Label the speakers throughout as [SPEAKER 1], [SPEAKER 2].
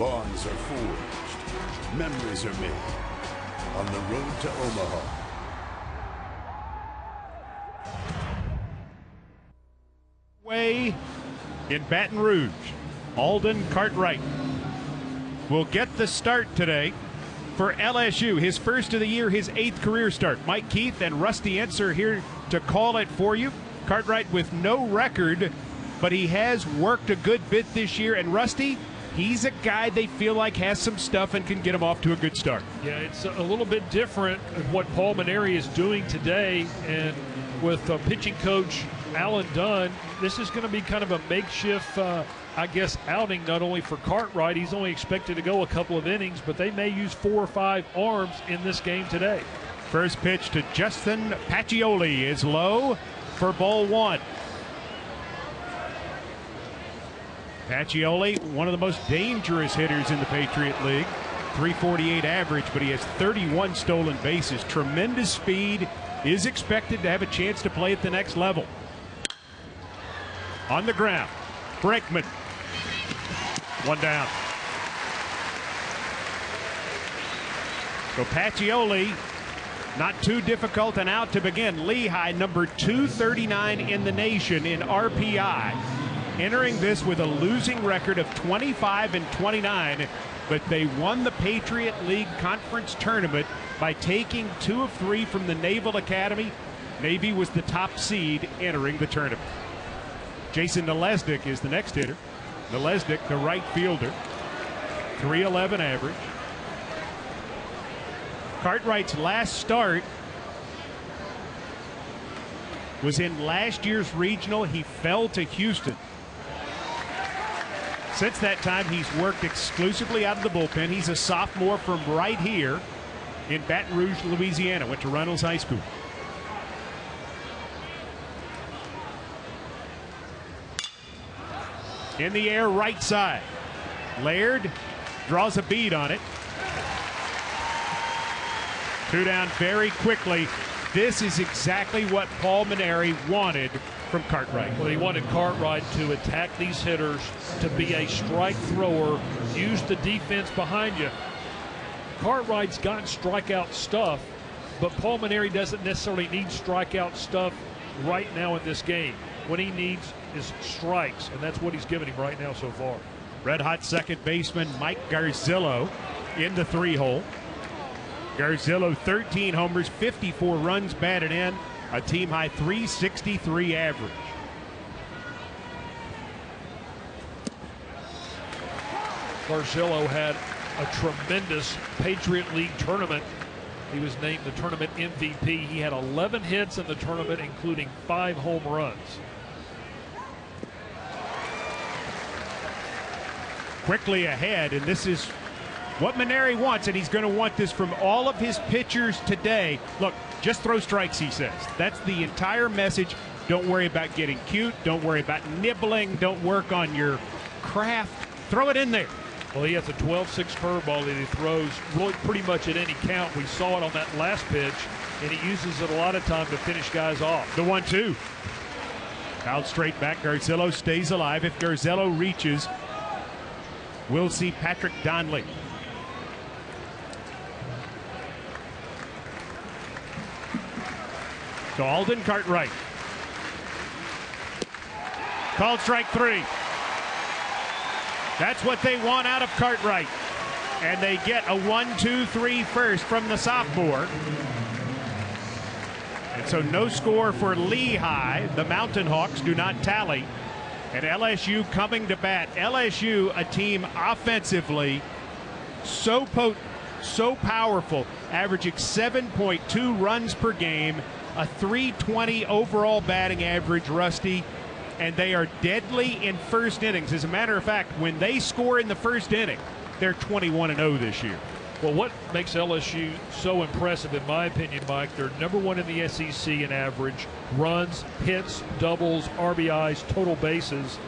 [SPEAKER 1] Bonds are forged. Memories are made on the road to Omaha.
[SPEAKER 2] Way in Baton Rouge, Alden Cartwright will get the start today for LSU. His first of the year, his 8th career start. Mike Keith and Rusty Entzer here to call it for you. Cartwright with no record, but he has worked a good bit this year. And Rusty, he's a guy they feel like has some stuff and can get him off to a good start.
[SPEAKER 3] Yeah, it's a little bit different of what Paul Mainieri is doing today. And with pitching coach Alan Dunn, this is going to be kind of a makeshift, I guess, outing not only for Cartwright. He's only expected to go a couple of innings, but they may use 4 or 5 arms in this game today.
[SPEAKER 2] First pitch to Justin Pacioli is low for ball 1. Pacioli, one of the most dangerous hitters in the Patriot League. 348 average, but he has 31 stolen bases. Tremendous speed, is expected to have a chance to play at the next level. On the ground, Brakeman. 1 down. So Pacioli, not too difficult an out to begin. Lehigh, number 239 in the nation in RPI. Entering this with a losing record of 25-29, but they won the Patriot League Conference Tournament by taking 2 of 3 from the Naval Academy. Navy was the top seed entering the tournament. Jason Nalesnik is the next hitter. Nalesnik, the right fielder, 311 average. Cartwright's last start was in last year's regional. He fell to Houston. Since that time, he's worked exclusively out of the bullpen. He's a sophomore from right here in Baton Rouge, Louisiana. Went to Runnels High School. In the air, right side. Laird draws a bead on it. 2 down very quickly. This is exactly what Paul Mainieri wanted from Cartwright.
[SPEAKER 3] Well, he wanted Cartwright to attack these hitters, to be a strike thrower, use the defense behind you. Cartwright's got strikeout stuff, but Paul Mainieri doesn't necessarily need strikeout stuff right now in this game. What he needs is strikes, and that's what he's giving him right now so far.
[SPEAKER 2] Red-hot second baseman Mike Garzillo in the 3-hole. Garzillo, 13 homers, 54 runs batted in, a team-high 363 average.
[SPEAKER 3] Garzillo had a tremendous Patriot League tournament. He was named the tournament MVP. He had 11 hits in the tournament, including 5 home runs.
[SPEAKER 2] Quickly ahead, and this is what Mainieri wants, and he's going to want this from all of his pitchers today. Look, just throw strikes, he says. That's the entire message. Don't worry about getting cute. Don't worry about nibbling. Don't work on your craft. Throw it in there.
[SPEAKER 3] Well, he has a 12-6 curveball that he throws really pretty much at any count. We saw it on that last pitch, and he uses it a lot of time to finish guys off.
[SPEAKER 2] The 1-2. Out straight back. Garzillo stays alive. If Garzillo reaches, we'll see Patrick Donnelly. So Alden Cartwright. Called strike 3. That's what they want out of Cartwright. And they get a 1-2-3 first from the sophomore. And so no score for Lehigh. The Mountain Hawks do not tally. And LSU coming to bat. LSU, a team offensively so potent, so powerful, averaging 7.2 runs per game, a 320 overall batting average, Rusty, and they are deadly in first innings. As a matter of fact, when they score in the first inning, they're 21-0 this year.
[SPEAKER 3] Well, what makes LSU so impressive, in my opinion, Mike, they're #1 in the SEC in average, runs, hits, doubles, RBIs, total bases,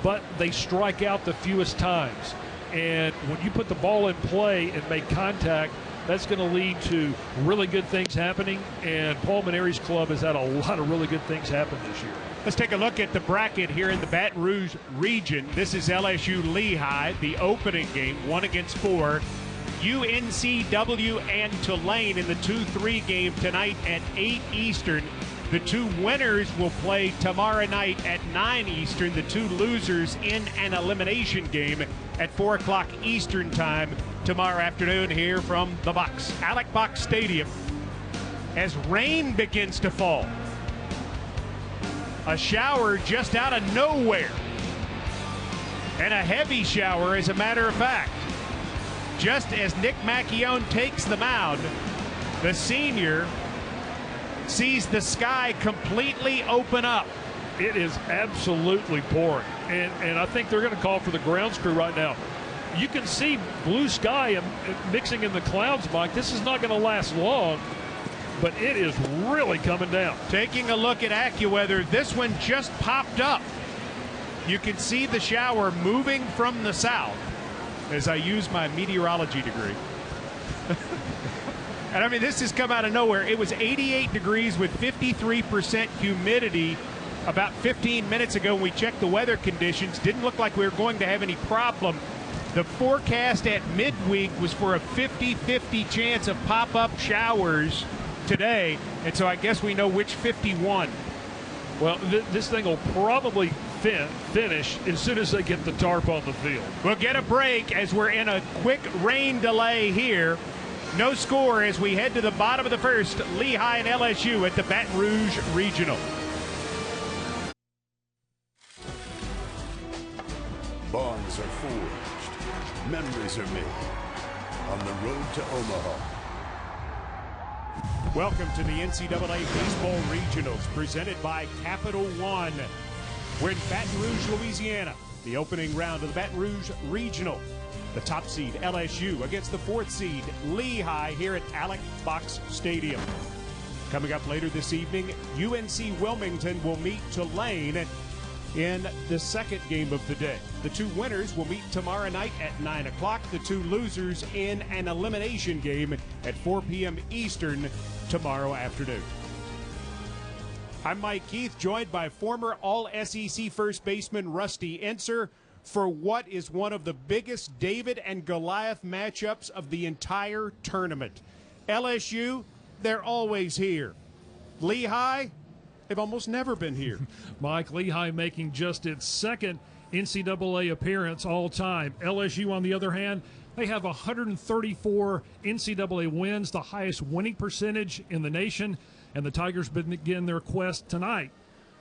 [SPEAKER 3] but they strike out the fewest times. And when you put the ball in play and make contact, that's going to lead to really good things happening. And Paul Mainieri's club has had a lot of really good things happen this year.
[SPEAKER 2] Let's take a look at the bracket here in the Baton Rouge region. This is LSU Lehigh, the opening game, 1 against 4. UNCW and Tulane in the 2-3 game tonight at 8 Eastern. The 2 winners will play tomorrow night at 9 Eastern. The 2 losers in an elimination game at 4 o'clock Eastern time tomorrow afternoon here from the Box, Alec Box Stadium. As rain begins to fall. A shower just out of nowhere. And a heavy shower, as a matter of fact. Just as Nick Macchione takes the mound, the senior sees the sky completely open up.
[SPEAKER 3] It is absolutely pouring. And I think they're going to call for the grounds crew right now. You can see blue sky and mixing in the clouds, Mike. This is not going to last long, but it is really coming down.
[SPEAKER 2] Taking a look at AccuWeather, this one just popped up. You can see the shower moving from the south as I use my meteorology degree. And I mean, this has come out of nowhere. It was 88 degrees with 53% humidity about 15 minutes ago when we checked the weather conditions. Didn't look like we were going to have any problem. The forecast at midweek was for a 50-50 chance of pop-up showers today, and so I guess we know which 51.
[SPEAKER 3] Well, this thing will probably finish as soon as they get the tarp on the field.
[SPEAKER 2] We'll get a break as we're in a quick rain delay here. No score as we head to the bottom of the first. Lehigh and LSU at the Baton Rouge Regional.
[SPEAKER 1] Bonds are forged. Memories are made. On the road to Omaha.
[SPEAKER 2] Welcome to the NCAA Baseball Regionals presented by Capital One. We're in Baton Rouge, Louisiana. The opening round of the Baton Rouge Regional. The top seed, LSU, against the 4th seed, Lehigh, here at Alec Box Stadium. Coming up later this evening, UNC Wilmington will meet Tulane in the second game of the day. The 2 winners will meet tomorrow night at 9 o'clock. The 2 losers in an elimination game at 4 p.m. Eastern tomorrow afternoon. I'm Mike Keith, joined by former All-SEC first baseman Rusty Enser for what is one of the biggest David and Goliath matchups of the entire tournament. LSU, they're always here. Lehigh, they've almost never been here.
[SPEAKER 3] Mike, Lehigh making just its 2nd NCAA appearance all time. LSU, on the other hand, they have 134 NCAA wins, the highest winning percentage in the nation, and the Tigers begin their quest tonight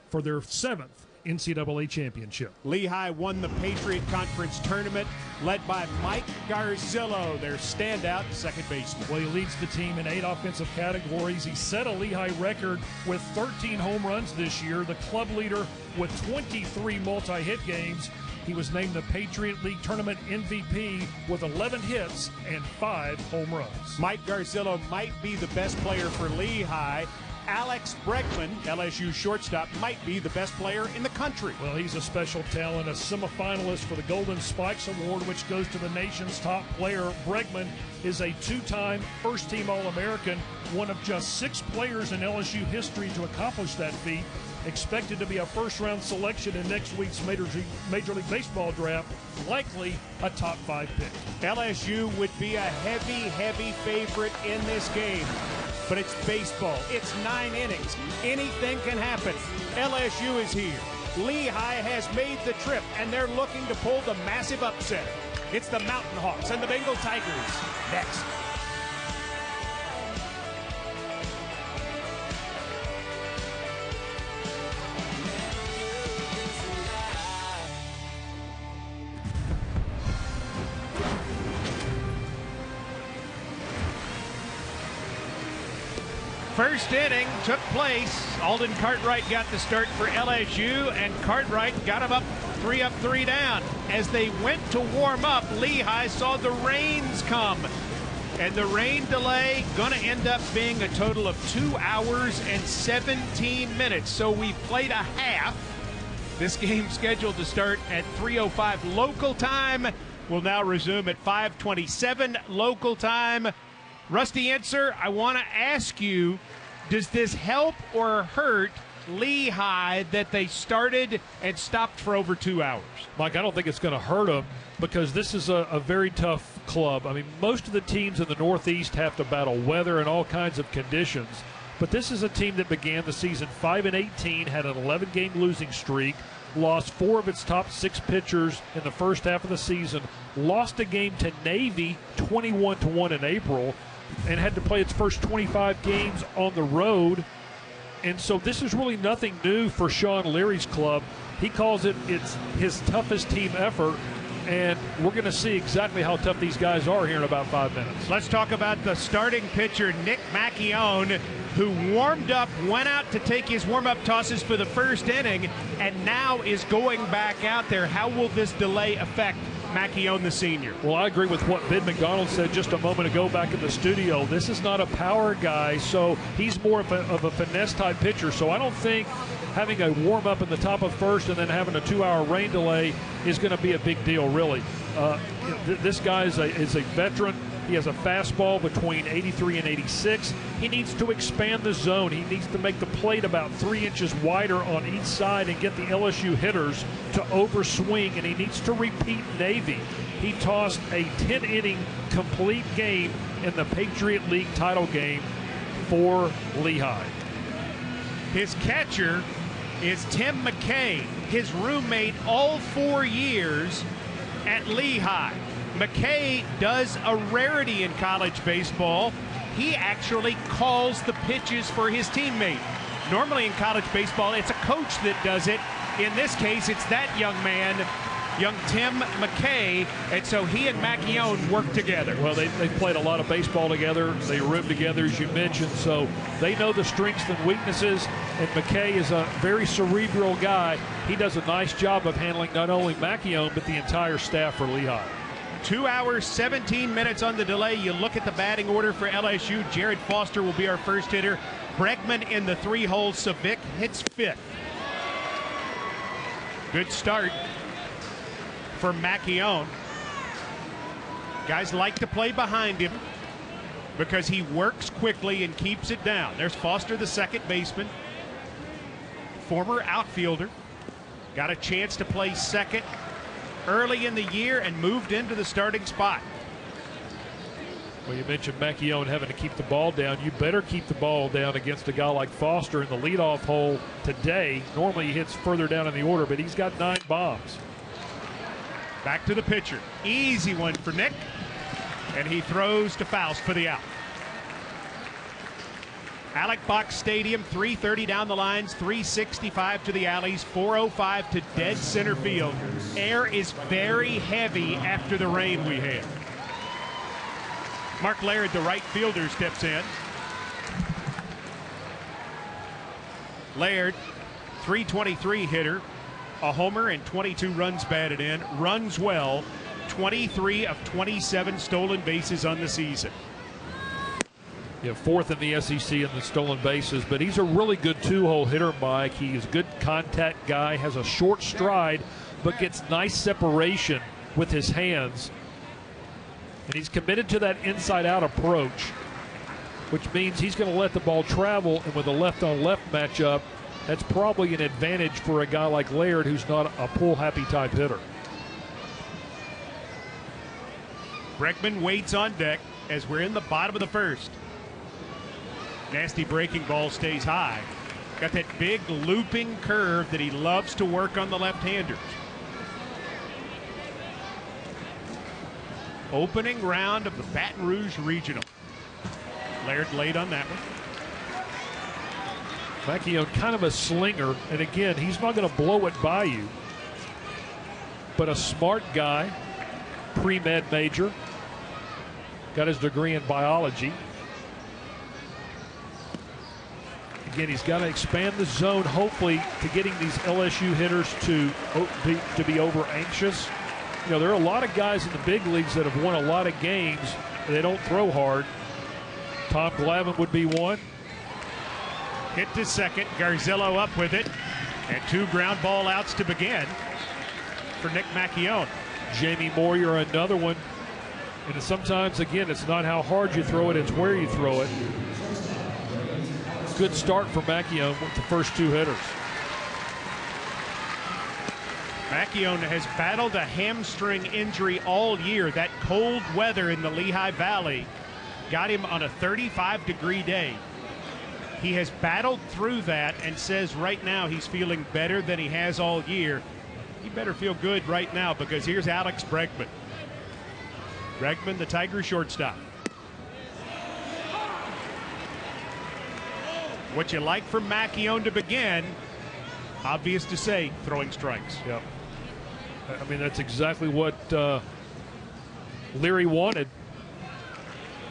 [SPEAKER 3] for their 7th NCAA championship.
[SPEAKER 2] Lehigh won the Patriot Conference tournament, led by Mike Garzillo, their standout second baseman.
[SPEAKER 3] Well, he leads the team in 8 offensive categories. He set a Lehigh record with 13 home runs this year, the club leader with 23 multi-hit games. He was named the Patriot League Tournament MVP with 11 hits and 5 home runs.
[SPEAKER 2] Mike Garzillo might be the best player for Lehigh. Alex Bregman, LSU shortstop, might be the best player in the country.
[SPEAKER 3] Well, he's a special talent, a semifinalist for the Golden Spikes Award, which goes to the nation's top player. Bregman is a 2-time first-team All-American, one of just 6 players in LSU history to accomplish that feat. Expected to be a first-round selection in next week's Major League Baseball draft, likely a top 5 pick.
[SPEAKER 2] LSU would be a heavy favorite in this game. But it's baseball. It's 9 innings. Anything can happen. LSU is here. Lehigh has made the trip, and they're looking to pull the massive upset. It's the Mountain Hawks and the Bengal Tigers next. First inning took place. Alden Cartwright got the start for LSU, and Cartwright got him up 3 up, 3 down. As they went to warm up, Lehigh saw the rains come. And the rain delay going to end up being a total of 2 hours and 17 minutes. So we played a half. This game scheduled to start at 3:05 local time. Will now resume at 5:27 local time. Rusty Enser, I want to ask you, does this help or hurt Lehigh that they started and stopped for over 2 hours?
[SPEAKER 3] Mike, I don't think it's going to hurt them because this is a very tough club. I mean, most of the teams in the Northeast have to battle weather and all kinds of conditions. But this is a team that began the season 5-18, had an 11-game losing streak, lost 4 of its top 6 pitchers in the first half of the season, lost a game to Navy 21-1 in April, and had to play its first 25 games on the road. And so this is really nothing new for Sean Leary's club. He calls it his toughest team effort, and we're going to see exactly how tough these guys are here in about 5 minutes.
[SPEAKER 2] Let's talk about the starting pitcher, Nick Macchione, who warmed up, went out to take his warm-up tosses for the first inning, and now is going back out there. How will this delay affect Macchione, the senior?
[SPEAKER 3] Well, I agree with what Bid McDonald said just a moment ago back in the studio. This is not a power guy, so he's more of a finesse-type pitcher. So I don't think having a warm-up in the top of first and then having a 2-hour rain delay is going to be a big deal, really. This guy is a veteran. He has a fastball between 83 and 86. He needs to expand the zone. He needs to make the plate about 3 inches wider on each side and get the LSU hitters to overswing, and he needs to repeat Navy. He tossed a 10-inning complete game in the Patriot League title game for Lehigh.
[SPEAKER 2] His catcher is Tim McKay, his roommate all 4 years at Lehigh. McKay does a rarity in college baseball. He actually calls the pitches for his teammate. Normally in college baseball, it's a coach that does it. In this case, it's that young man, young Tim McKay, and so he and Macchione work together.
[SPEAKER 3] Well, they've played a lot of baseball together. They room together, as you mentioned, so they know the strengths and weaknesses, and McKay is a very cerebral guy. He does a nice job of handling not only Macchione, but the entire staff for Lehigh.
[SPEAKER 2] 2 hours, 17 minutes on the delay. You look at the batting order for LSU. Jared Foster will be our first hitter. Bregman in the 3-hole. Savick hits 5th. Good start for Macchione. Guys like to play behind him because he works quickly and keeps it down. There's Foster, the second baseman, former outfielder. Got a chance to play second early in the year and moved into the starting spot.
[SPEAKER 3] Well, you mentioned Macchione having to keep the ball down. You better keep the ball down against a guy like Foster in the leadoff hole today. Normally he hits further down in the order, but he's got 9 bombs.
[SPEAKER 2] Back to the pitcher. Easy one for Nick. And he throws to Faust for the out. Alec Box Stadium, 330 down the lines, 365 to the alleys, 405 to dead center field. Air is very heavy after the rain we had. Mark Laird, the right fielder, steps in. Laird, 323 hitter, a homer and 22 runs batted in, runs well, 23 of 27 stolen bases on the season.
[SPEAKER 3] Yeah, 4th in the SEC in the stolen bases, but he's a really good 2-hole hitter, Mike. He is a good contact guy, has a short stride, but gets nice separation with his hands. And he's committed to that inside-out approach, which means he's going to let the ball travel, and with a left-on-left matchup, that's probably an advantage for a guy like Laird, who's not a pull-happy type hitter.
[SPEAKER 2] Bregman waits on deck as we're in the bottom of the first. Nasty breaking ball stays high. Got that big looping curve that he loves to work on the left-handers. Opening round of the Baton Rouge Regional. Laird late on that one.
[SPEAKER 3] Macchione, kind of a slinger, and again, he's not going to blow it by you, but a smart guy, pre-med major, got his degree in biology. Again, he's got to expand the zone, hopefully, to getting these LSU hitters to be over anxious. You know, there are a lot of guys in the big leagues that have won a lot of games, and they don't throw hard. Tom Glavine would be one.
[SPEAKER 2] Hit to second, Garzillo up with it, and 2 ground ball outs to begin for Nick Macchione.
[SPEAKER 3] Jamie Moore, you're another one. And sometimes, again, it's not how hard you throw it, it's where you throw it. good start for Macchione with the first two hitters.
[SPEAKER 2] Macchione has battled a hamstring injury all year. That cold weather in the Lehigh Valley got him on a 35-degree day. He has battled through that and says right now he's feeling better than he has all year. He better feel good right now, because here's Alex Bregman. Bregman, the Tiger shortstop. What you like from Macchione to begin, obvious to say, throwing strikes.
[SPEAKER 3] Yep. I mean, that's exactly what Leary wanted.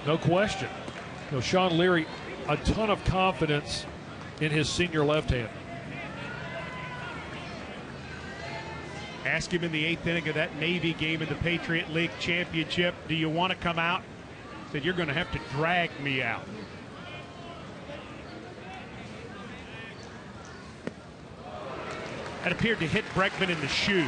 [SPEAKER 3] No question. You know, Sean Leary, a ton of confidence in his senior left hand.
[SPEAKER 2] Ask him in the 8th inning of that Navy game in the Patriot League Championship, do you want to come out? He said, you're going to have to drag me out. That appeared to hit Bregman in the shoe.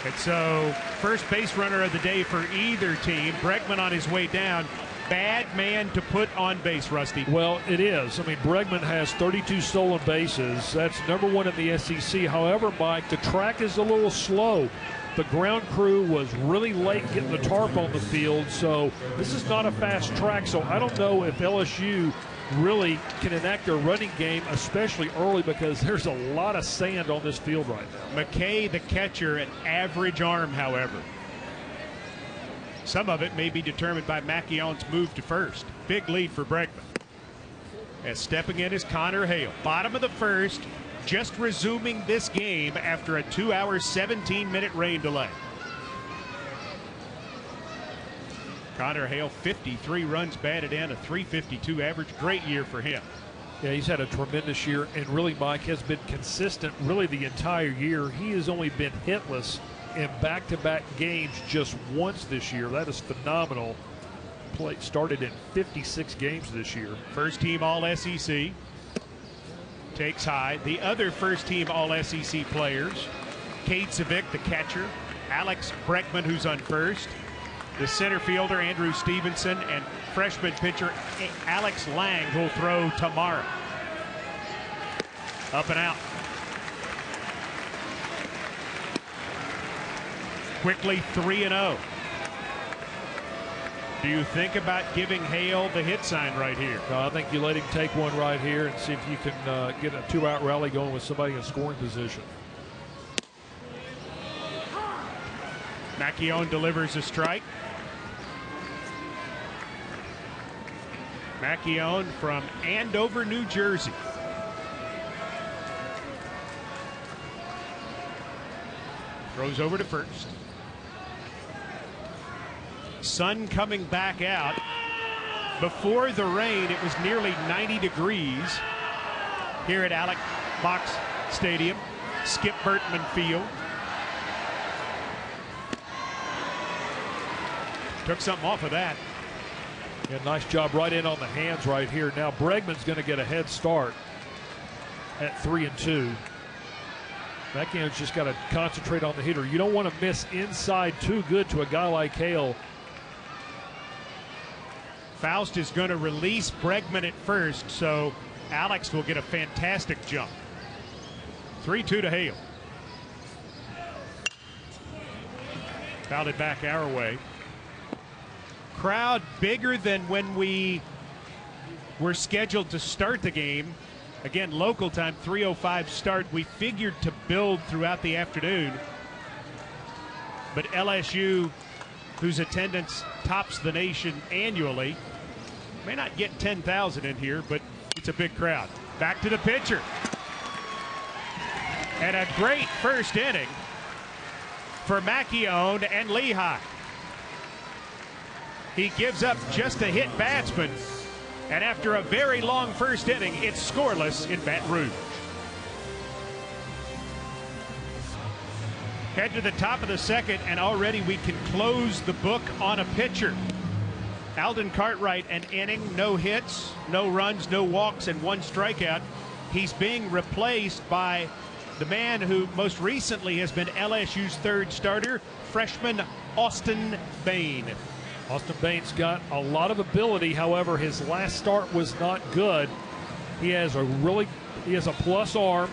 [SPEAKER 2] And so, first base runner of the day for either team. Bregman on his way down. Bad man to put on base, Rusty.
[SPEAKER 3] Well, it is. I mean, Bregman has 32 stolen bases. That's #1 in the SEC. However, Mike, the track is a little slow. The ground crew was really late getting the tarp on the field, so this is not a fast track. So I don't know if LSU really can enact their running game, especially early, because there's a lot of sand on this field right now.
[SPEAKER 2] McKay, the catcher, an average arm, however. Some of it may be determined by Macchione's move to first. Big lead for Bregman. As stepping in is Connor Hale. Bottom of the first, just resuming this game after a 2-hour, 17-minute rain delay. Connor Hale, 53 runs batted in, a .352 average. Great year for him.
[SPEAKER 3] Yeah, he's had a tremendous year, and really, Mike, has been consistent really the entire year. He has only been hitless in back-to-back games just once this year. That is phenomenal. Play started in 56 games this year.
[SPEAKER 2] First team All-SEC. Takes high. The other first team All-SEC players, Cade Civic, the catcher, Alex Bregman, who's on first, the center fielder Andrew Stevenson, and freshman pitcher Alex Lang, who'll throw tomorrow. Up and out. Quickly 3-0. Do you think about giving Hale the hit sign right here?
[SPEAKER 3] No, I think you let him take one right here and see if you can get a 2-out rally going with somebody in scoring position.
[SPEAKER 2] Macchione delivers a strike. Macchione from Andover, New Jersey. Throws over to first. Sun coming back out. Before the rain, it was nearly 90 degrees here at Alex Box Stadium, Skip Bertman Field. Took something off of that.
[SPEAKER 3] Yeah, nice job right in on the hands right here. Now Bregman's going to get a head start at 3-2. Macchione's just got to concentrate on the hitter. You don't want to miss inside too good to a guy like Hale.
[SPEAKER 2] Faust is going to release Bregman at first, so Alex will get a fantastic jump. 3-2 to Hale. Fouled it back our way. Crowd bigger than when we were scheduled to start the game. Again, local time, 3:05 start. We figured to build throughout the afternoon. But LSU, whose attendance tops the nation annually, may not get 10,000 in here, but it's a big crowd. Back to the pitcher. And a great first inning for Macchione and Lehigh. He gives up just a hit batsman, and after a very long first inning, it's scoreless in Baton Rouge. Head to the top of the second, and already we can close the book on a pitcher. Alden Cartwright, an inning, no hits, no runs, no walks, and 1 strikeout. He's being replaced by the man who most recently has been LSU's 3rd starter, freshman Austin Bain.
[SPEAKER 3] Austin Bain's got a lot of ability. However, his last start was not good. He has a plus arm.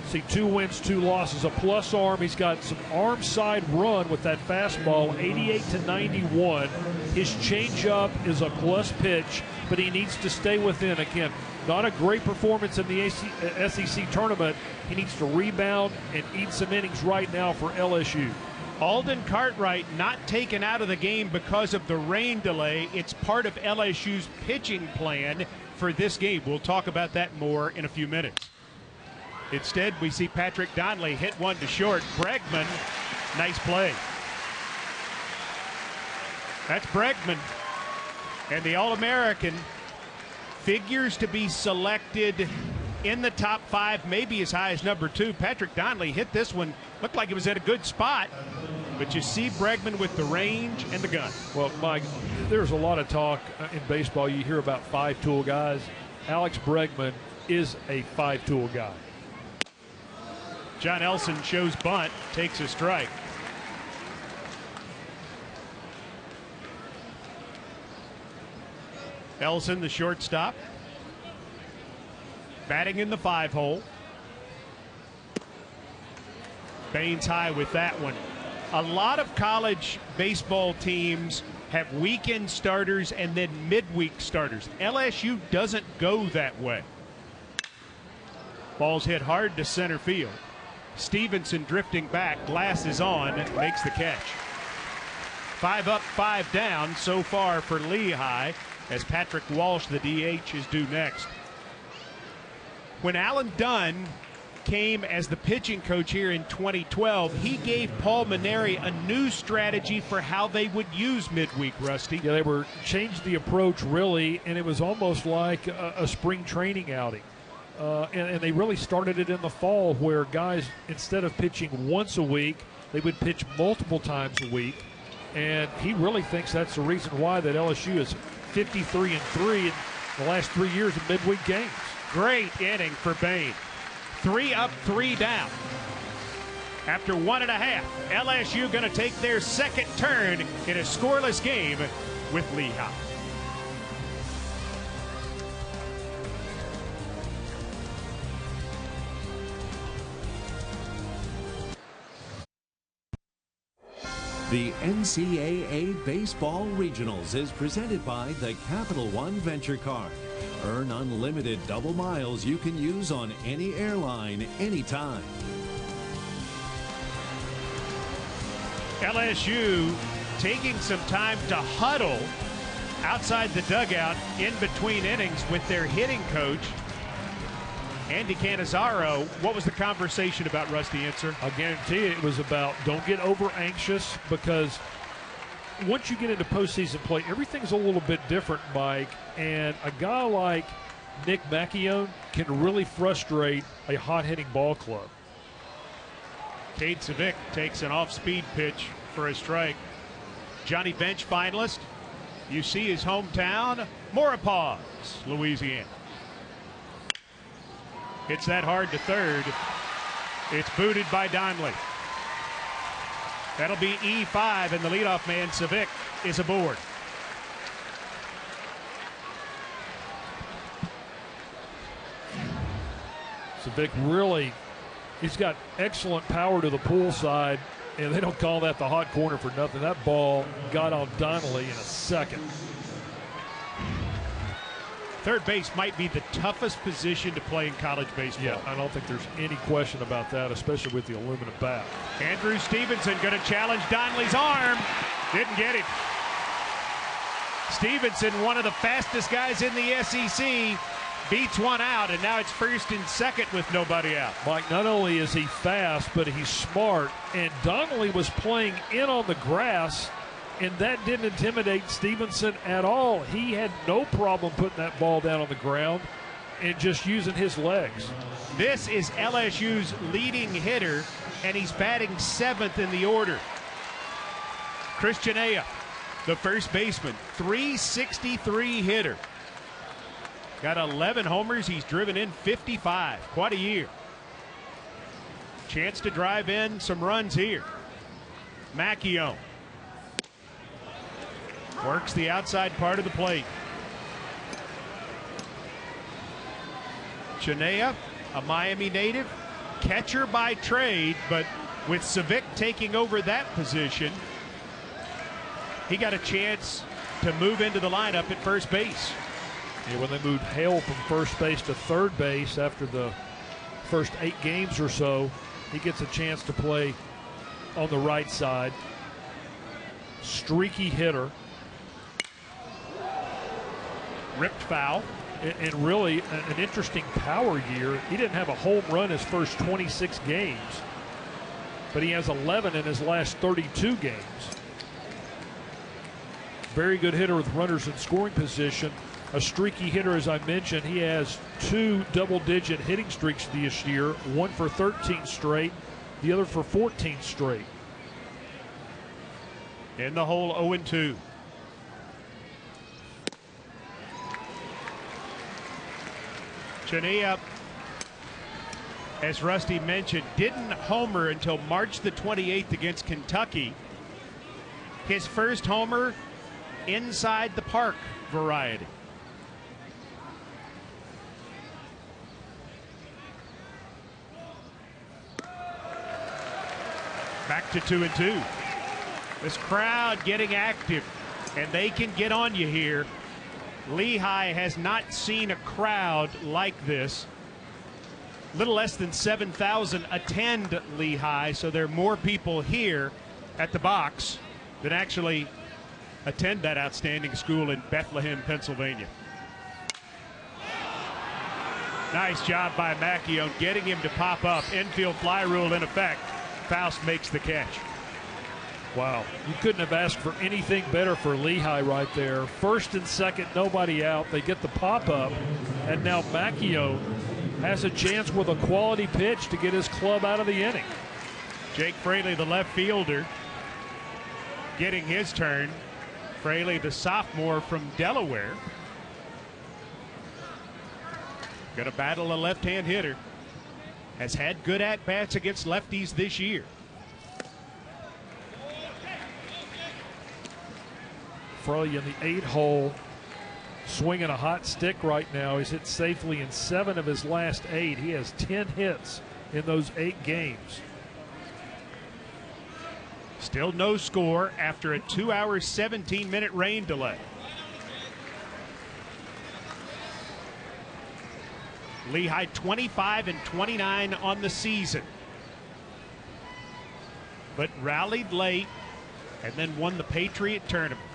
[SPEAKER 3] See, 2 wins, 2 losses, a plus arm. He's got some arm side run with that fastball, 88 to 91. His changeup is a plus pitch, but he needs to stay within. Again, not a great performance in the SEC tournament. He needs to rebound and eat some innings right now for LSU.
[SPEAKER 2] Alden Cartwright not taken out of the game because of the rain delay. It's part of LSU's pitching plan for this game. We'll talk about that more in a few minutes. Instead, we see Patrick Donnelly hit one to short. Bregman, nice play. That's Bregman. And the All-American figures to be selected in the top 5, maybe as high as number 2. Patrick Donnelly hit this one. Looked like it was at a good spot. But you see Bregman with the range and the gun.
[SPEAKER 3] Well, Mike, there's a lot of talk in baseball. You hear about 5-tool guys. Alex Bregman is a 5-tool guy.
[SPEAKER 2] John Elson shows bunt, takes a strike. Elson, the shortstop, batting in the 5-hole. Baines high with that one. A lot of college baseball teams have weekend starters and then midweek starters. LSU doesn't go that way. Ball's hit hard to center field. Stevenson drifting back, glasses on, makes the catch. 5 up, 5 down so far for Lehigh, as Patrick Walsh, the DH, is due next. When Alan Dunn came as the pitching coach here in 2012, he gave Paul Maneri a new strategy for how they would use midweek, Rusty.
[SPEAKER 3] Yeah, they changed the approach, really, and it was almost like a spring training outing. And they really started it in the fall, where guys, instead of pitching once a week, they would pitch multiple times a week. And he really thinks that's the reason why that LSU is 53-3 in the last 3 years of midweek games.
[SPEAKER 2] Great inning for Bain. 3 up, 3 down. After 1.5, LSU going to take their second turn in a scoreless game with Lehigh.
[SPEAKER 4] The NCAA Baseball Regionals is presented by the Capital One Venture Card. Earn unlimited double miles you can use on any airline, anytime.
[SPEAKER 2] LSU taking some time to huddle outside the dugout in between innings with their hitting coach, Andy Cannizaro. What was the conversation about, Rusty Inser?
[SPEAKER 3] I guarantee it was about don't get over anxious, because once you get into postseason play, everything's a little bit different, Mike. And a guy like Nick Macchione can really frustrate a hot-hitting ball club.
[SPEAKER 2] Cade Civic takes an off-speed pitch for a strike. Johnny Bench finalist. You see his hometown, Maurepas, Louisiana. Hits that hard to third. It's booted by Donnelly. That'll be E5, and the leadoff man, Civic, is aboard.
[SPEAKER 3] Civic really, he's got excellent power to the pull side, and they don't call that the hot corner for nothing. That ball got on Donnelly in a second.
[SPEAKER 2] Third base might be the toughest position to play in college baseball.
[SPEAKER 3] Yeah, I don't think there's any question about that, especially with the aluminum bat.
[SPEAKER 2] Andrew Stevenson going to challenge Donnelly's arm. Didn't get it. Stevenson, one of the fastest guys in the SEC, beats one out, and now it's first and second with nobody out.
[SPEAKER 3] Mike, not only is he fast, but he's smart, and Donnelly was playing in on the grass, and that didn't intimidate Stevenson at all. He had no problem putting that ball down on the ground and just using his legs.
[SPEAKER 2] This is LSU's leading hitter, and he's batting 7th in the order. Christian Aya, the first baseman, 363 hitter. Got 11 homers. He's driven in 55. Quite a year. Chance to drive in some runs here. Macchione works the outside part of the plate. Chinea, a Miami native, catcher by trade, but with Savic taking over that position, he got a chance to move into the lineup at first base.
[SPEAKER 3] Yeah, when they moved Hale from first base to third base after the first 8 games or so, he gets a chance to play on the right side. Streaky hitter.
[SPEAKER 2] Ripped foul.
[SPEAKER 3] And really an interesting power year. He didn't have a home run his first 26 games, but he has 11 in his last 32 games. Very good hitter with runners in scoring position. A streaky hitter, as I mentioned. He has 2 double-digit hitting streaks this year, one for 13 straight, the other for 14 straight.
[SPEAKER 2] In the hole, 0-2. Chinea, as Rusty mentioned, didn't homer until March the 28th against Kentucky. His first homer inside the park variety. Back to 2-2. This crowd getting active, and they can get on you here. Lehigh has not seen a crowd like this. Little less than 7,000 attend Lehigh, so there are more people here at the box than actually attend that outstanding school in Bethlehem, Pennsylvania. Nice job by Macchione getting him to pop up. Infield fly rule in effect. Faust makes the catch.
[SPEAKER 3] Wow, you couldn't have asked for anything better for Lehigh right there. First and second, nobody out. They get the pop-up, and now Macchione has a chance with a quality pitch to get his club out of the inning.
[SPEAKER 2] Jake Fraley, the left fielder, getting his turn. Fraley, the sophomore from Delaware. Gonna battle a left-hand hitter. Has had good at-bats against lefties this year.
[SPEAKER 3] Fraley in the 8-hole, swinging a hot stick right now. He's hit safely in 7 of his last 8. He has 10 hits in those 8 games.
[SPEAKER 2] Still no score after a 2-hour, 17-minute rain delay. Lehigh 25-29 on the season, but rallied late and then won the Patriot Tournament.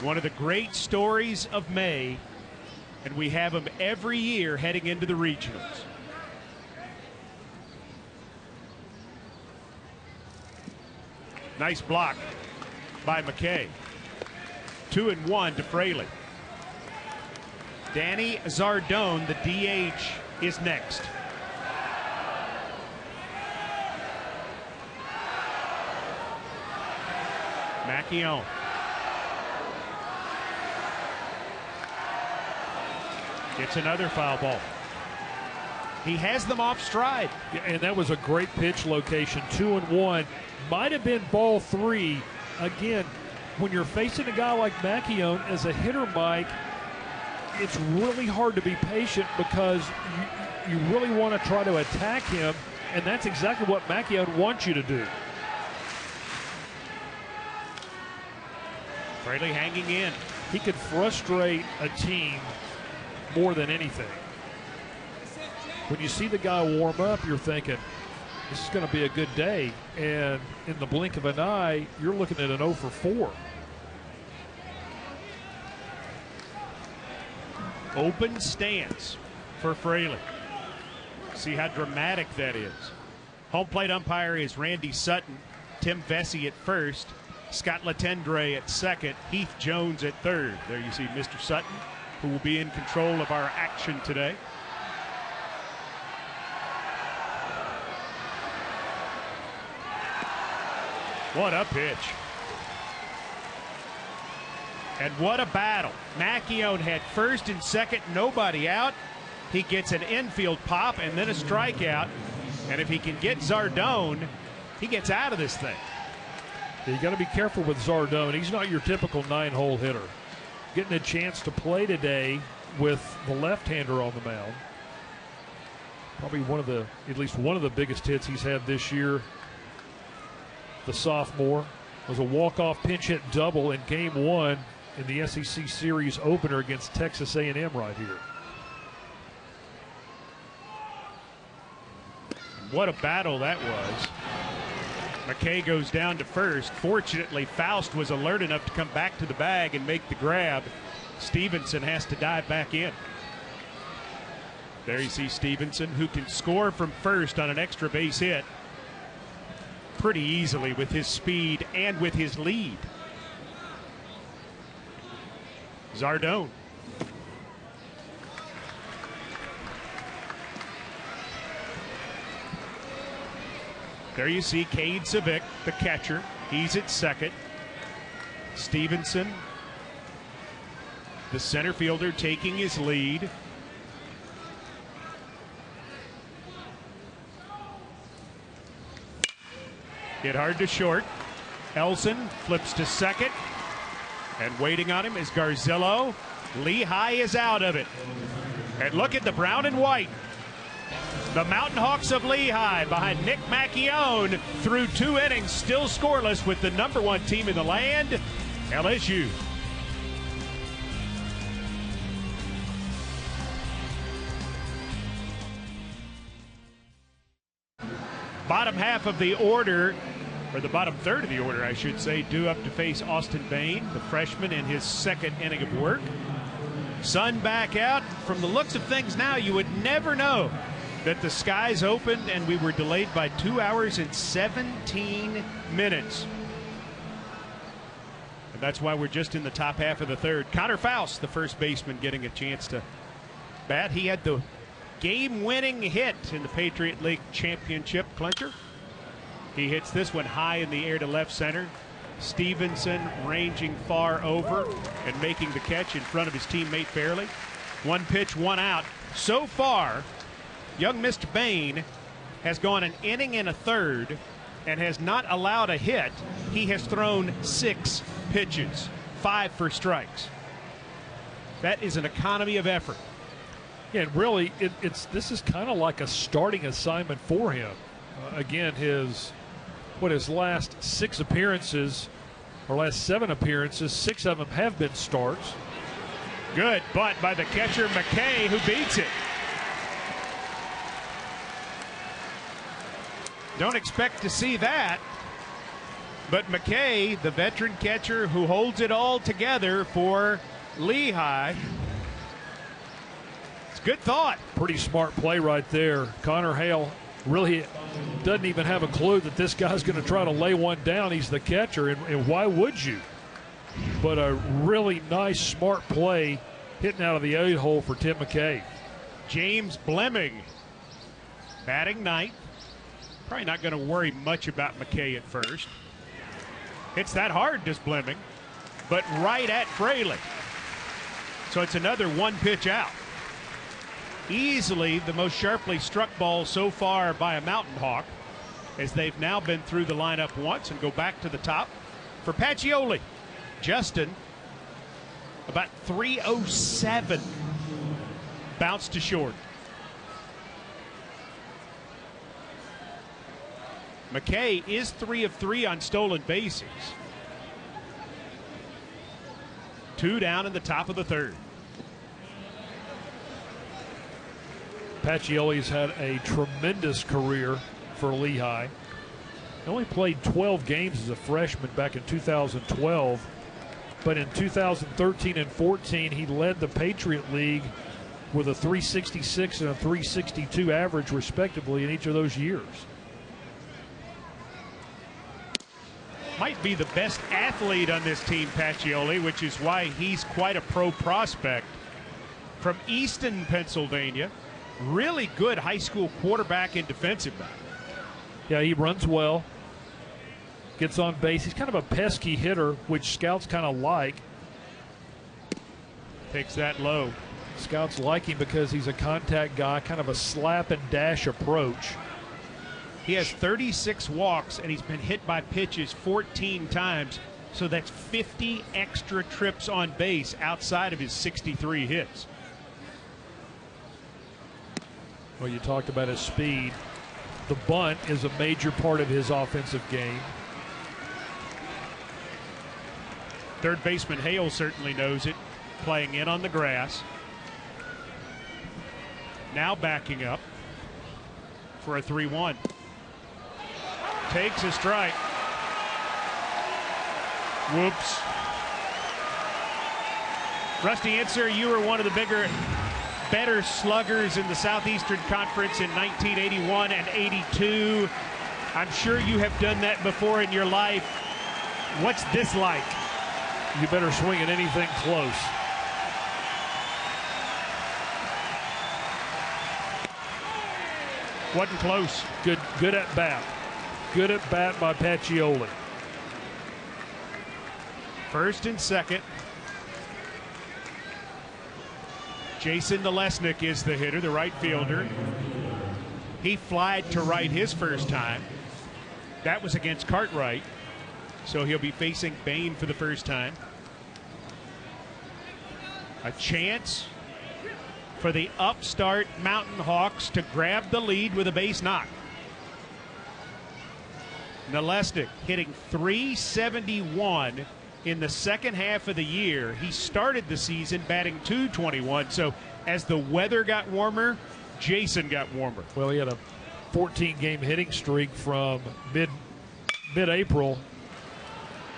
[SPEAKER 2] One of the great stories of May, and we have them every year heading into the regionals. Nice block by McKay. 2-1 to Fraley. Danny Zardone, the DH, is next. Macchione. Gets another foul ball. He has them off stride.
[SPEAKER 3] Yeah, and that was a great pitch location. 2-1. Might have been ball 3. Again, when you're facing a guy like Macchione as a hitter, Mike, it's really hard to be patient because you really want to try to attack him, and that's exactly what Macchione wants you to do.
[SPEAKER 2] Fraley hanging in.
[SPEAKER 3] He could frustrate a team more than anything. When you see the guy warm up, you're thinking, this is going to be a good day. And in the blink of an eye, you're looking at an 0 for 4.
[SPEAKER 2] Open stance for Fraley. See how dramatic that is. Home plate umpire is Randy Sutton. Tim Vesey at first. Scott Latendre at second. Heath Jones at third. There you see Mr. Sutton, who will be in control of our action today. What a pitch. And what a battle. Macchione had first and second, nobody out. He gets an infield pop and then a strikeout. And if he can get Zardone, he gets out of this thing.
[SPEAKER 3] You got to be careful with Zardone. He's not your typical 9-hole hitter. Getting a chance to play today with the left-hander on the mound. Probably at least one of the biggest hits he's had this year. The sophomore was a walk-off pinch hit double in Game 1 in the SEC Series opener against Texas A&M right here.
[SPEAKER 2] What a battle that was. McKay goes down to first. Fortunately, Faust was alert enough to come back to the bag and make the grab. Stevenson has to dive back in. There you see Stevenson, who can score from first on an extra base hit pretty easily with his speed and with his lead. Zardone. There you see Cade Civic, the catcher. He's at second. Stevenson, the center fielder, taking his lead. Hit hard to short. Elson flips to second. And waiting on him is Garzillo. Lehigh is out of it. And look at the brown and white. The Mountain Hawks of Lehigh behind Nick Macchione through 2 innings, still scoreless with the #1 team in the land, LSU. Bottom half of the order, or the bottom third of the order, I should say, due up to face Austin Bain, the freshman, in his 2nd inning of work. Sun back out. From the looks of things now, you would never know that the skies opened and we were delayed by 2 hours and 17 minutes. And that's why we're just in the top half of the third. Connor Faust, the first baseman, getting a chance to bat. He had the game-winning hit in the Patriot League Championship clincher. He hits this one high in the air to left center. Stevenson ranging far over and making the catch in front of his teammate Fairley. 1 pitch, 1 out. So far, young Mr. Bain has gone an inning and a third and has not allowed a hit. He has thrown 6 pitches, 5 for strikes. That is an economy of effort.
[SPEAKER 3] Yeah, and really, this is kind of like a starting assignment for him. Again, his last 6 appearances, or last 7 appearances, 6 of them have been starts.
[SPEAKER 2] Good butt by the catcher McKay, who beats it. Don't expect to see that. But McKay, the veteran catcher who holds it all together for Lehigh. It's good thought.
[SPEAKER 3] Pretty smart play right there. Connor Hale really doesn't even have a clue that this guy's going to try to lay one down. He's the catcher, and why would you? But a really nice, smart play hitting out of the 8-hole for Tim McKay.
[SPEAKER 2] James Blemming batting ninth. Probably not going to worry much about McKay at first. Hits that hard, does Blemming, but right at Fraley. So it's another 1 pitch out. Easily the most sharply struck ball so far by a Mountain Hawk, as they've now been through the lineup once and go back to the top for Pacioli. Justin, about 307, bounced to short. McKay is 3 of 3 on stolen bases. 2 down in the top of the third.
[SPEAKER 3] Pacioli's had a tremendous career for Lehigh. He only played 12 games as a freshman back in 2012, but in 2013 and 14 he led the Patriot League with a 366 and a 362 average respectively in each of those years.
[SPEAKER 2] Might be the best athlete on this team, Pacioli, which is why he's quite a pro prospect. From Easton, Pennsylvania. Really good high school quarterback and defensive back.
[SPEAKER 3] Yeah, he runs well. Gets on base. He's kind of a pesky hitter, which scouts kind of like.
[SPEAKER 2] Takes that low.
[SPEAKER 3] Scouts like him because he's a contact guy, kind of a slap and dash approach.
[SPEAKER 2] He has 36 walks, and he's been hit by pitches 14 times. So that's 50 extra trips on base outside of his 63 hits.
[SPEAKER 3] Well, you talked about his speed. The bunt is a major part of his offensive game.
[SPEAKER 2] Third baseman Hale certainly knows it, playing in on the grass. Now backing up for a 3-1. Takes a strike. Whoops. Rusty Inser, you were one of the better sluggers in the Southeastern Conference in 1981 and 82. I'm sure you have done that before in your life. What's this like?
[SPEAKER 3] You better swing at anything close.
[SPEAKER 2] Wasn't close.
[SPEAKER 3] Good at bat. Good at bat by Pacioli.
[SPEAKER 2] First and second. Jason Nalesnik is the hitter, the right fielder. He flied to right his first time. That was against Cartwright. So he'll be facing Bain for the first time. A chance for the upstart Mountain Hawks to grab the lead with a base knock. Nalesnik hitting .371 in the second half of the year. He started the season batting .221. So as the weather got warmer, Jason got warmer.
[SPEAKER 3] Well, he had a 14-game hitting streak from mid-April.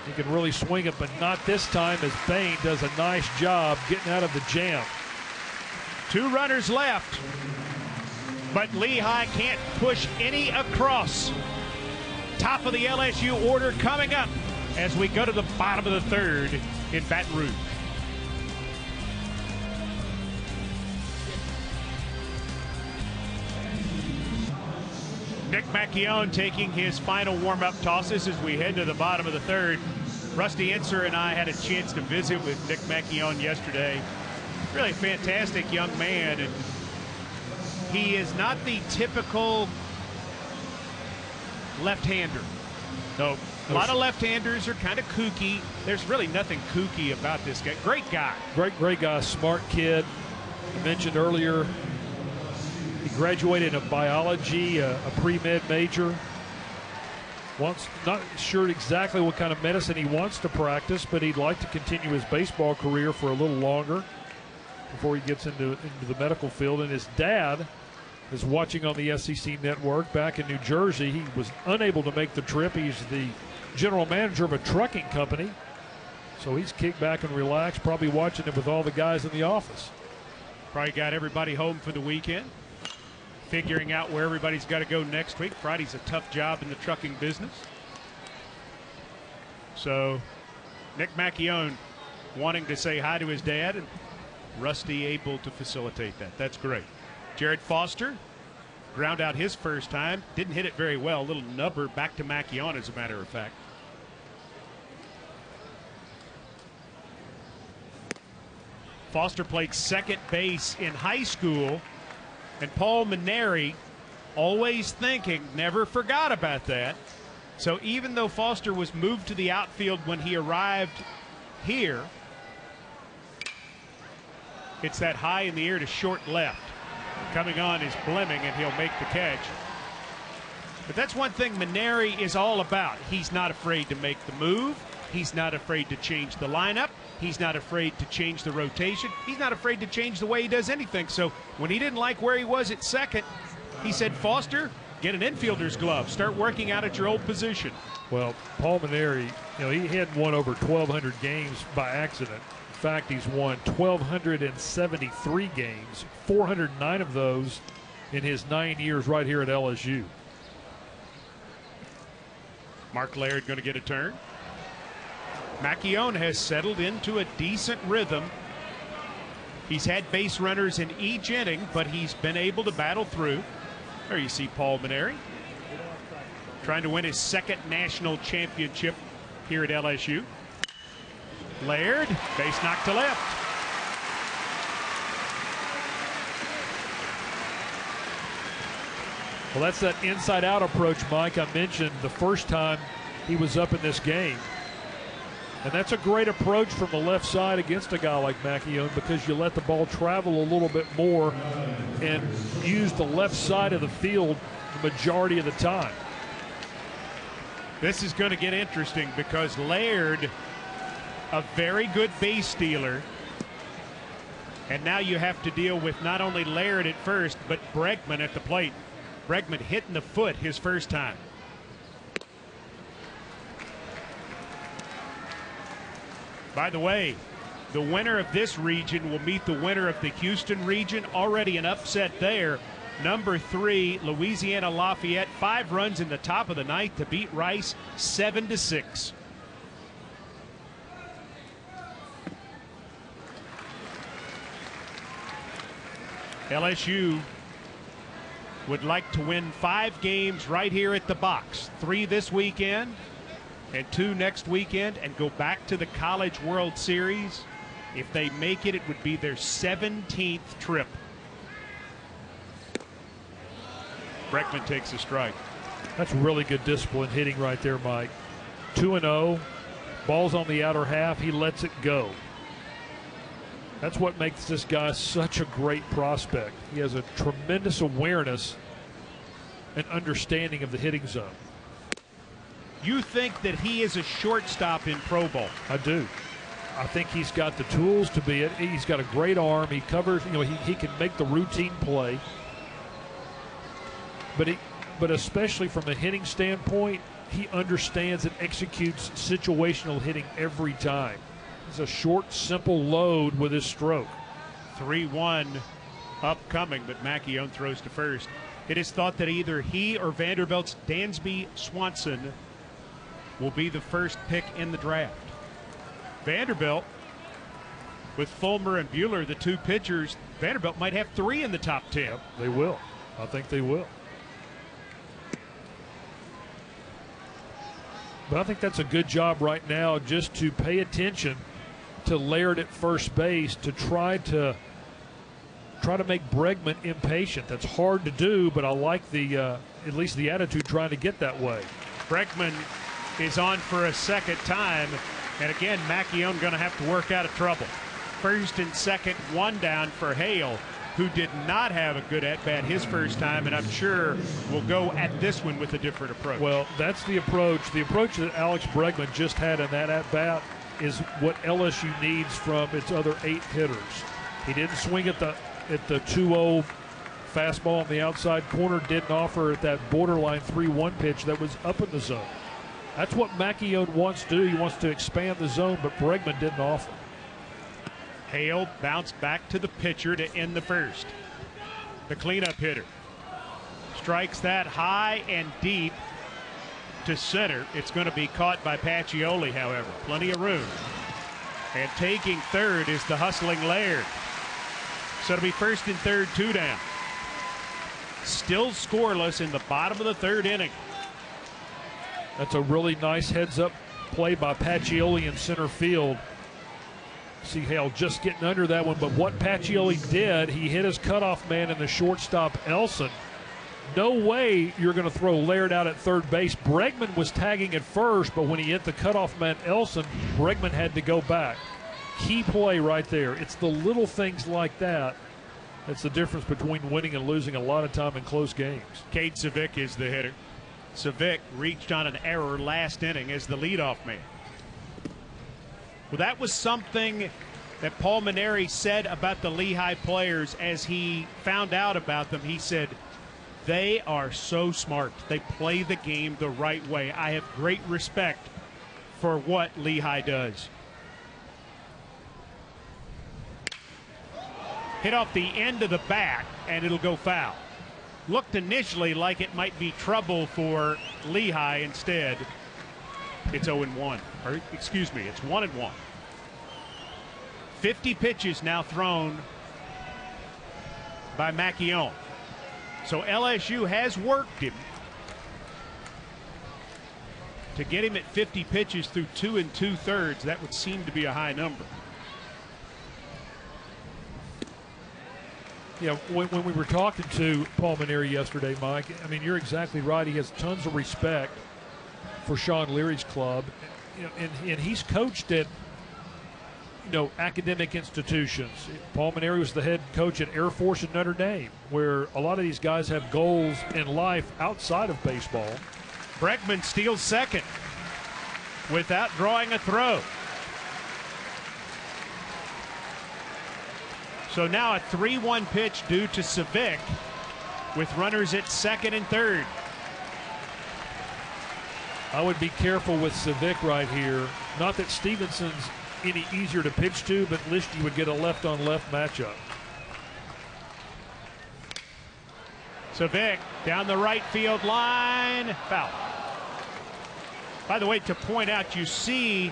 [SPEAKER 3] He can really swing it, but not this time, as Bain does a nice job getting out of the jam.
[SPEAKER 2] 2 runners left, but Lehigh can't push any across. Top of the LSU order coming up as we go to the bottom of the third in Baton Rouge. Nick Macchione taking his final warm-up tosses as we head to the bottom of the third. Rusty Inser and I had a chance to visit with Nick Macchione yesterday. Really fantastic young man, and he is not the typical left-hander. No, a lot of left-handers are kind of kooky. There's really nothing kooky about this guy. Great guy.
[SPEAKER 3] Great guy, smart kid. I mentioned earlier, he graduated in biology, a pre-med major. Not sure exactly what kind of medicine he wants to practice, but he'd like to continue his baseball career for a little longer before he gets into the medical field. And his dad is watching on the SEC network back in New Jersey. He was unable to make the trip. He's the general manager of a trucking company. So he's kicked back and relaxed, probably watching it with all the guys in the office.
[SPEAKER 2] Probably got everybody home for the weekend, figuring out where everybody's got to go next week. Friday's a tough job in the trucking business. So Nick Macchione wanting to say hi to his dad, and Rusty able to facilitate that. That's great. Jared Foster ground out his first time. Didn't hit it very well. A little nubber back to Macchione, as a matter of fact. Foster played second base in high school, and Paul Maneri, always thinking, never forgot about that. So even though Foster was moved to the outfield when he arrived here, it's that high in the air to short left. Coming on is Blemming, and he'll make the catch. But that's one thing Maneri is all about. He's not afraid to make the move. He's not afraid to change the lineup. He's not afraid to change the rotation. He's not afraid to change the way he does anything. So when he didn't like where he was at second, he said, Foster, get an infielder's glove. Start working out at your old position.
[SPEAKER 3] Well, Paul Maneri, he hadn't won over 1,200 games by accident. In fact, he's won 1,273 games, 409 of those in his 9 years right here at LSU.
[SPEAKER 2] Mark Laird going to get a turn. Macchione has settled into a decent rhythm. He's had base runners in each inning, but he's been able to battle through. There you see Paul Maneri trying to win his second national championship here at LSU. Laird, base knock to left.
[SPEAKER 3] Well, that's that inside-out approach, Mike, I mentioned the first time he was up in this game. And that's a great approach from the left side against a guy like Macchione, because you let the ball travel a little bit more and use the left side of the field the majority of the time.
[SPEAKER 2] This is going to get interesting because Laird, a very good base stealer, and now you have to deal with not only Laird at first, but Bregman at the plate. Bregman hitting the foot his first time. By the way, the winner of this region will meet the winner of the Houston region. Already an upset there. Number 3, Louisiana Lafayette, 5 runs in the top of the ninth to beat Rice 7-6. LSU would like to win 5 games right here at the box. 3 this weekend and 2 next weekend, and go back to the College World Series. If they make it, it would be their 17th trip. Bregman takes a strike.
[SPEAKER 3] That's really good discipline hitting right there, Mike. 2-0, ball's on the outer half, he lets it go. That's what makes this guy such a great prospect. He has a tremendous awareness and understanding of the hitting zone.
[SPEAKER 2] You think that he is a shortstop in Pro Bowl?
[SPEAKER 3] I do. I think he's got the tools to be it. He's got a great arm. He covers, he can make the routine play. But especially from a hitting standpoint, he understands and executes situational hitting every time. He's a short, simple load with his stroke.
[SPEAKER 2] 3-1 upcoming, but Macchione throws to first. It is thought that either he or Vanderbilt's Dansby Swanson will be the first pick in the draft. Vanderbilt, with Fulmer and Buehler, the 2 pitchers, Vanderbilt might have 3 in the top 10.
[SPEAKER 3] Yep, they will. I think they will. But I think that's a good job right now, just to pay attention to Laird at first base, to try to make Bregman impatient. That's hard to do, but I like the at least the attitude trying to get that way.
[SPEAKER 2] Bregman is on for a second time, and again, Macchione going to have to work out of trouble. First and second, 1 down for Hale, who did not have a good at-bat his first time, and I'm sure will go at this one with a different approach.
[SPEAKER 3] Well, that's the approach. The approach that Alex Bregman just had in that at-bat is what LSU needs from its other 8 hitters. He didn't swing at the 2-0 fastball on the outside corner, didn't offer that borderline 3-1 pitch that was up in the zone. That's what Macchione wants to do. He wants to expand the zone, but Bregman didn't offer.
[SPEAKER 2] Hale bounced back to the pitcher to end the first. The cleanup hitter strikes that high and deep to center. It's going to be caught by Pacioli, however. Plenty of room. And taking third is the hustling Laird. So it'll be first and third, 2 down. Still scoreless in the bottom of the 3rd inning.
[SPEAKER 3] That's a really nice heads-up play by Pacioli in center field. See Hale just getting under that one, but what Pacioli did, he hit his cutoff man in the shortstop, Elson. No way you're going to throw Laird out at third base. Bregman was tagging at first, but when he hit the cutoff man, Elson, Bregman had to go back. Key play right there. It's the little things like that that's the difference between winning and losing a lot of time in close games.
[SPEAKER 2] Cade Civic is the hitter. Civic reached on an error last inning as the leadoff man. Well, that was something that Paul Mainieri said about the Lehigh players as he found out about them. He said, they are so smart. They play the game the right way. I have great respect for what Lehigh does. Hit off the end of the bat, and it'll go foul. Looked initially like it might be trouble for Lehigh. Instead, it's 0-1. Or, excuse me, it's 1-1. 50 pitches now thrown by Macchione. So LSU has worked him to get him at 50 pitches through 2 2/3. That would seem to be a high number.
[SPEAKER 3] Yeah, when we were talking to Paul Mainieri yesterday, Mike, I mean, you're exactly right. He has tons of respect for Sean Leary's club. and he's coached at academic institutions. Paul Maneri was the head coach at Air Force and Notre Dame, where a lot of these guys have goals in life outside of baseball.
[SPEAKER 2] Bregman steals second without drawing a throw. So now a 3-1 pitch due to Savic with runners at second and third.
[SPEAKER 3] I would be careful with Savic right here. Not that Stevenson's any easier to pitch to, but at least you would get a left-on-left matchup.
[SPEAKER 2] Savic down the right field line, foul. By the way, to point out, you see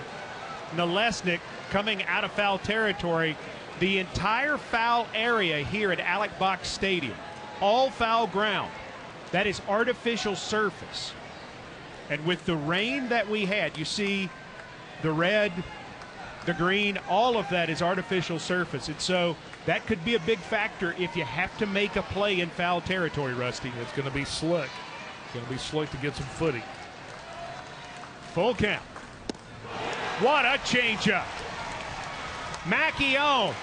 [SPEAKER 2] Nalesnik coming out of foul territory. The entire foul area here at Alec Box Stadium, all foul ground. That is artificial surface. And with the rain that we had, you see the red, the green, all of that is artificial surface. And so that could be a big factor if you have to make a play in foul territory, Rusty.
[SPEAKER 3] It's going to be slick. It's going to be slick to get some footing.
[SPEAKER 2] Full count. What a changeup. Macchione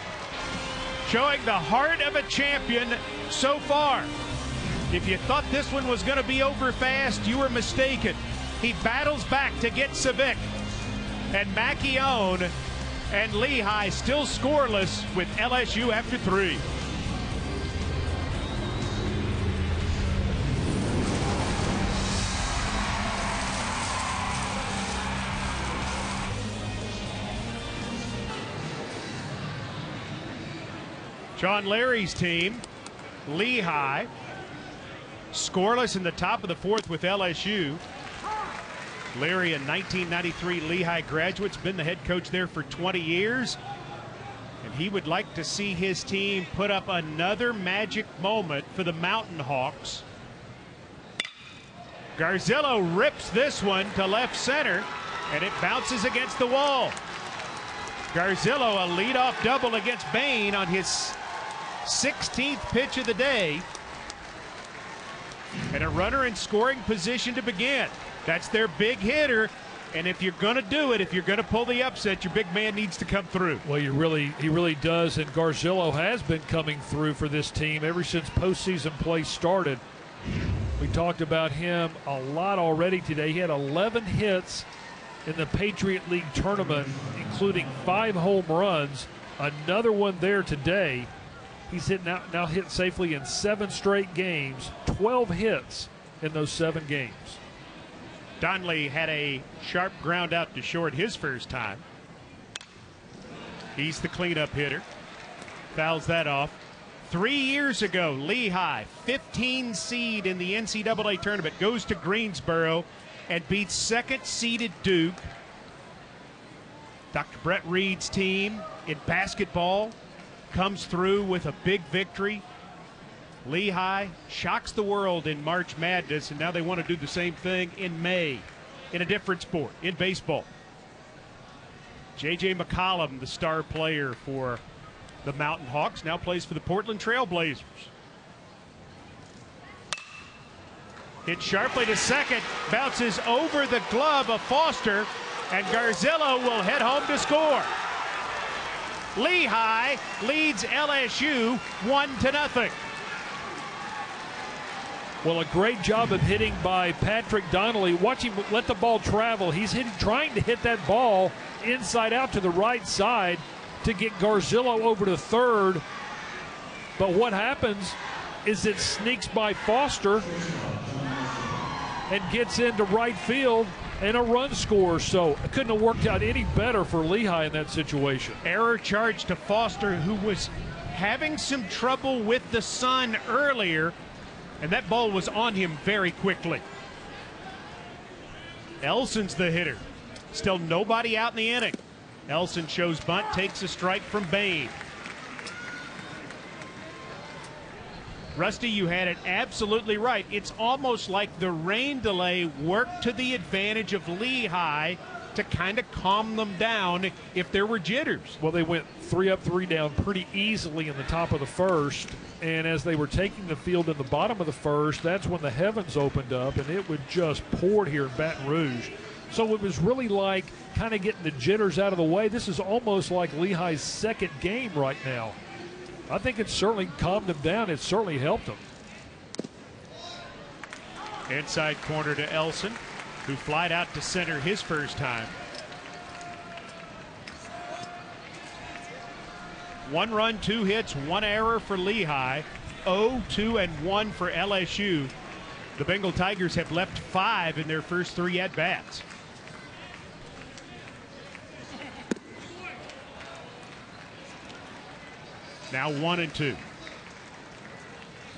[SPEAKER 2] showing the heart of a champion so far. If you thought this one was going to be over fast, you were mistaken. He battles back to get Savic. And Macchione and Lehigh still scoreless with LSU after 3. John Larry's team, Lehigh, scoreless in the top of the 4th with LSU. Larry, a 1993 Lehigh graduate, has been the head coach there for 20 years. And he would like to see his team put up another magic moment for the Mountain Hawks. Garzillo rips this one to left center, and it bounces against the wall. Garzillo, a leadoff double against Bain on his 16th pitch of the day. And a runner in scoring position to begin. That's their big hitter. And if you're going to do it, if you're going to pull the upset, your big man needs to come through.
[SPEAKER 3] Well, he really does. And Garzillo has been coming through for this team ever since postseason play started. We talked about him a lot already today. He had 11 hits in the Patriot League tournament, including 5 home runs. Another one there today. He's now hit safely in 7 straight games, 12 hits in those 7 games.
[SPEAKER 2] Donnelly had a sharp ground out to short his first time. He's the cleanup hitter. Fouls that off. 3 years ago, Lehigh, 15 seed in the NCAA tournament, goes to Greensboro and beats 2nd seeded Duke. Dr. Brett Reed's team in basketball comes through with a big victory. Lehigh shocks the world in March Madness, and now they want to do the same thing in May in a different sport, in baseball. J.J. McCollum, the star player for the Mountain Hawks, now plays for the Portland Trail Blazers. Hit sharply to second, bounces over the glove of Foster, and Garzillo will head home to score. Lehigh leads LSU 1-0.
[SPEAKER 3] Well, a great job of hitting by Patrick Donnelly. Watch him let the ball travel. He's trying to hit that ball inside out to the right side to get Garzillo over to third. But what happens is it sneaks by Foster and gets into right field, and a run scores. So it couldn't have worked out any better for Lehigh in that situation.
[SPEAKER 2] Error charge to Foster, who was having some trouble with the sun earlier, and that ball was on him very quickly. Elson's the hitter. Still nobody out in the inning. Elson shows bunt, takes a strike from Bain. Rusty, you had it absolutely right. It's almost like the rain delay worked to the advantage of Lehigh to kind of calm them down if there were jitters.
[SPEAKER 3] Well, they went 3 up, 3 down pretty easily in the top of the first, and as they were taking the field in the bottom of the first, that's when the heavens opened up, and it would just pour here in Baton Rouge. So it was really like kind of getting the jitters out of the way. This is almost like Lehigh's second game right now. I think it certainly calmed him down. It certainly helped him.
[SPEAKER 2] Inside corner to Elson, who flied out to center his first time. 1 run, 2 hits, 1 error for Lehigh. 0, 2, and 1 for LSU. The Bengal Tigers have left 5 in their first 3 at-bats. Now 1 and 2.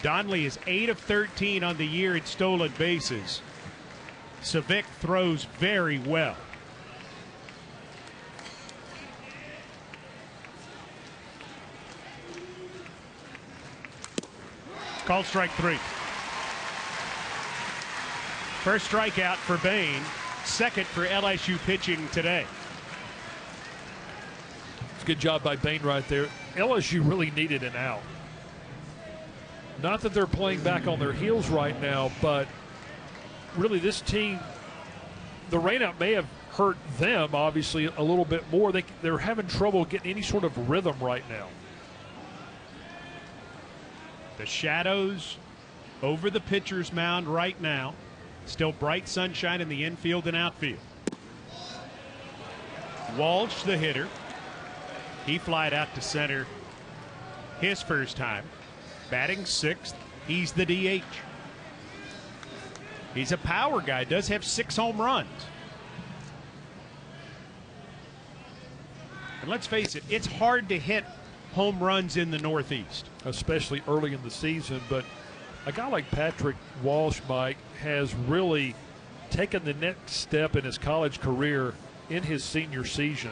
[SPEAKER 2] Donnelly is 8 of 13 on the year at stolen bases. Savic throws very well. Called strike 3. First strikeout for Bain, second for LSU pitching today.
[SPEAKER 3] It's a good job by Bain right there. LSU really needed an out. Not that they're playing back on their heels right now, but really this team, the rainout may have hurt them obviously a little bit more. They're having trouble getting any sort of rhythm right now.
[SPEAKER 2] The shadows over the pitcher's mound right now. Still bright sunshine in the infield and outfield. Walsh, the hitter. He flied out to center his first time. Batting 6th. He's the DH. He's a power guy. Does have 6 home runs. And let's face it, it's hard to hit home runs in the Northeast.
[SPEAKER 3] Especially early in the season. But a guy like Patrick Walsh, Mike, has really taken the next step in his college career in his senior season.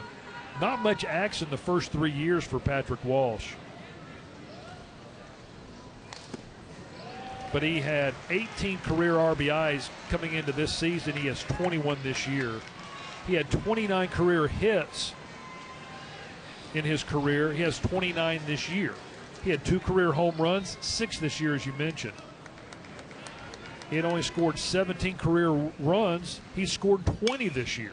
[SPEAKER 3] Not much action the first 3 years for Patrick Walsh. But he had 18 career RBIs coming into this season. He has 21 this year. He had 29 career hits in his career. He has 29 this year. He had 2 career home runs, 6 this year, as you mentioned. He had only scored 17 career runs. He scored 20 this year.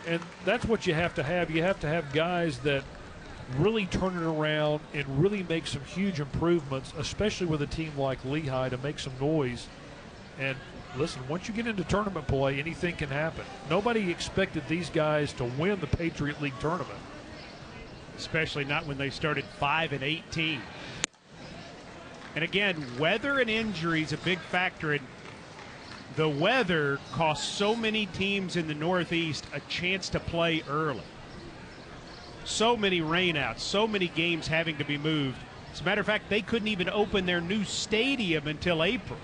[SPEAKER 3] And that's what you have to have. You have to have guys that really turn it around and really make some huge improvements, especially with a team like Lehigh, to make some noise. And listen, once you get into tournament play, anything can happen. Nobody expected these guys to win the Patriot League tournament.
[SPEAKER 2] Especially not when they started 5 and 18. And again, weather and injuries a big factor. In the weather costs so many teams in the Northeast a chance to play early. So many rainouts, so many games having to be moved. As a matter of fact, they couldn't even open their new stadium until April.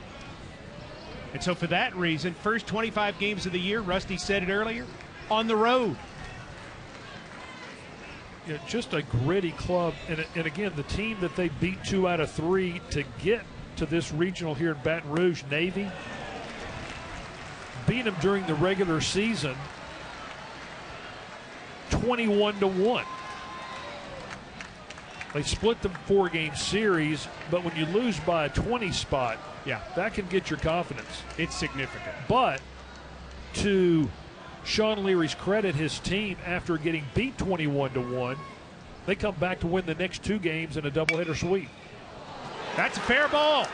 [SPEAKER 2] And so for that reason, first 25 games of the year, Rusty said it earlier, on the road.
[SPEAKER 3] Yeah, just a gritty club. And again, the team that they beat 2 out of 3 to get to this regional here in Baton Rouge, Navy, beat them during the regular season 21-1. They split the 4-game series, but when you lose by a 20 spot,
[SPEAKER 2] yeah,
[SPEAKER 3] that can get your confidence.
[SPEAKER 2] It's significant.
[SPEAKER 3] But to Sean Leary's credit, his team, after getting beat 21-1, they come back to win the next 2 games in a doubleheader sweep.
[SPEAKER 2] That's a fair ball.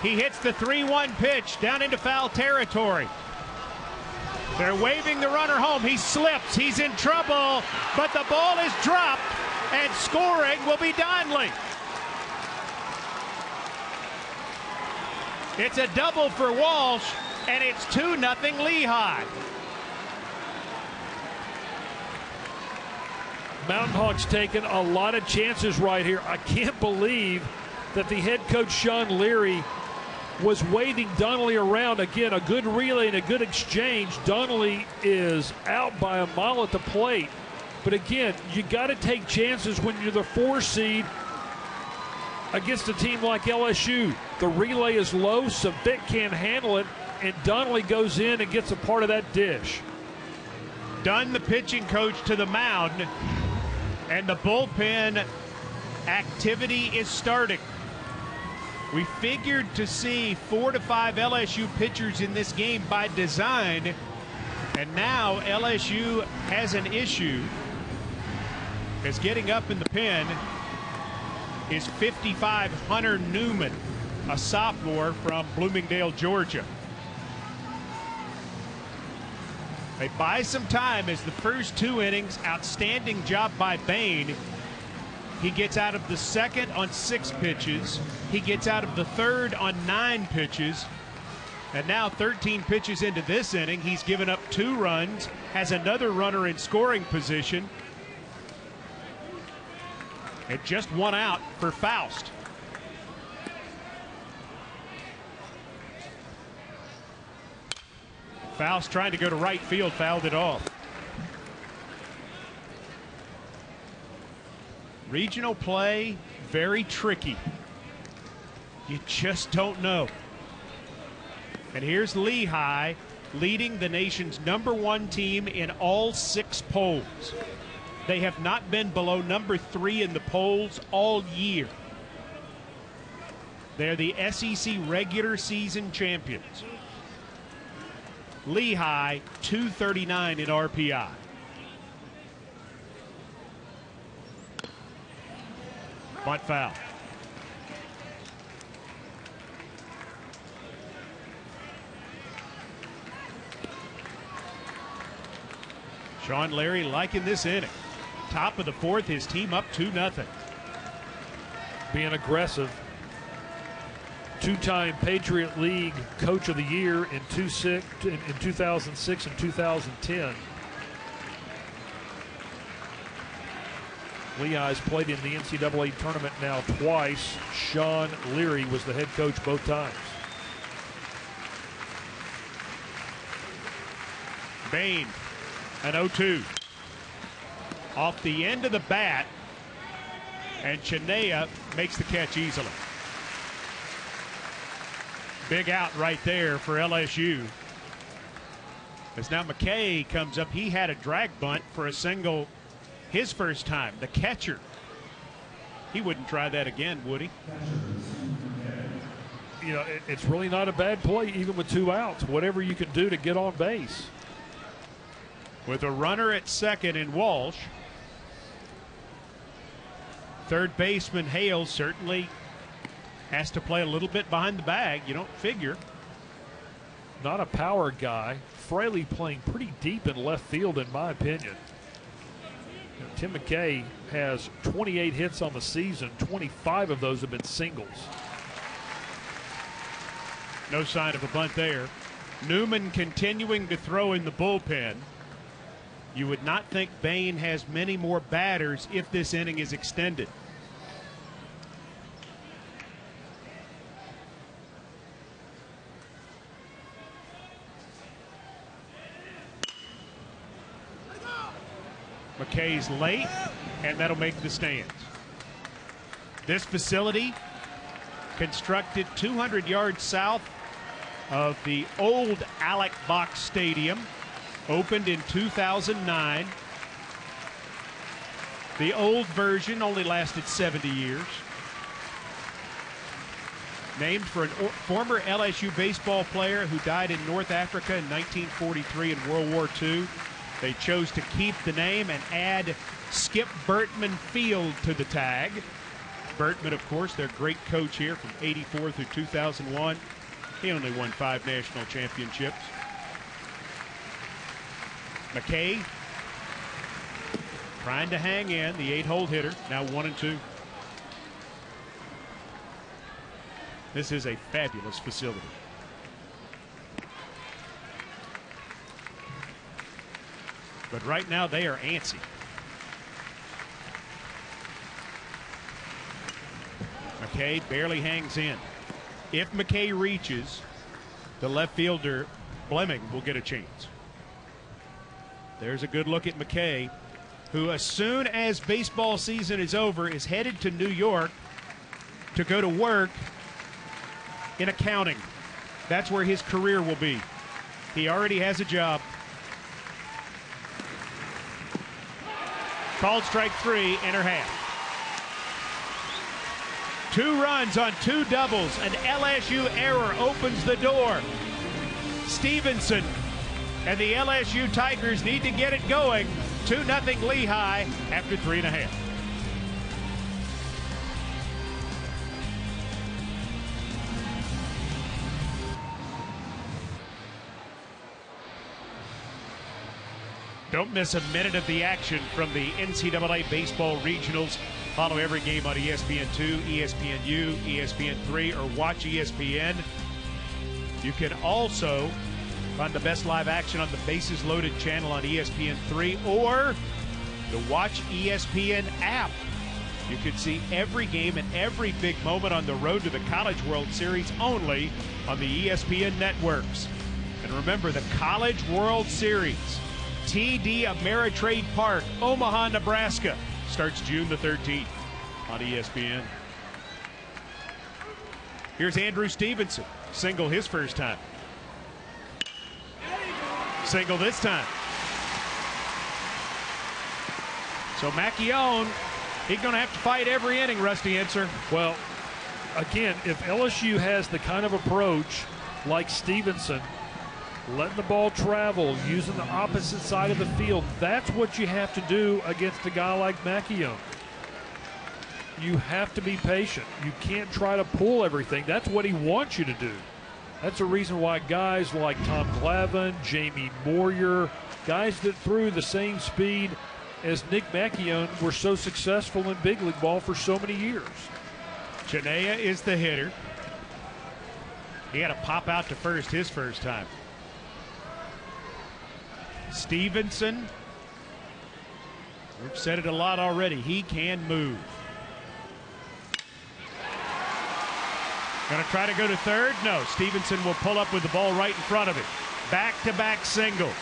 [SPEAKER 2] He hits the 3-1 pitch down into foul territory. They're waving the runner home. He slips. He's in trouble, but the ball is dropped, and scoring will be Donnelly. It's a double for Walsh, and it's 2-0 Lehigh.
[SPEAKER 3] Mountain Hawks taking a lot of chances right here. I can't believe that the head coach, Sean Leary, was waving Donnelly around. Again, a good relay and a good exchange. Donnelly is out by a mile at the plate. But again, you got to take chances when you're the 4 seed against a team like LSU. The relay is low, Savic can't handle it, and Donnelly goes in and gets a part of that dish.
[SPEAKER 2] Dunn, the pitching coach, to the mound, and the bullpen activity is starting. We figured to see 4 to 5 LSU pitchers in this game by design, And now LSU has an issue, as getting up in the pen is 55 Hunter Newman, a sophomore from Bloomingdale, Georgia. They buy some time as the first 2 innings, outstanding job by Bain. He gets out of the second on 6 pitches. He gets out of the third on 9 pitches. And now 13 pitches into this inning, he's given up 2 runs, has another runner in scoring position. And just 1 out for Faust. Faust trying to go to right field, fouled it off. Regional play, very tricky. You just don't know. And here's Lehigh leading the nation's #1 team in all 6 polls. They have not been below #3 in the polls all year. They're the SEC regular season champions. Lehigh 239 in RPI. Bunt foul. Sean Larry liking this inning. Top of the 4th, his team up 2-0.
[SPEAKER 3] Being aggressive. 2-time Patriot League Coach of the Year in 2006 and 2010. Lehigh's played in the NCAA tournament now twice. Sean Leary was the head coach both times.
[SPEAKER 2] Bain, an 0-2. Off the end of the bat, and Chinea makes the catch easily. Big out right there for LSU. As now McKay comes up, he had a drag bunt for a single his first time. The catcher, he wouldn't try that again, would he?
[SPEAKER 3] You know, it's really not a bad play, even with 2 outs. Whatever you can do to get on base.
[SPEAKER 2] With a runner at second in Walsh, third baseman Hale certainly has to play a little bit behind the bag. You don't figure.
[SPEAKER 3] Not a power guy. Fraley playing pretty deep in left field, in my opinion. Tim McKay has 28 hits on the season. 25 of those have been singles.
[SPEAKER 2] No sign of a bunt there. Newman continuing to throw in the bullpen. You would not think Bain has many more batters if this inning is extended. McKay's late, and that'll make the stands. This facility, constructed 200 yards south of the old Alec Box Stadium, opened in 2009. The old version only lasted 70 years. Named for a former LSU baseball player who died in North Africa in 1943 in World War II. They chose to keep the name and add Skip Bertman Field to the tag. Bertman, of course, their great coach here from '84 through 2001. He only won 5 national championships. McKay trying to hang in, the 8-hole hitter, now 1-2. This is a fabulous facility. But right now they are antsy. McKay barely hangs in. If McKay reaches, the left fielder Fleming will get a chance. There's a good look at McKay, who as soon as baseball season is over is headed to New York to go to work in accounting. That's where his career will be. He already has a job. Called strike 3, enter half. 2 runs on 2 doubles. An LSU error opens the door. Stevenson And the LSU Tigers need to get it going. 2-0 Lehigh after 3.5. Don't miss a minute of the action from the NCAA Baseball Regionals. Follow every game on ESPN2, ESPNU, ESPN3, or watch ESPN. You can also find the best live action on the Bases Loaded channel on ESPN3 or the Watch ESPN app. You can see every game and every big moment on the road to the College World Series only on the ESPN networks. And remember, the College World Series, TD Ameritrade Park, Omaha, Nebraska, starts June the 13th on ESPN. Here's Andrew Stevenson, single his first time. Single this time. So Macchione, he's going to have to fight every inning, Rusty Answer.
[SPEAKER 3] Well, again, if LSU has the kind of approach like Stevenson, letting the ball travel, using the opposite side of the field, that's what you have to do against a guy like Macchione. You have to be patient. You can't try to pull everything. That's what he wants you to do. That's the reason why guys like Tom Glavine, Jamie Moyer, guys that threw the same speed as Nick Macchione were so successful in big league ball for so many years.
[SPEAKER 2] Chinea is the hitter. He had to pop out to first his first time. Stevenson, we've said it a lot already, he can move. Going to try to go to third? No. Stevenson will pull up with the ball right in front of him. Back-to-back singles.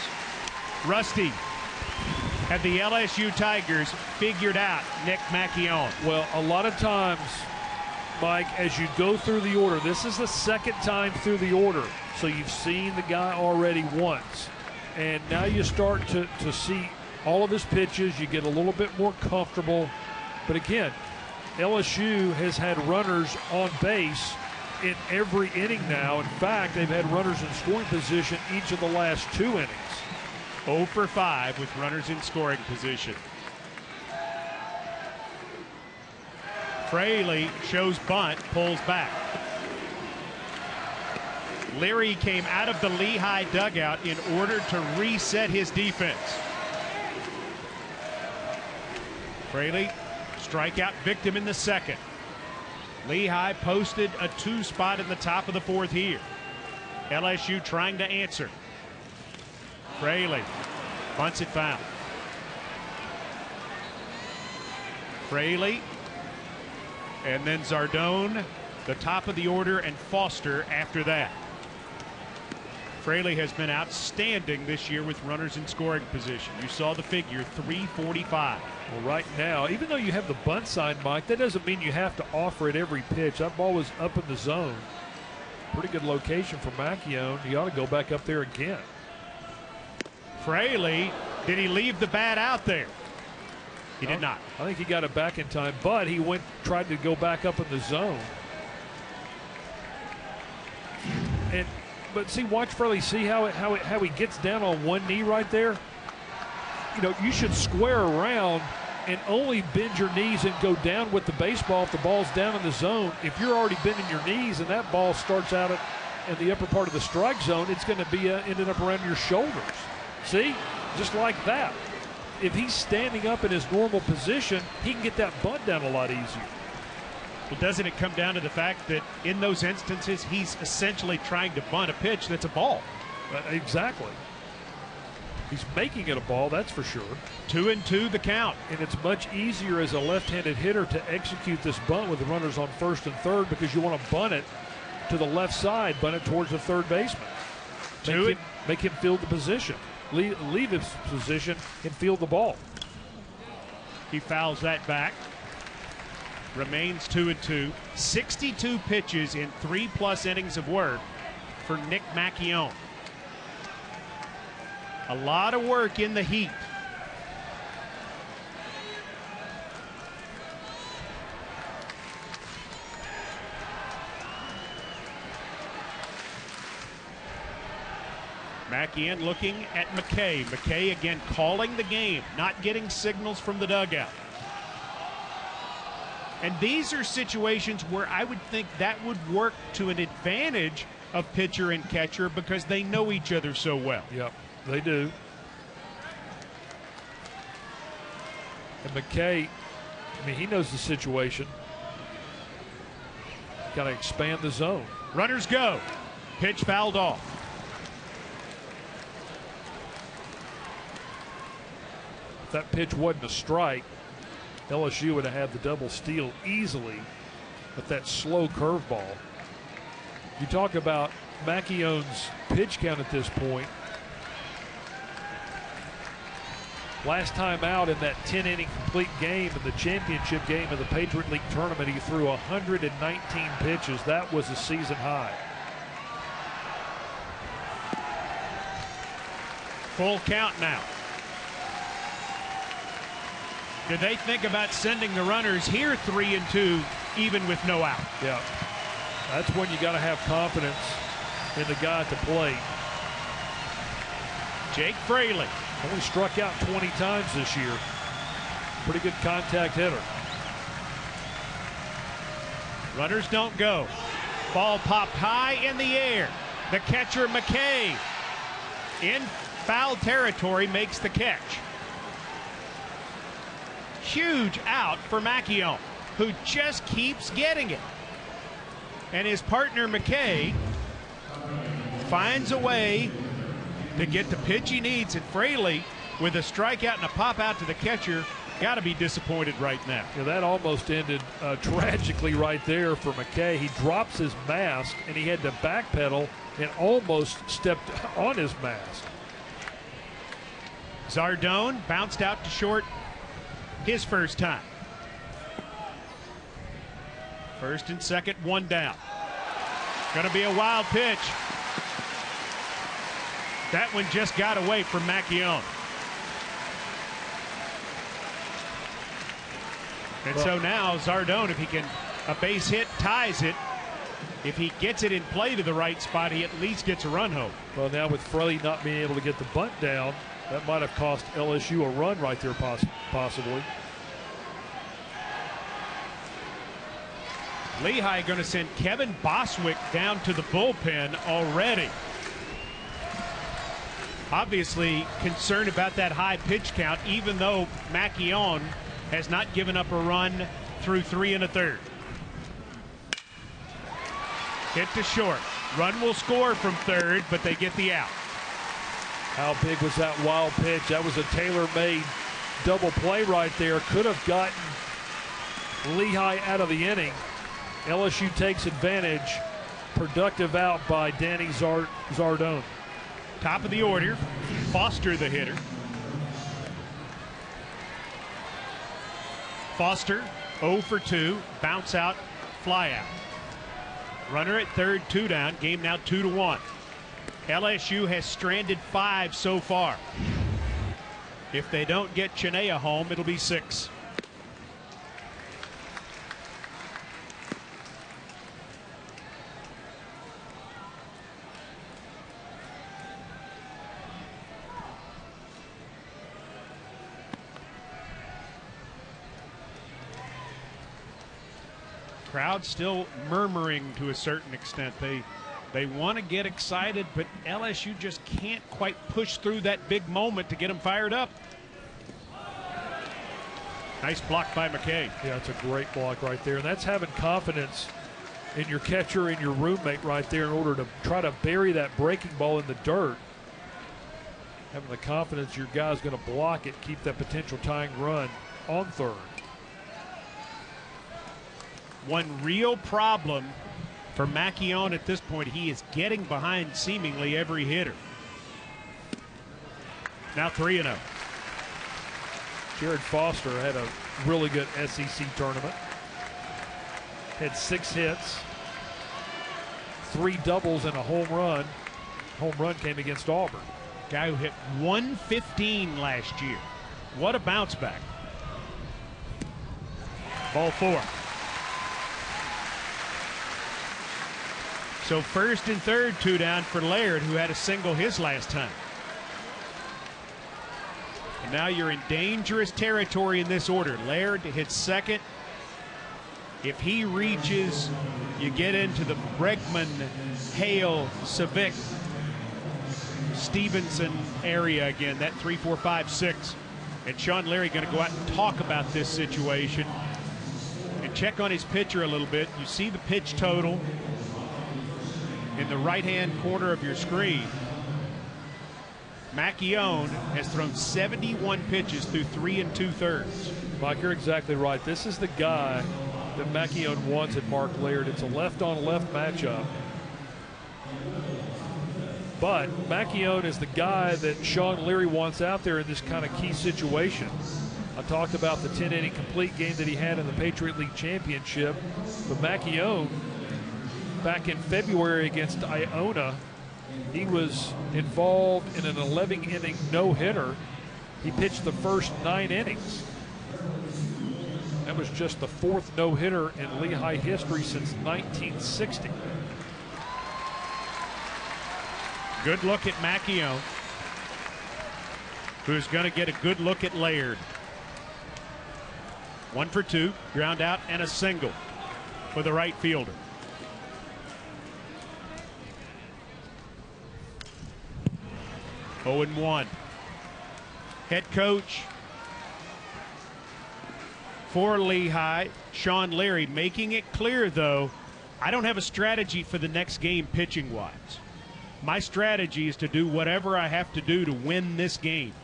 [SPEAKER 2] Rusty, have the LSU Tigers figured out Nick Macchione?
[SPEAKER 3] Well, a lot of times, Mike, as you go through the order, this is the second time through the order, so you've seen the guy already once. And now you start to see all of his pitches. You get a little bit more comfortable. But again, LSU has had runners on base in every inning now. In fact, they've had runners in scoring position each of the last 2 innings.
[SPEAKER 2] 0 for 5 with runners in scoring position. Fraley shows bunt, pulls back. Leary came out of the Lehigh dugout in order to reset his defense. Fraley, strikeout victim in the second. Lehigh posted a 2 spot in the top of the 4th here. LSU trying to answer. Fraley bunts it foul. Fraley and then Zardone, the top of the order, and Foster after that. Fraley has been outstanding this year with runners in scoring position. You saw the figure, 345.
[SPEAKER 3] Well, right now, even though you have the bunt sign, Mike, that doesn't mean you have to offer it every pitch. That ball was up in the zone. Pretty good location for Macchione. He ought to go back up there again.
[SPEAKER 2] Fraley, did he leave the bat out there? He did not.
[SPEAKER 3] I think he got it back in time, but he tried to go back up in the zone. But see, watch Fraley. See how he gets down on one knee right there. You know, you should square around and only bend your knees and go down with the baseball if the ball's down in the zone. If you're already bending your knees and that ball starts out in the upper part of the strike zone, it's going to be ending up around your shoulders. See, just like that. If he's standing up in his normal position, he can get that bunt down a lot easier.
[SPEAKER 2] Well, doesn't it come down to the fact that in those instances, he's essentially trying to bunt a pitch that's a ball?
[SPEAKER 3] Exactly. He's making it a ball, that's for sure.
[SPEAKER 2] 2-2 the count.
[SPEAKER 3] And it's much easier as a left-handed hitter to execute this bunt with the runners on first and third because you want to bunt it to the left side, bunt it towards the third baseman. Make him field the position. Leave his position and field the ball.
[SPEAKER 2] He fouls that back. Remains 2-2. 62 pitches in 3+ innings of work for Nick Macchione. A lot of work in the heat. Mackey in looking at McKay. McKay again calling the game, not getting signals from the dugout. And these are situations where I would think that would work to an advantage of pitcher and catcher because they know each other so well.
[SPEAKER 3] Yep, they do. And McKay, I mean, he knows the situation. Got to expand the zone.
[SPEAKER 2] Runners go. Pitch fouled off.
[SPEAKER 3] If that pitch wasn't a strike, LSU would have had the double steal easily with that slow curveball. You talk about Mackion's pitch count at this point. Last time out in that 10-inning complete game in the championship game of the Patriot League tournament, he threw 119 pitches. That was a season high.
[SPEAKER 2] Full count now. Did they think about sending the runners here 3-2 even with no out?
[SPEAKER 3] Yeah. That's when you got to have confidence in the guy at the plate.
[SPEAKER 2] Jake Fraley.
[SPEAKER 3] Only struck out 20 times this year. Pretty good contact hitter.
[SPEAKER 2] Runners don't go. Ball popped high in the air. The catcher McKay in foul territory makes the catch. Huge out for Macchione, who just keeps getting it. And his partner McKay finds a way to get the pitch he needs, and Fraley, with a strikeout and a pop out to the catcher, got to be disappointed right now.
[SPEAKER 3] Yeah, that almost ended tragically right there for McKay. He drops his mask, and he had to backpedal and almost stepped on his mask.
[SPEAKER 2] Zardone bounced out to short his first time. First and second, one down. Going to be a wild pitch. That one just got away from Macchione. And so now Zardone, if he can, a base hit ties it. If he gets it in play to the right spot, he at least gets a run home.
[SPEAKER 3] Well, now with Fraley not being able to get the bunt down, that might have cost LSU a run right there possibly.
[SPEAKER 2] Lehigh going to send Kevin Boswick down to the bullpen already. Obviously concerned about that high pitch count, even though Macchione has not given up a run through 3 1/3. Hit to short. Run will score from third, but they get the out.
[SPEAKER 3] How big was that wild pitch? That was a tailor-made double play right there. Could have gotten Lehigh out of the inning. LSU takes advantage. Productive out by Danny Zardone.
[SPEAKER 2] Top of the order, Foster the hitter. Foster 0 for 2, bounce out, fly out. Runner at third, 2 down, game now 2-1. LSU has stranded 5 so far. If they don't get Chinea home, it'll be 6. Crowd still murmuring to a certain extent. They want to get excited, but LSU just can't quite push through that big moment to get them fired up. Nice block by McKay.
[SPEAKER 3] Yeah, it's a great block right there. And that's having confidence in your catcher and your roommate right there in order to try to bury that breaking ball in the dirt. Having the confidence your guy's going to block it, keep that potential tying run on third.
[SPEAKER 2] One real problem for Macchione at this point, he is getting behind seemingly every hitter. Now 3-0.
[SPEAKER 3] Jared Foster had a really good SEC tournament. Had 6 hits, 3 doubles and a home run. Home run came against Auburn.
[SPEAKER 2] Guy who hit 115 last year. What a bounce back. Ball 4. So first and third, 2 down for Laird, who had a single his last time. And now you're in dangerous territory in this order. Laird hits second. If he reaches, you get into the Bregman, Hale, Savick, Stevenson area again, that 3, 4, 5, 6. And Sean Leary going to go out and talk about this situation and check on his pitcher a little bit. You see the pitch total in the right-hand corner of your screen. Macchione has thrown 71 pitches through 3 2/3.
[SPEAKER 3] Mike, you're exactly right. This is the guy that Macchione wants at Mark Laird. It's a left-on-left matchup. But Macchione is the guy that Sean Leary wants out there in this kind of key situation. I talked about the 10-inning complete game that he had in the Patriot League Championship. But Macchione, back in February against Iona, he was involved in an 11-inning no-hitter. He pitched the first 9 innings. That was just the 4th no-hitter in Lehigh history since 1960.
[SPEAKER 2] Good look at Macchione, who's going to get a good look at Laird. 1 for 2, ground out and a single for the right fielder. Oh and 1. Head coach for Lehigh, Sean Leary, making it clear, though, I don't have a strategy for the next game pitching-wise. My strategy is to do whatever I have to do to win this game.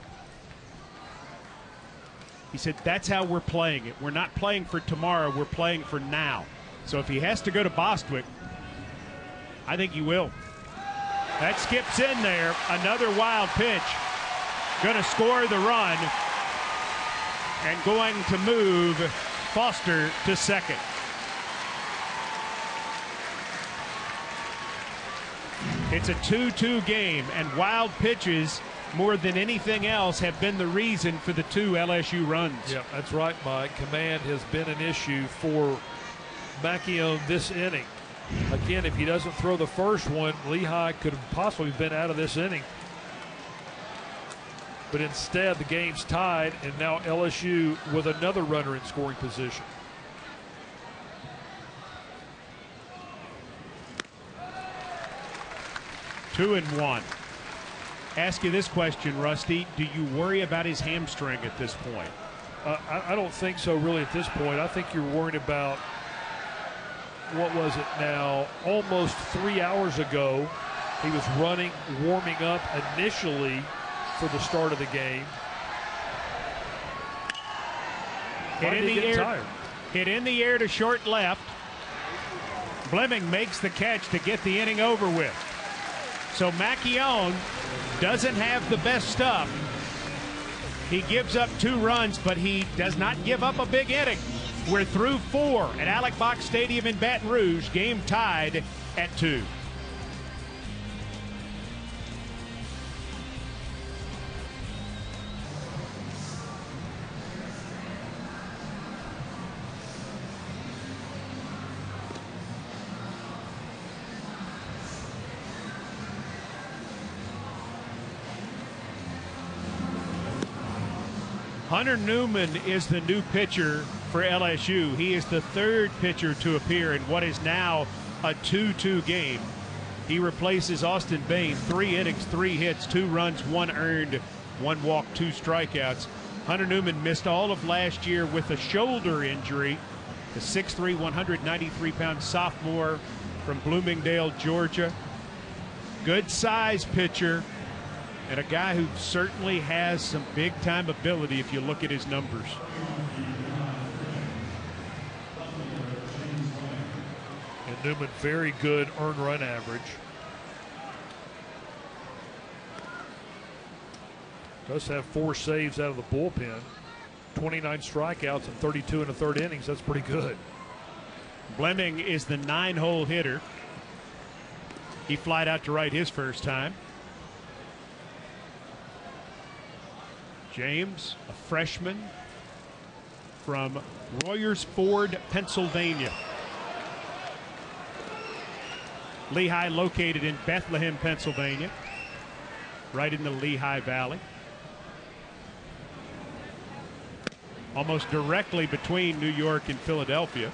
[SPEAKER 2] He said that's how we're playing it. We're not playing for tomorrow, we're playing for now. So if he has to go to Bostwick, I think he will. That skips in there. Another wild pitch. Going to score the run and going to move Foster to second. It's a 2-2 game, and wild pitches more than anything else have been the reason for the 2 LSU runs.
[SPEAKER 3] Yeah, that's right, Mike. Command has been an issue for Macchione this inning. Again, if he doesn't throw the first one, Lehigh could have possibly been out of this inning. But instead, the game's tied, and now LSU with another runner in scoring position.
[SPEAKER 2] Two and 1. Ask you this question, Rusty. Do you worry about his hamstring at this point?
[SPEAKER 3] I don't think so, really, at this point. I think you're worried about, what was it now, almost 3 hours ago. He was running, warming up initially for the start of the game.
[SPEAKER 2] Hit in the air to short left. Fleming makes the catch to get the inning over with. So Macchione doesn't have the best stuff. He gives up 2 runs, but he does not give up a big inning. We're through 4 at Alex Box Stadium in Baton Rouge. Game tied at 2. Hunter Newman is the new pitcher for LSU. He is the 3rd pitcher to appear in what is now a 2-2 game. He replaces Austin Bain. 3 innings, 3 hits, 2 runs, 1 earned, 1 walk, 2 strikeouts. Hunter Newman missed all of last year with a shoulder injury. The 6'3", 193-pound sophomore from Bloomingdale, Georgia. Good size pitcher. And a guy who certainly has some big-time ability if you look at his numbers.
[SPEAKER 3] And Newman, very good earned run average. Does have 4 saves out of the bullpen. 29 strikeouts and 32 1/3 innings. That's pretty good.
[SPEAKER 2] Fleming is the 9-hole hitter. He flied out to right his first time. James, a freshman from Royersford, Pennsylvania. Lehigh located in Bethlehem, Pennsylvania, right in the Lehigh Valley. Almost directly between New York and Philadelphia.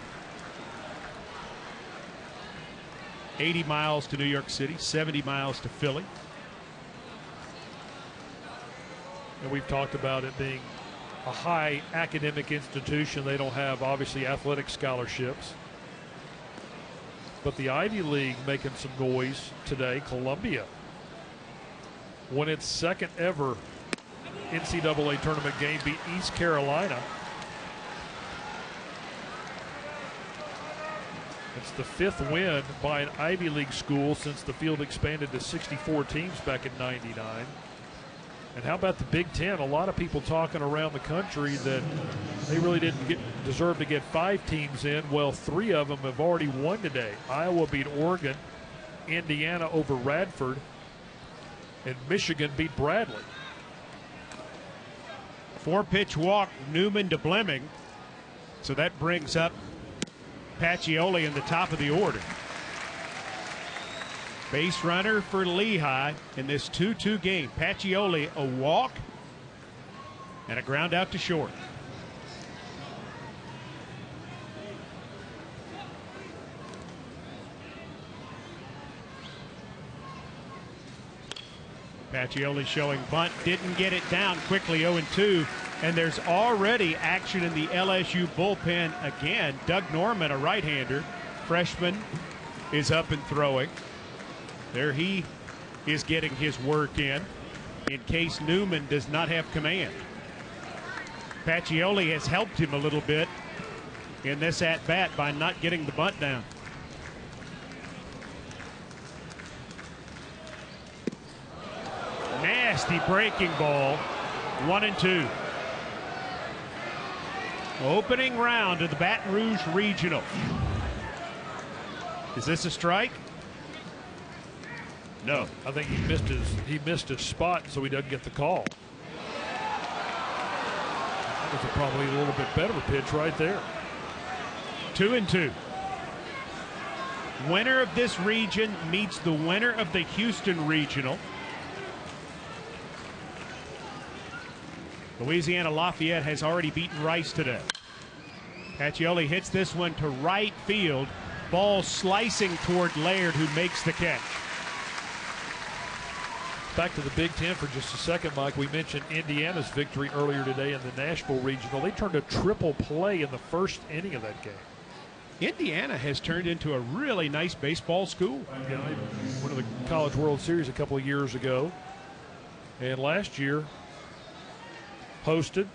[SPEAKER 2] 80 miles to New York City, 70 miles to Philly.
[SPEAKER 3] And we've talked about it being a high academic institution. They don't have, obviously, athletic scholarships. But the Ivy League making some noise today. Columbia won its second ever NCAA tournament game, beat East Carolina. It's the 5th win by an Ivy League school since the field expanded to 64 teams back in '99. And how about the Big Ten? A lot of people talking around the country that they really didn't deserve to get 5 teams in. Well, 3 of them have already won today. Iowa beat Oregon, Indiana over Radford, and Michigan beat Bradley.
[SPEAKER 2] 4-pitch walk, Newman to Blemming. So that brings up Pacioli in the top of the order. Base runner for Lehigh in this 2-2 game. Pacioli, a walk and a ground out to short. Pacioli showing bunt, didn't get it down quickly, 0-2. And there's already action in the LSU bullpen again. Doug Norman, a right-hander, freshman, is up and throwing. There he is getting his work in case Newman does not have command. Pacioli has helped him a little bit in this at-bat by not getting the bunt down. Nasty breaking ball, 1-2. Opening round of the Baton Rouge Regional. Is this a strike? No.
[SPEAKER 3] I think he missed his spot, so he doesn't get the call. That was probably a little bit better pitch right there.
[SPEAKER 2] 2-2. Winner of this region meets the winner of the Houston Regional. Louisiana Lafayette has already beaten Rice today. Pacioli hits this one to right field. Ball slicing toward Laird, who makes the catch.
[SPEAKER 3] Back to the Big Ten for just a second, Mike. We mentioned Indiana's victory earlier today in the Nashville Regional. They turned a triple play in the first inning of that game.
[SPEAKER 2] Indiana has turned into a really nice baseball school.
[SPEAKER 3] Yeah, they won the College World Series a couple of years ago. And last year, hosted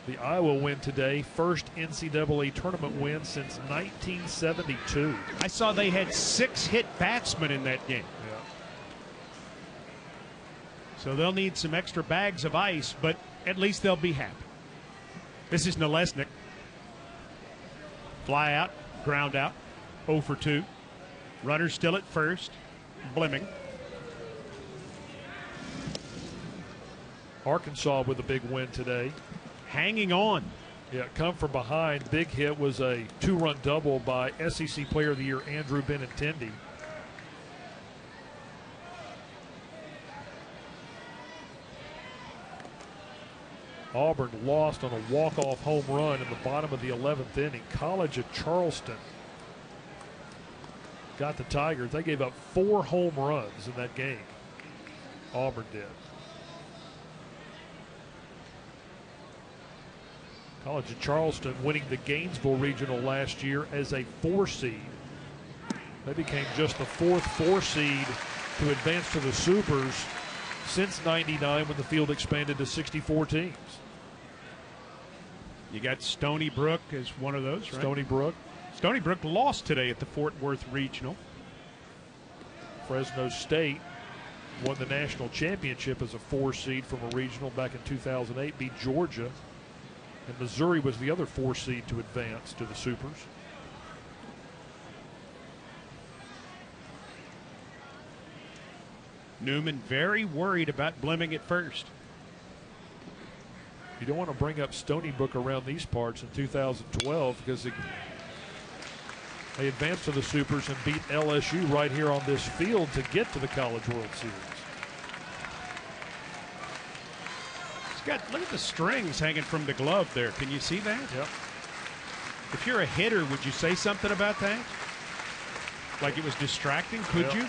[SPEAKER 3] the Iowa win today, first NCAA tournament win since 1972.
[SPEAKER 2] I saw they had 6 hit batsmen in that game.
[SPEAKER 3] Yeah.
[SPEAKER 2] So they'll need some extra bags of ice, but at least they'll be happy. This is Nalesnik. Fly out, ground out, 0 for 2. Runner still at first, Blemming.
[SPEAKER 3] Arkansas with a big win today.
[SPEAKER 2] Hanging on.
[SPEAKER 3] Yeah, come from behind. Big hit was a 2-run double by SEC Player of the Year Andrew Benintendi. Auburn lost on a walk-off home run in the bottom of the 11th inning. College of Charleston got the Tigers. They gave up 4 home runs in that game. Auburn did. College of Charleston winning the Gainesville Regional last year as a 4 seed. They became just the 4th 4 seed to advance to the Supers since '99 when the field expanded to 64 teams.
[SPEAKER 2] You got Stony Brook as one of those, right?
[SPEAKER 3] Stony Brook.
[SPEAKER 2] Stony Brook lost today at the Fort Worth Regional.
[SPEAKER 3] Fresno State won the national championship as a 4 seed from a regional back in 2008, beat Georgia. And Missouri was the other 4 seed to advance to the Supers.
[SPEAKER 2] Newman very worried about Blemming at first.
[SPEAKER 3] You don't want to bring up Stony Brook around these parts in 2012 because They advanced to the Supers and beat LSU right here on this field to get to the College World Series.
[SPEAKER 2] Look at the strings hanging from the glove there. Can you see that?
[SPEAKER 3] Yep.
[SPEAKER 2] If you're a hitter, would you say something about that? Like it was distracting? Could
[SPEAKER 3] Well,
[SPEAKER 2] you?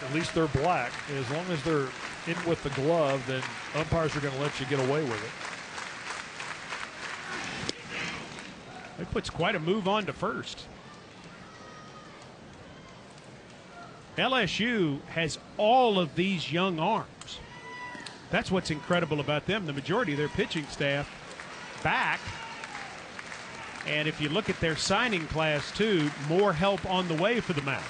[SPEAKER 3] At least they're black. As long as they're in with the glove, then umpires are going to let you get away with it.
[SPEAKER 2] It puts quite a move on to first. LSU has all of these young arms. That's what's incredible about them. The majority of their pitching staff back. And if you look at their signing class, too, more help on the way for the mound.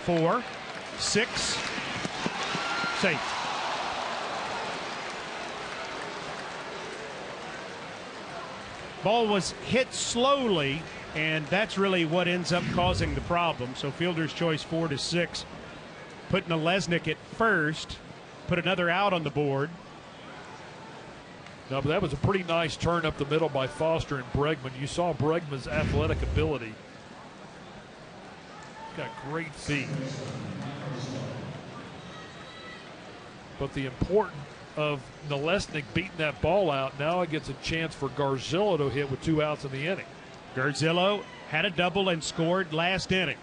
[SPEAKER 2] 4, 6, safe. Ball was hit slowly, and that's really what ends up causing the problem. So fielder's choice 4 to 6. Putting Lesnick at first, put another out on the board.
[SPEAKER 3] No, but that was a pretty nice turn up the middle by Foster and Bregman. You saw Bregman's athletic ability. He's got great feet. But the importance of Lesnick beating that ball out, now it gets a chance for Garzillo to hit with 2 outs in the inning.
[SPEAKER 2] Garzillo had a double and scored last inning.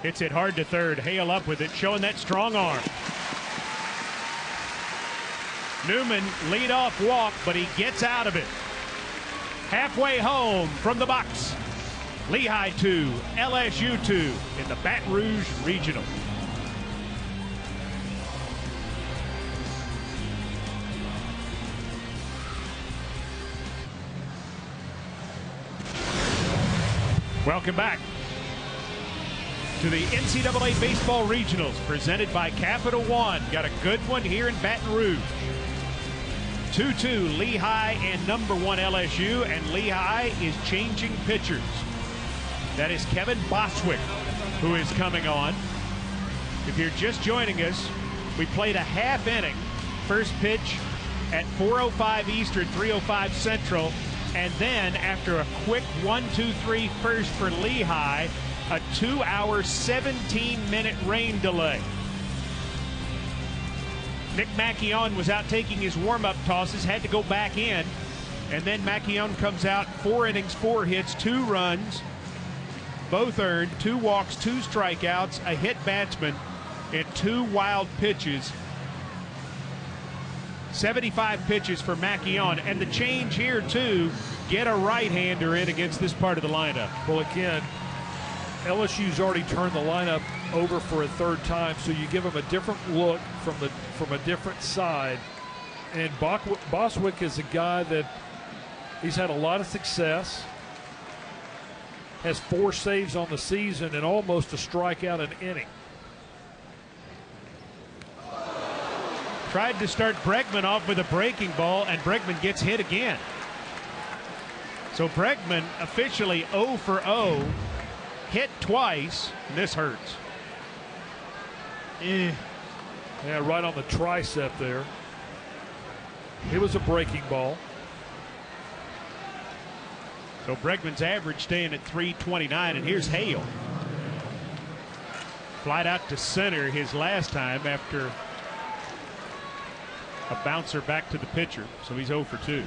[SPEAKER 2] Hits it hard to third. Hale up with it, showing that strong arm. Newman lead-off walk, but he gets out of it. Halfway home from the box. Lehigh 2, LSU 2 in the Baton Rouge Regional. Welcome back to the NCAA Baseball Regionals presented by Capital One. Got a good one here in Baton Rouge. 2-2 Lehigh and number 1 LSU, and Lehigh is changing pitchers. That is Kevin Boswick who is coming on. If you're just joining us, we played a half inning. First pitch at 4:05 Eastern, 3:05 Central, and then after a quick 1-2-3 first for Lehigh, a 2-hour, 17-minute rain delay. Nick Macchione was out taking his warm-up tosses, had to go back in, and then Macchione comes out, 4 innings, 4 hits, 2 runs, both earned, 2 walks, 2 strikeouts, a hit batsman, and 2 wild pitches. 75 pitches for Macchione, and the change here too, get a right-hander in against this part of the lineup.
[SPEAKER 3] Well, again, LSU's already turned the lineup over for a 3rd time, so you give them a different look from a different side. And Boswick is a guy that he's had a lot of success, has 4 saves on the season, and almost a strikeout an inning.
[SPEAKER 2] Tried to start Bregman off with a breaking ball, and Bregman gets hit again. So Bregman officially 0 for 0, hit twice, and this hurts.
[SPEAKER 3] Yeah, right on the tricep there. It was a breaking ball.
[SPEAKER 2] So Bregman's average staying at 329, and here's Hale. Flied out to center his last time after a bouncer back to the pitcher, so he's 0 for 2.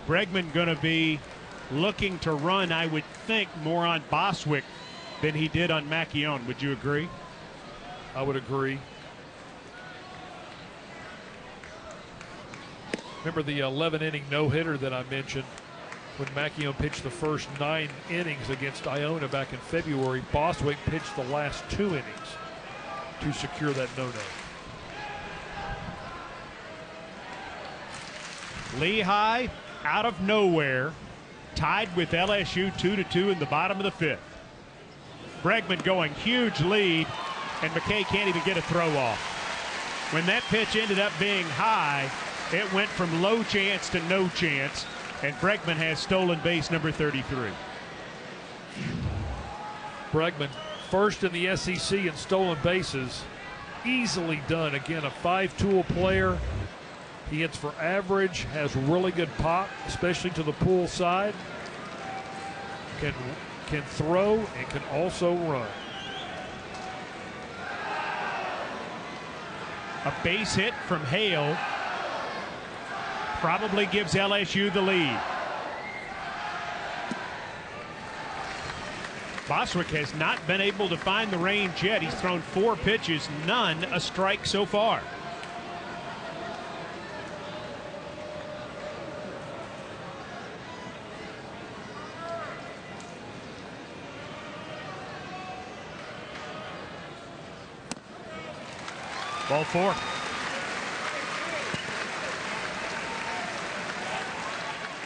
[SPEAKER 2] Bregman going to be looking to run, I would think, more on Boswick than he did on Macchione. Would you agree?
[SPEAKER 3] I would agree. Remember the 11-inning no-hitter that I mentioned when Macchione pitched the first 9 innings against Iona back in February? Boswick pitched the last 2 innings to secure that no-no.
[SPEAKER 2] Lehigh out of nowhere, tied with LSU 2-2 in the bottom of the 5th. Bregman going huge lead, and McKay can't even get a throw off. When that pitch ended up being high, it went from low chance to no chance, and Bregman has stolen base number 33.
[SPEAKER 3] Bregman first in the SEC in stolen bases, easily done. Again, a 5-tool player. He hits for average, has really good pop, especially to the pull side. Can throw and can also run.
[SPEAKER 2] A base hit from Hale probably gives LSU the lead. Boswick has not been able to find the range yet. He's thrown 4 pitches, none a strike so far. Ball 4.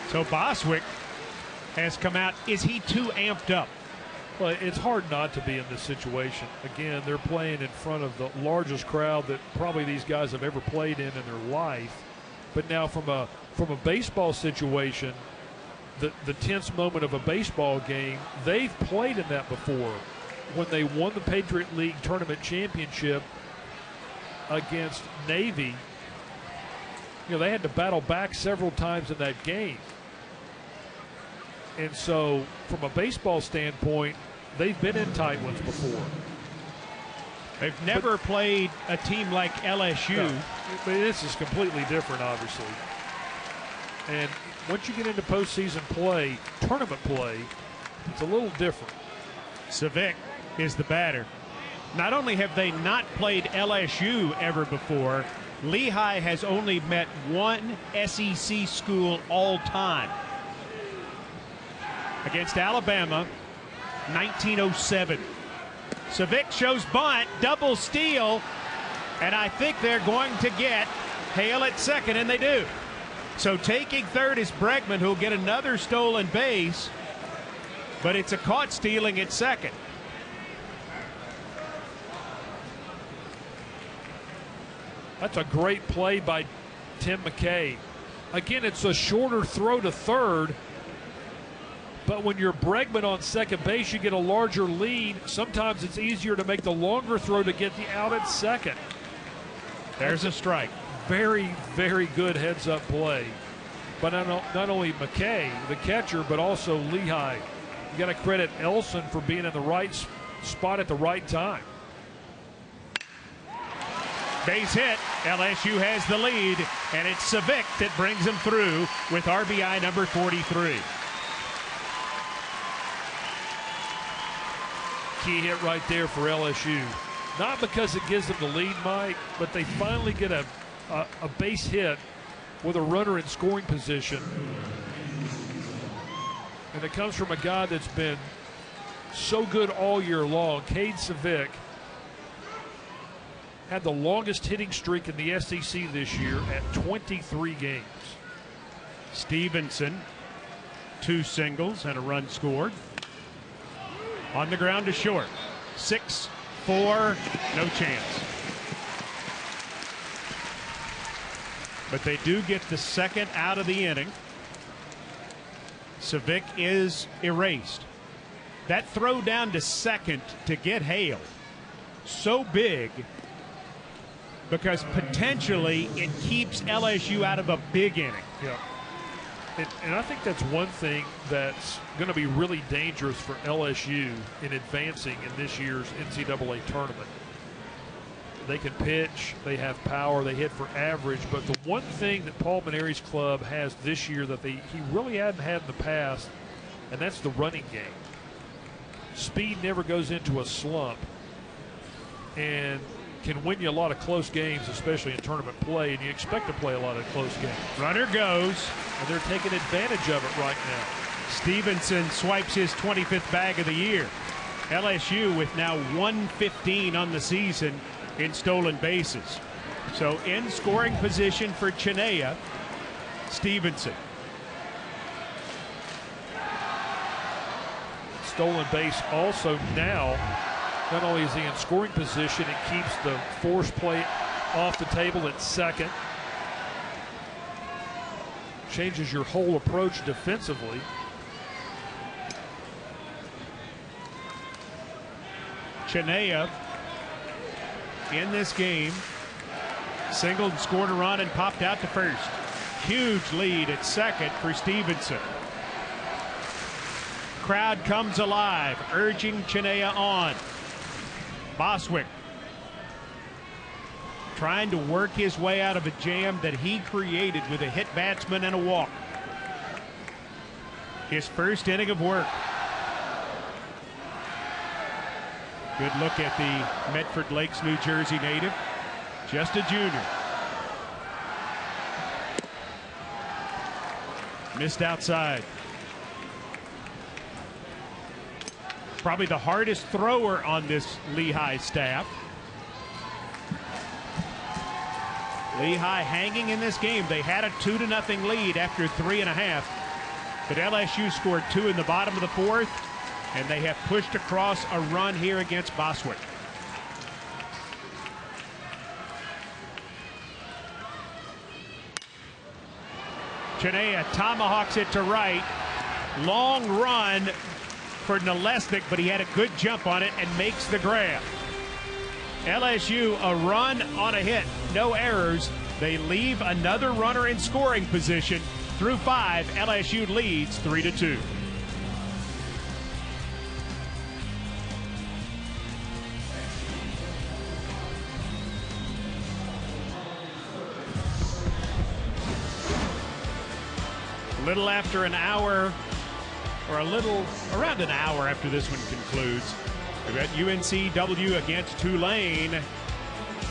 [SPEAKER 2] So Boswick has come out. Is he too amped up?
[SPEAKER 3] Well, it's hard not to be in this situation. Again, they're playing in front of the largest crowd that probably these guys have ever played in their life. But now from a baseball situation, the tense moment of a baseball game, they've played in that before. When they won the Patriot League Tournament Championship against Navy, they had to battle back several times in that game. And so from a baseball standpoint, they've been in tight ones before.
[SPEAKER 2] They've never played a team like LSU.
[SPEAKER 3] No, but this is completely different, obviously. And once you get into postseason play, tournament play, it's a little different.
[SPEAKER 2] Savick is the batter. Not only have they not played LSU ever before, Lehigh has only met one SEC school all time. Against Alabama, 1907. Savick shows bunt, double steal, and I think they're going to get Hale at second, and they do. So taking third is Bregman, who'll get another stolen base, but it's a caught stealing at second.
[SPEAKER 3] That's a great play by Tim McKay. Again, it's a shorter throw to third, but when you're Bregman on second base, you get a larger lead. Sometimes it's easier to make the longer throw to get the out at second.
[SPEAKER 2] There's a strike.
[SPEAKER 3] Very, very good heads-up play. But not only McKay, the catcher, but also Lehigh. You got to credit Elson for being in the right spot at the right time.
[SPEAKER 2] Base hit. LSU has the lead, and it's Savick that brings them through with RBI number 43.
[SPEAKER 3] Key hit right there for LSU. Not because it gives them the lead, Mike, but they finally get a base hit with a runner in scoring position. And it comes from a guy that's been so good all year long. Cade Savick had the longest hitting streak in the SEC this year at 23 games.
[SPEAKER 2] Stevenson, 2 singles and a run scored. On the ground to short. 6-4, no chance. But they do get the second out of the inning. Savick is erased. That throw down to second to get Hale, so big because potentially it keeps LSU out of a big inning.
[SPEAKER 3] Yeah. And I think that's one thing that's going to be really dangerous for LSU in advancing in this year's NCAA tournament. They can pitch, they have power, they hit for average, but the one thing that Paul Maneri's club has this year that he really hadn't had in the past, and that's the running game. Speed never goes into a slump and can win you a lot of close games, especially in tournament play, and you expect to play a lot of close games.
[SPEAKER 2] Runner goes.
[SPEAKER 3] And they're taking advantage of it right now.
[SPEAKER 2] Stevenson swipes his 25th bag of the year. LSU with now 115 on the season in stolen bases. So in scoring position for Chinea, Stevenson.
[SPEAKER 3] Stolen base also now. Not only is he in scoring position, it keeps the force play off the table at second. Changes your whole approach defensively.
[SPEAKER 2] Chinea in this game Singled and scored a run and popped out to first. Huge lead at second for Stevenson. Crowd comes alive, urging Chinea on. Boswick trying to work his way out of a jam that he created with a hit batsman and a walk. His first inning of work. Good look at the Medford Lakes, New Jersey native. Just a junior. Missed outside. Probably the hardest thrower on this Lehigh staff. Lehigh hanging in this game. They had a 2-0 lead after 3.5. But LSU scored 2 in the bottom of the fourth, and they have pushed across a run here against Boswick. Chinea tomahawks it to right. Long run for Nalesnik, but he had a good jump on it and makes the grab. LSU a run on a hit, no errors. They leave another runner in scoring position. Through 5, LSU leads 3-2. A little after an hour, or around an hour after this one concludes, we've got UNCW against Tulane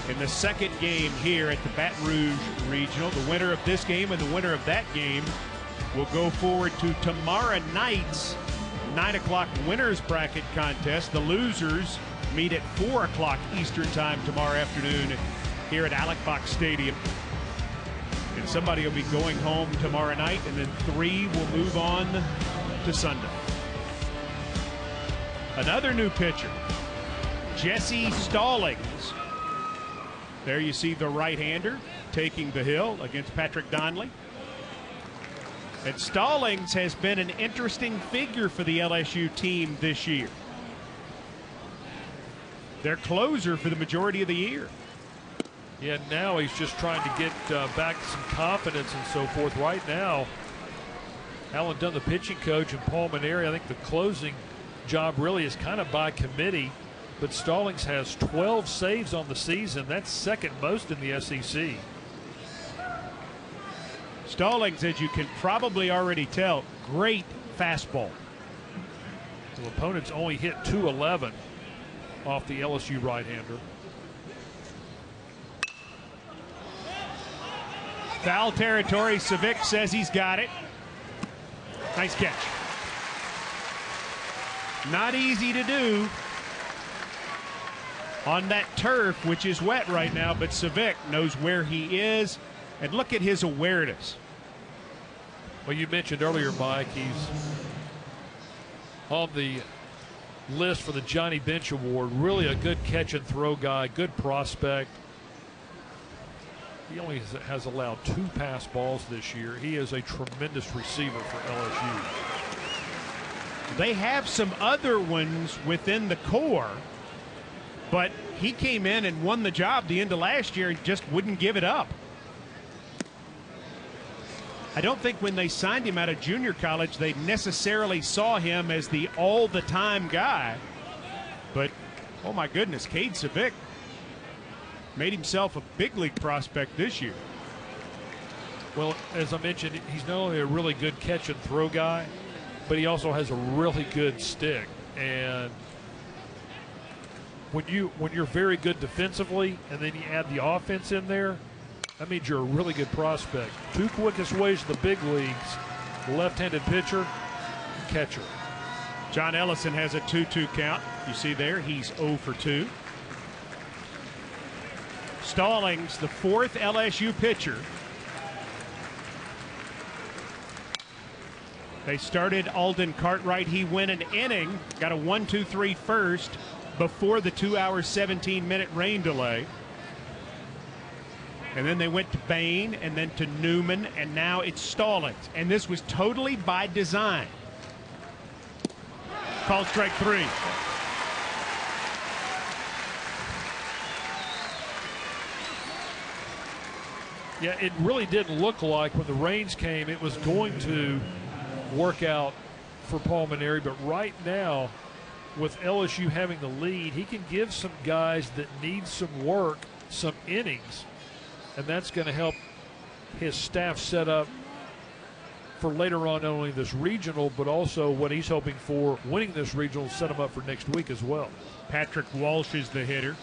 [SPEAKER 2] in the second game here at the Baton Rouge Regional. The winner of this game and the winner of that game will go forward to tomorrow night's 9 o'clock winners bracket contest. The losers meet at 4 o'clock Eastern time tomorrow afternoon here at Alec Box Stadium. And somebody will be going home tomorrow night, and then 3 will move on to Sunday. Another new pitcher, Jesse Stallings. There you see the right-hander taking the hill against Patrick Donnelly. And Stallings has been an interesting figure for the LSU team this year. Their closer for the majority of the year.
[SPEAKER 3] Yeah, now he's just trying to get back some confidence and so forth. Right now, Alan Dunn, the pitching coach, and Paul Maneri, I think the closing job really is kind of by committee. But Stallings has 12 saves on the season. That's second most in the SEC.
[SPEAKER 2] Stallings, as you can probably already tell, great fastball.
[SPEAKER 3] The opponents only hit .211 off the LSU right-hander.
[SPEAKER 2] Foul territory. Savic says he's got it. Nice catch. Not easy to do on that turf, which is wet right now, but Savic knows where he is, and look at his awareness.
[SPEAKER 3] Well, you mentioned earlier, Mike, he's on the list for the Johnny Bench Award. Really a good catch and throw guy, good prospect. He only has allowed 2 pass balls this year. He is a tremendous receiver for LSU.
[SPEAKER 2] They have some other ones within the core, but he came in and won the job the end of last year and just wouldn't give it up. I don't think when they signed him out of junior college, they necessarily saw him as the all-the-time guy. But, oh my goodness, Cade Savic made himself a big league prospect this year.
[SPEAKER 3] Well, as I mentioned, he's not only a really good catch and throw guy, but he also has a really good stick. And when you're very good defensively and then you add the offense in there, that means you're a really good prospect. 2 quickest ways to the big leagues: left-handed pitcher, catcher.
[SPEAKER 2] John Ellison has a 2-2 count. You see there, he's 0 for 2. Stallings, the 4th LSU pitcher. They started Alden Cartwright. He went an inning, got a 1-2-3 first before the 2-hour 17-minute rain delay. And then they went to Bain and then to Newman, and now it's Stallings. And this was totally by design. Called strike 3.
[SPEAKER 3] Yeah, it really didn't look like when the rains came it was going to work out for Paul Maneri, but right now with LSU having the lead, he can give some guys that need some work some innings, and that's going to help his staff set up for later on not only this regional, but also what he's hoping for winning this regional, set him up for next week as well.
[SPEAKER 2] Patrick Walsh is the hitter.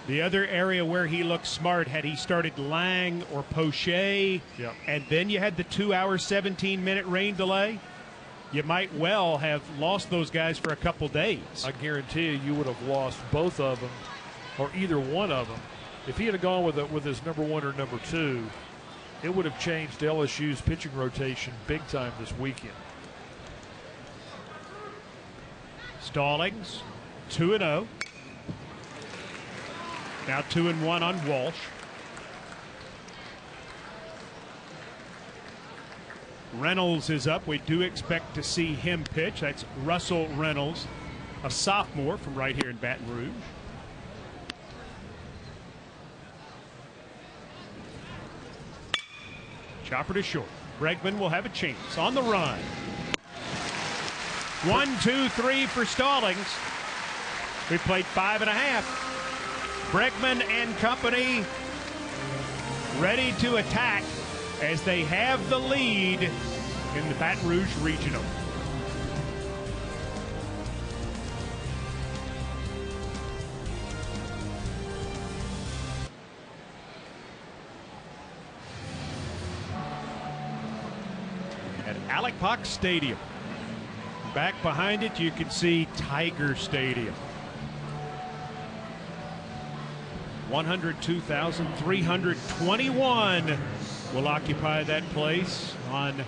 [SPEAKER 2] The other area where he looked smart, had he started Lang or Poche,
[SPEAKER 3] Yep.
[SPEAKER 2] and then you had the 2-hour, 17-minute rain delay, you might well have lost those guys for a couple days.
[SPEAKER 3] I guarantee you would have lost both of them, or either one of them. If he had gone with his number one or number two, it would have changed LSU's pitching rotation big time this weekend.
[SPEAKER 2] Stallings, 2-0. Now 2-1 on Walsh. Reynolds is up. We do expect to see him pitch. That's Russell Reynolds, a sophomore from right here in Baton Rouge. Chopper to short. Bregman will have a chance on the run. 1, 2, 3 for Stallings. We played 5.5. Bregman and company ready to attack as they have the lead in the Baton Rouge Regional. At Alec Pox Stadium. Back behind it, you can see Tiger Stadium. 102,321 will occupy that place on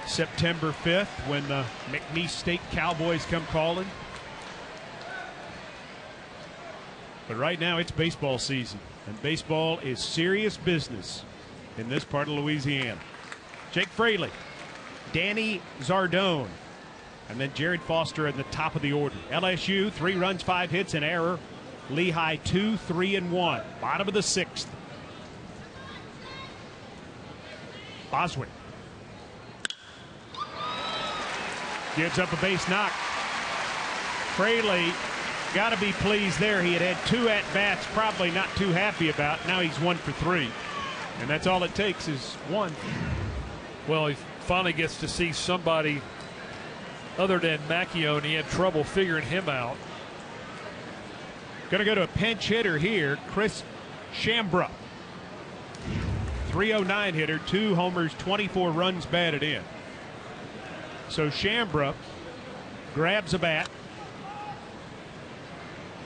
[SPEAKER 2] September 5th when the McNeese State Cowboys come calling. But right now it's baseball season, and baseball is serious business in this part of Louisiana. Jake Fraley, Danny Zardone, and then Jared Foster at the top of the order. LSU 3 runs, 5 hits, an error. Lehigh 2, 3, and 1. Bottom of the 6th. Boswick gives up a base knock. Fraley got to be pleased there. He had 2 at-bats, probably not too happy about. Now he's 1 for 3. And that's all it takes is 1.
[SPEAKER 3] Well, he finally gets to see somebody other than Macchio, and he had trouble figuring him out.
[SPEAKER 2] Going to go to a pinch hitter here, Chris Shambra. 309 hitter, 2 homers, 24 runs batted in. So Shambra grabs a bat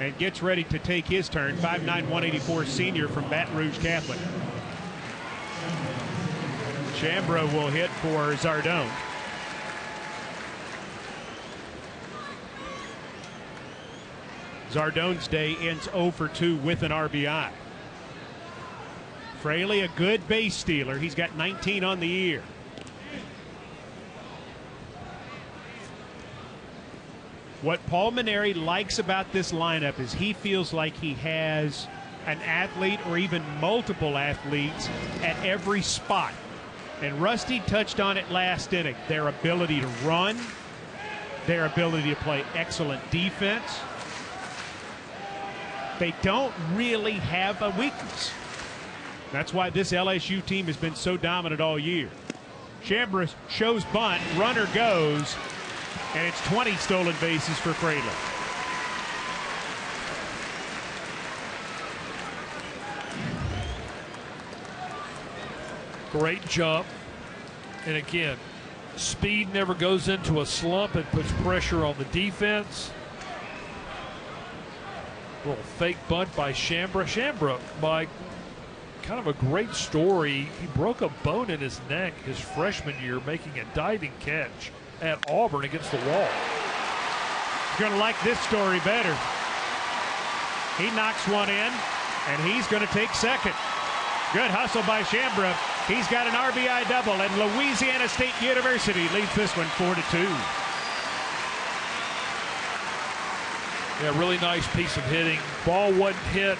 [SPEAKER 2] and gets ready to take his turn. 5'9", 184 senior from Baton Rouge Catholic. Shambra will hit for Zardone. Zardone's day ends 0 for 2 with an RBI. Fraley, a good base stealer. He's got 19 on the year. What Paul Maneri likes about this lineup is he feels like he has an athlete or even multiple athletes at every spot. And Rusty touched on it last inning. Their ability to run, their ability to play excellent defense. They don't really have a weakness. That's why this LSU team has been so dominant all year. Chambers shows bunt, runner goes, and it's 20 stolen bases for Fraley.
[SPEAKER 3] Great jump. And again, speed never goes into a slump. It puts pressure on the defense. A little fake bunt by Shambra. Shambra, by kind of a great story. He broke a bone in his neck his freshman year making a diving catch at Auburn against the wall.
[SPEAKER 2] You're going to like this story better. He knocks one in, and he's going to take second. Good hustle by Shambra. He's got an RBI double, and Louisiana State University leads this one 4-2.
[SPEAKER 3] Yeah, really nice piece of hitting. Ball wasn't hit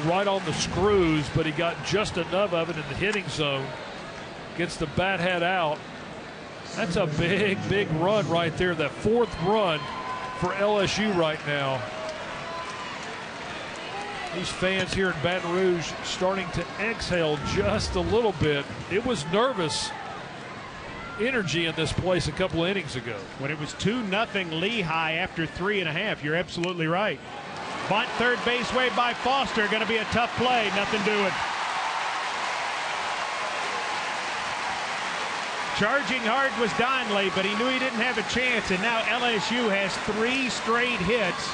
[SPEAKER 3] right on the screws, but he got just enough of it in the hitting zone. Gets the bat head out. That's a big, big run right there. That fourth run for LSU right now. These fans here in Baton Rouge starting to exhale just a little bit. It was nervous energy in this place a couple of innings ago.
[SPEAKER 2] When it was 2-0 Lehigh after 3.5, you're absolutely right. Bunt third base way by Foster. Going to be a tough play. Nothing doing. Charging hard was Donnelly, but he knew he didn't have a chance, and now LSU has 3 straight hits.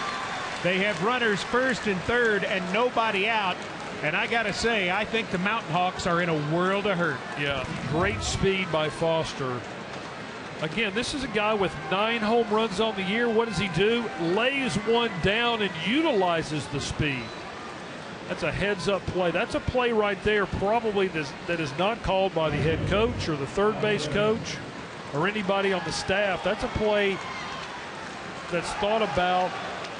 [SPEAKER 2] They have runners first and third and nobody out. And I got to say, I think the Mountain Hawks are in a world of hurt.
[SPEAKER 3] Yeah, great speed by Foster. Again, this is a guy with 9 home runs on the year. What does he do? Lays one down and utilizes the speed. That's a heads-up play. That's a play right there probably that is not called by the head coach or the third base coach or anybody on the staff. That's a play that's thought about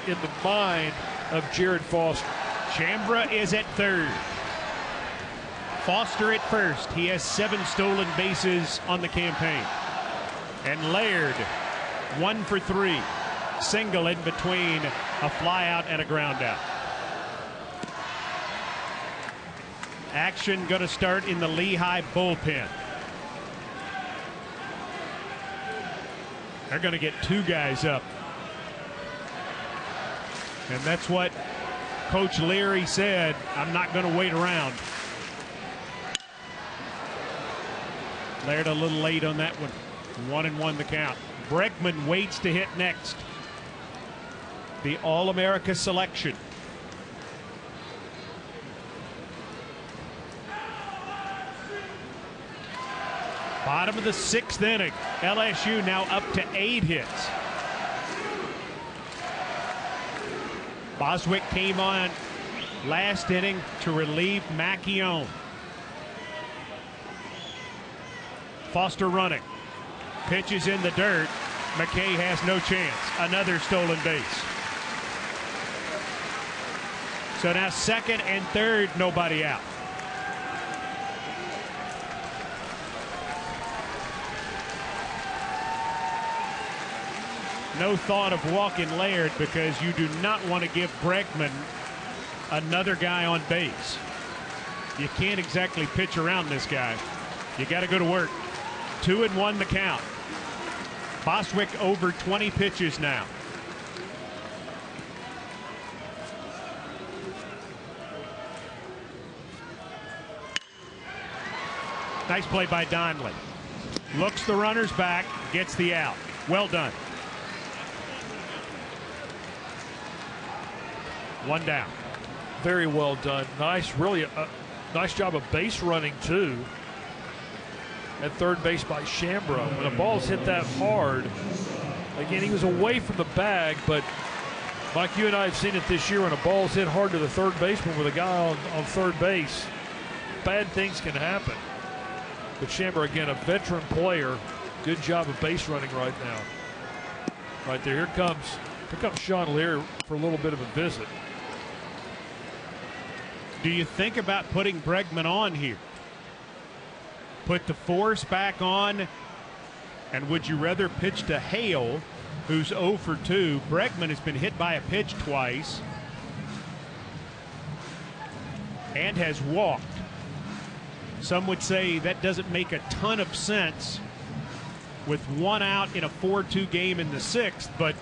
[SPEAKER 3] in the mind of Jared Foster.
[SPEAKER 2] Chambra is at third. Foster at first. He has 7 stolen bases on the campaign. And Laird, 1 for 3. Single in between a fly out and a ground out. Action going to start in the Lehigh bullpen. They're going to get 2 guys up. And that's what Coach Leary said. I'm not going to wait around. Laird a little late on that one. 1-1 the count. Bregman waits to hit next. The All-America selection. Bottom of the 6th inning. LSU now up to 8 hits. Boswick came on last inning to relieve Macchione. Foster running. Pitches in the dirt. McKay has no chance. Another stolen base. So now second and third, nobody out. No thought of walking Laird because you do not want to give Bregman another guy on base. You can't exactly pitch around this guy. You got to go to work. 2-1 the count. Boswick over 20 pitches now. Nice play by Donnelly. Looks the runners back, gets the out. Well done. 1 down.
[SPEAKER 3] Very well done. Nice, really a nice job of base running too. At third base by Chambra. When a ball's hit that hard, again, he was away from the bag, but Mike, you and I have seen it this year when a ball's hit hard to the third baseman with a guy on third base, bad things can happen. But Chambra, again, a veteran player, good job of base running right now. Right there, here comes Sean Leary for a little bit of a visit.
[SPEAKER 2] Do you think about putting Bregman on here? Put the force back on, and would you rather pitch to Hale, who's 0 for 2? Bregman has been hit by a pitch twice and has walked. Some would say that doesn't make a ton of sense with 1 out in a 4-2 game in the 6th, but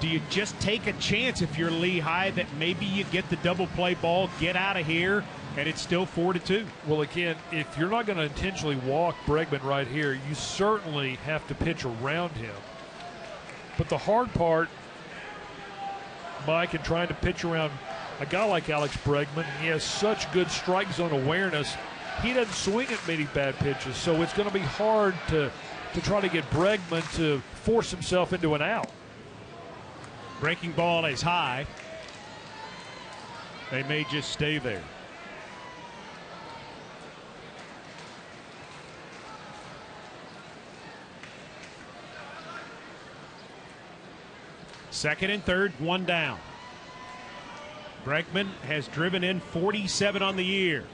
[SPEAKER 2] do you just take a chance if you're Lehigh that maybe you get the double play ball, get out of here, and it's still 4-2?
[SPEAKER 3] Well, again, if you're not going to intentionally walk Bregman right here, you certainly have to pitch around him. But the hard part, Mike, in trying to pitch around a guy like Alex Bregman, he has such good strike zone awareness. He doesn't swing at many bad pitches, so it's going to be hard to try to get Bregman to force himself into an out.
[SPEAKER 2] Breaking ball is high. They may just stay there. Second and third, 1 down. Bregman has driven in 47 on the year.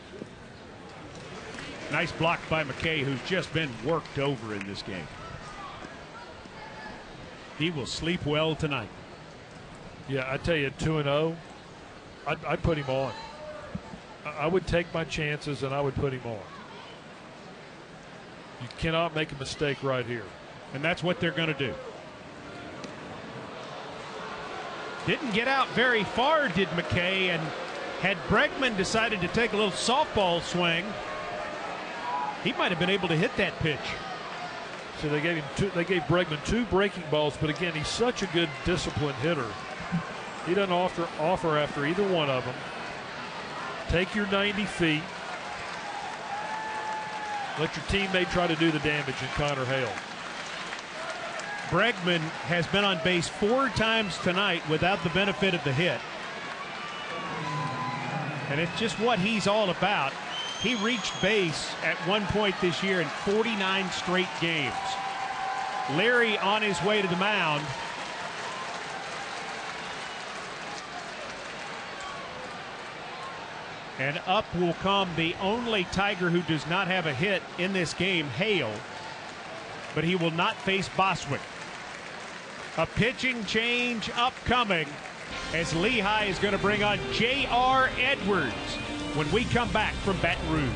[SPEAKER 2] Nice block by McKay, who's just been worked over in this game. He will sleep well tonight.
[SPEAKER 3] Yeah, I tell you, 2-0, I'd put him on. I would take my chances and I would put him on. You cannot make a mistake right here.
[SPEAKER 2] And that's what they're going to do. Didn't get out very far, did McKay, and had Bregman decided to take a little softball swing, he might have been able to hit that pitch.
[SPEAKER 3] So they gave Bregman 2 breaking balls, but again, he's such a good disciplined hitter. He doesn't offer after either one of them. Take your 90 feet. Let your teammate try to do the damage in Connor Hale.
[SPEAKER 2] Bregman has been on base 4 times tonight without the benefit of the hit. And it's just what he's all about. He reached base at one point this year in 49 straight games. Leary on his way to the mound. And up will come the only Tiger who does not have a hit in this game, Hale. But he will not face Boswick. A pitching change upcoming as Lehigh is going to bring on J.R. Edwards when we come back from Baton Rouge.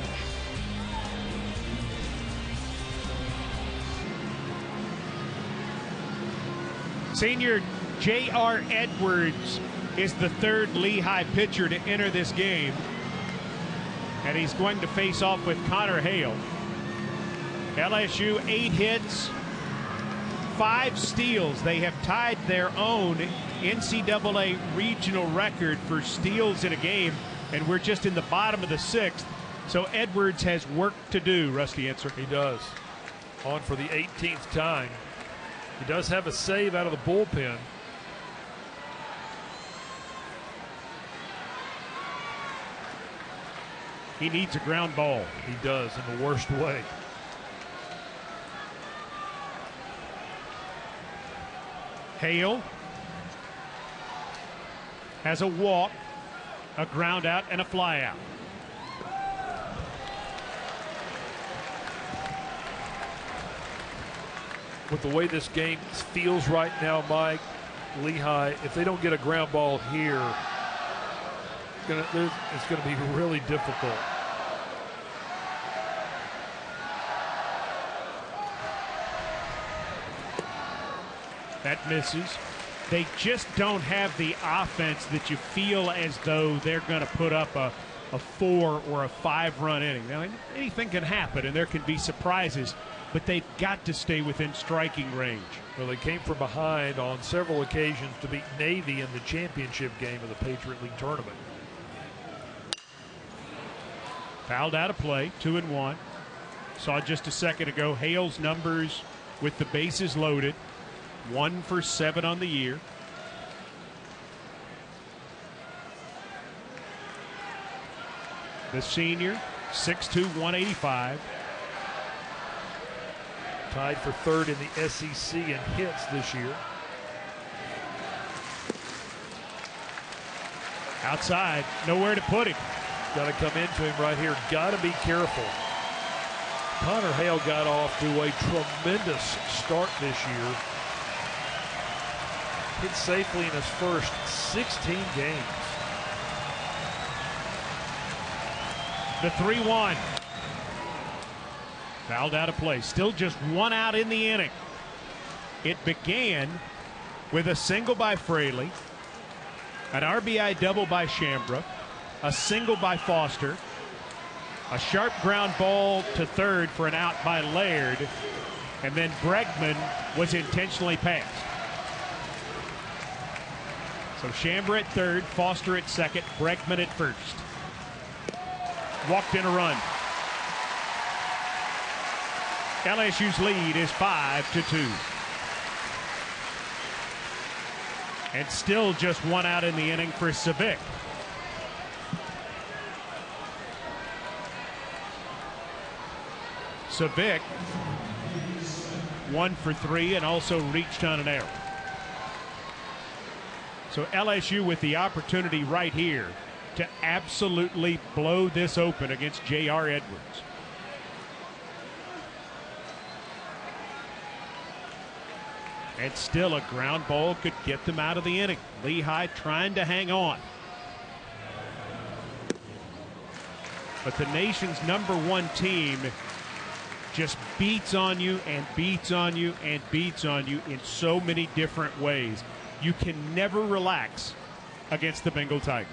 [SPEAKER 2] Senior J.R. Edwards is the 3rd Lehigh pitcher to enter this game. And he's going to face off with Connor Hale. LSU 8 hits, 5 steals. They have tied their own NCAA regional record for steals in a game, and we're just in the bottom of the 6th. So Edwards has work to do, Rusty Answer.
[SPEAKER 3] He does. On for the 18th time. He does have a save out of the bullpen.
[SPEAKER 2] He needs a ground ball.
[SPEAKER 3] He does, in the worst way.
[SPEAKER 2] Hale has a walk, a ground out, and a fly out.
[SPEAKER 3] With the way this game feels right now, Mike, Lehigh, if they don't get a ground ball here, it's going to be really difficult.
[SPEAKER 2] That misses. They just don't have the offense that you feel as though they're going to put up a 4 or a 5-run inning. Now, anything can happen, and there can be surprises, but they've got to stay within striking range.
[SPEAKER 3] Well, they came from behind on several occasions to beat Navy in the championship game of the Patriot League tournament.
[SPEAKER 2] Fouled out of play, 2-1. Saw just a second ago Hale's numbers with the bases loaded. 1 for 7 on the year. The senior, 6'2", 185.
[SPEAKER 3] Tied for 3rd in the SEC in hits this year.
[SPEAKER 2] Outside, nowhere to put him.
[SPEAKER 3] Got to come into him right here. Got to be careful. Connor Hale got off to a tremendous start this year. Hit safely in his first 16 games.
[SPEAKER 2] The 3-1. Fouled out of play. Still just 1 out in the inning. It began with a single by Fraley, an RBI double by Shambra, a single by Foster, a sharp ground ball to 3rd for an out by Laird, and then Bregman was intentionally passed. So Shambra at 3rd, Foster at 2nd, Bregman at 1st. Walked in a run. LSU's lead is 5-2. And still just 1 out in the inning for Savick. Savick 1 for 3 and also reached on an error. So LSU with the opportunity right here to absolutely blow this open against J.R. Edwards. And still a ground ball could get them out of the inning. Lehigh trying to hang on. But the nation's #1 team just beats on you and beats on you and beats on you in so many different ways. You can never relax against the Bengal Tigers.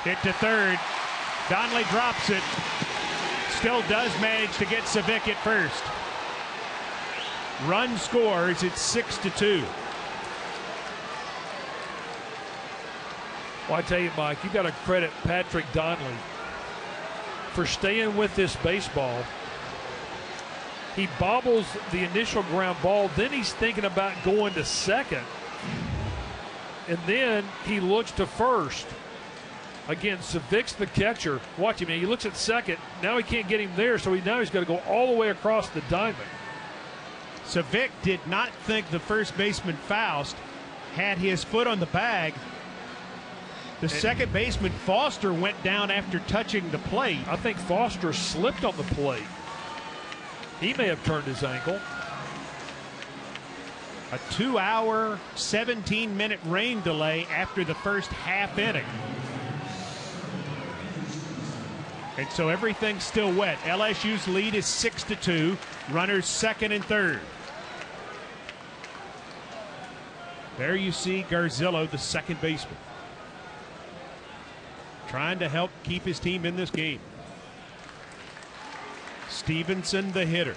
[SPEAKER 2] Hit to third. Donnelly drops it. Still does manage to get Savic at first. Run scores. It's 6-2.
[SPEAKER 3] Well, I tell you, Mike, you got to credit Patrick Donnelly for staying with this baseball. He bobbles the initial ground ball, then he's thinking about going to second, and then he looks to first. Again, Savic's the catcher. Watch him. He looks at second. Now he can't get him there, so now he's got to go all the way across the diamond.
[SPEAKER 2] Savic did not think the first baseman Faust had his foot on the bag. The second baseman Foster went down after touching the plate.
[SPEAKER 3] I think Foster slipped on the plate. He may have turned his ankle.
[SPEAKER 2] A 2-hour, 17-minute rain delay after the first half inning. And so everything's still wet. LSU's lead is 6-2. Runners second and third. There you see Garzillo, the second baseman, trying to help keep his team in this game. Stevenson, the hitter.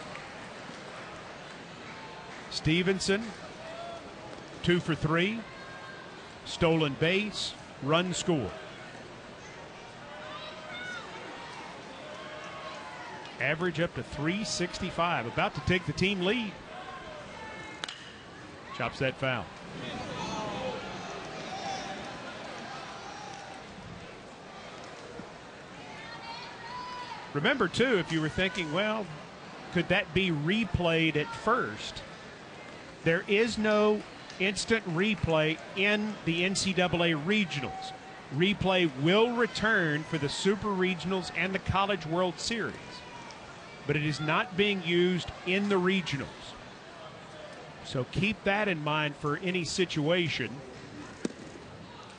[SPEAKER 2] Stevenson, 2 for 3. Stolen base, run score. Average up to 365. About to take the team lead. Chops that foul. Remember, too, if you were thinking, well, could that be replayed at first? There is no instant replay in the NCAA regionals. Replay will return for the Super Regionals and the College World Series, but it is not being used in the regionals. So keep that in mind for any situation.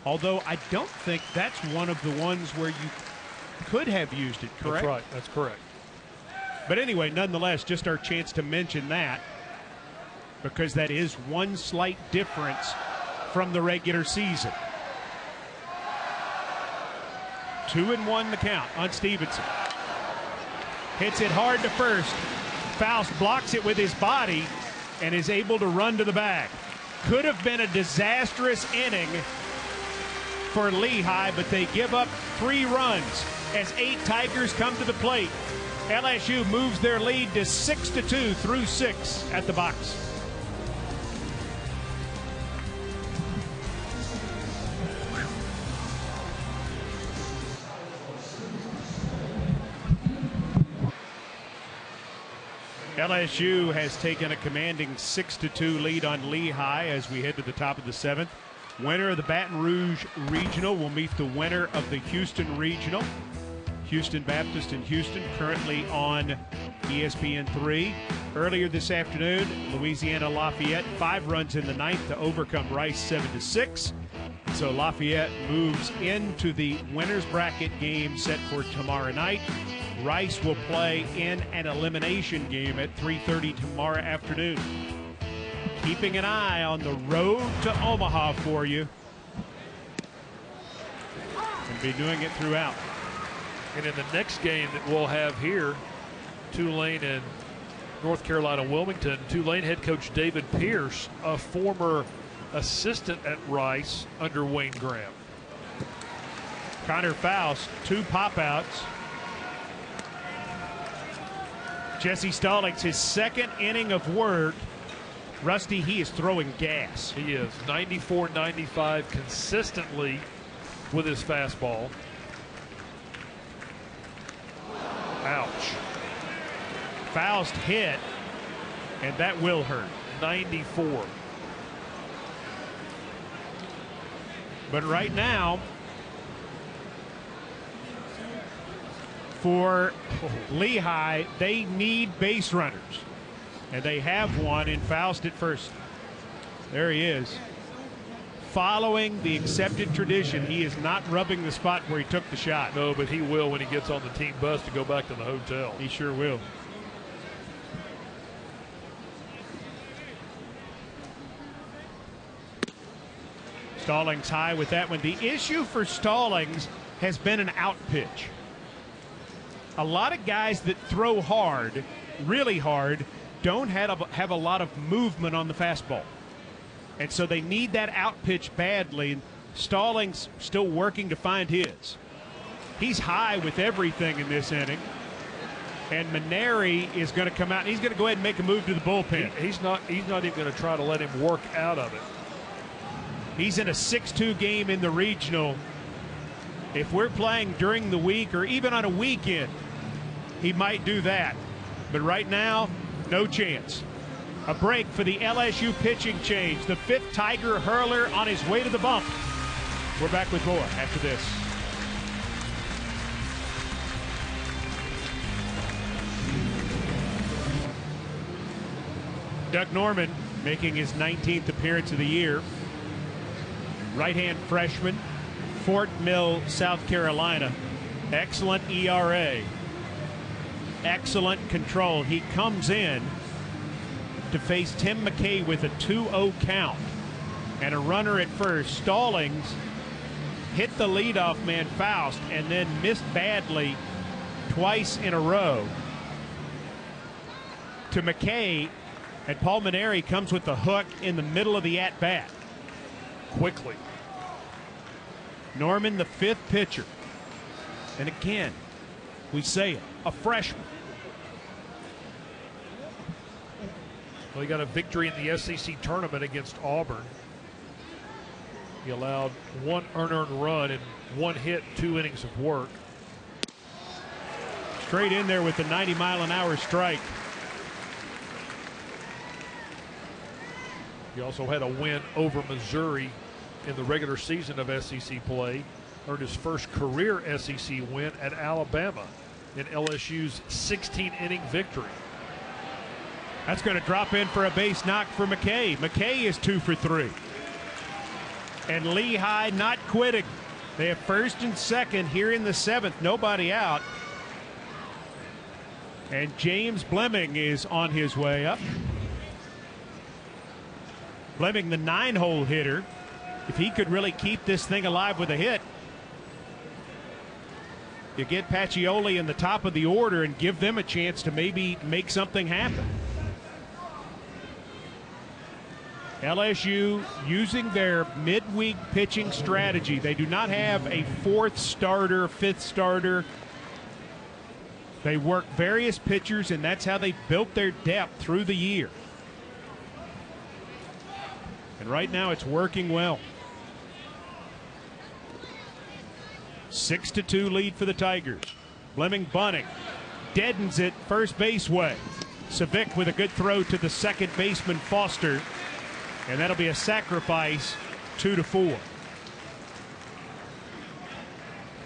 [SPEAKER 2] Although I don't think that's one of the ones where you could have used it, correct?
[SPEAKER 3] That's right. That's correct.
[SPEAKER 2] But anyway, nonetheless, just our chance to mention that, because that is one slight difference from the regular season. 2-1 the count on Stevenson. Hits it hard to first. Faust blocks it with his body and is able to run to the bag. Could have been a disastrous inning for Lehigh, but they give up 3 runs as 8 Tigers come to the plate. LSU moves their lead to 6-2 through 6 at the box. LSU has taken a commanding 6-2 lead on Lehigh as we head to the top of the 7th. Winner of the Baton Rouge Regional will meet the winner of the Houston Regional. Houston Baptist in Houston, currently on ESPN3. Earlier this afternoon, Louisiana Lafayette, 5 runs in the 9th to overcome Rice 7-6. So Lafayette moves into the winner's bracket game set for tomorrow night. Rice will play in an elimination game at 3:30 tomorrow afternoon. Keeping an eye on the road to Omaha for you. And be doing it throughout.
[SPEAKER 3] And in the next game that we'll have here, Tulane and North Carolina Wilmington, Tulane head coach David Pierce, a former assistant at Rice under Wayne Graham.
[SPEAKER 2] Connor Faust, 2 pop-outs. Jesse Stallings, his 2nd inning of work. Rusty, he is throwing gas.
[SPEAKER 3] He is 94-95 consistently with his fastball. Ouch.
[SPEAKER 2] Faust hit And that will hurt.
[SPEAKER 3] 94.
[SPEAKER 2] But right now, for Lehigh, they need base runners. And they have one in Faust at first. There he is. Following the accepted tradition, he is not rubbing the spot where he took the shot.
[SPEAKER 3] No, but he will when he gets on the team bus to go back to the hotel.
[SPEAKER 2] He sure will. Stallings high with that one. The issue for Stallings has been an out pitch. A lot of guys that throw hard, really hard, don't have a lot of movement on the fastball. And so they need that out pitch badly. Stallings still working to find his. He's high with everything in this inning. And Maneri is going to come out. And he's going to go ahead and make a move to the bullpen.
[SPEAKER 3] He's not even going to try to let him work out of it.
[SPEAKER 2] He's in a 6-2 game in the regional. If we're playing during the week or even on a weekend, he might do that. But right now, no chance. A break for the LSU pitching change. The 5th Tiger hurler on his way to the bump. We're back with more after this. Doug Norman making his 19th appearance of the year. Right-hand freshman, Fort Mill, South Carolina. Excellent ERA. Excellent control. He comes in to face Tim McKay with a 2-0 count and a runner at first. Stallings hit the leadoff man Faust and then missed badly twice in a row to McKay, and Paul Maneri comes with the hook in the middle of the at-bat.
[SPEAKER 3] Quickly.
[SPEAKER 2] Norman, the 5th pitcher. And again, we say it, a freshman.
[SPEAKER 3] Well, he got a victory in the SEC tournament against Auburn. He allowed 1 unearned run and 1 hit, 2 innings of work.
[SPEAKER 2] Straight in there with the 90-mile-an-hour strike.
[SPEAKER 3] He also had a win over Missouri in the regular season of SEC play. Earned his first career SEC win at Alabama in LSU's 16-inning victory.
[SPEAKER 2] That's going to drop in for a base knock for McKay. McKay is 2 for 3. And Lehigh not quitting. They have first and second here in the 7th. Nobody out. And James Blemming is on his way up. Blemming, the 9-hole hitter. If he could really keep this thing alive with a hit, you get Pacioli in the top of the order and give them a chance to maybe make something happen. LSU using their midweek pitching strategy. They do not have a 4th starter, 5th starter. They work various pitchers, and that's how they built their depth through the year. And right now it's working well. 6-2 lead for the Tigers. Blemming bunting. Deadens it first base way. Savic with a good throw to the second baseman Foster. And that'll be a sacrifice, 2-4.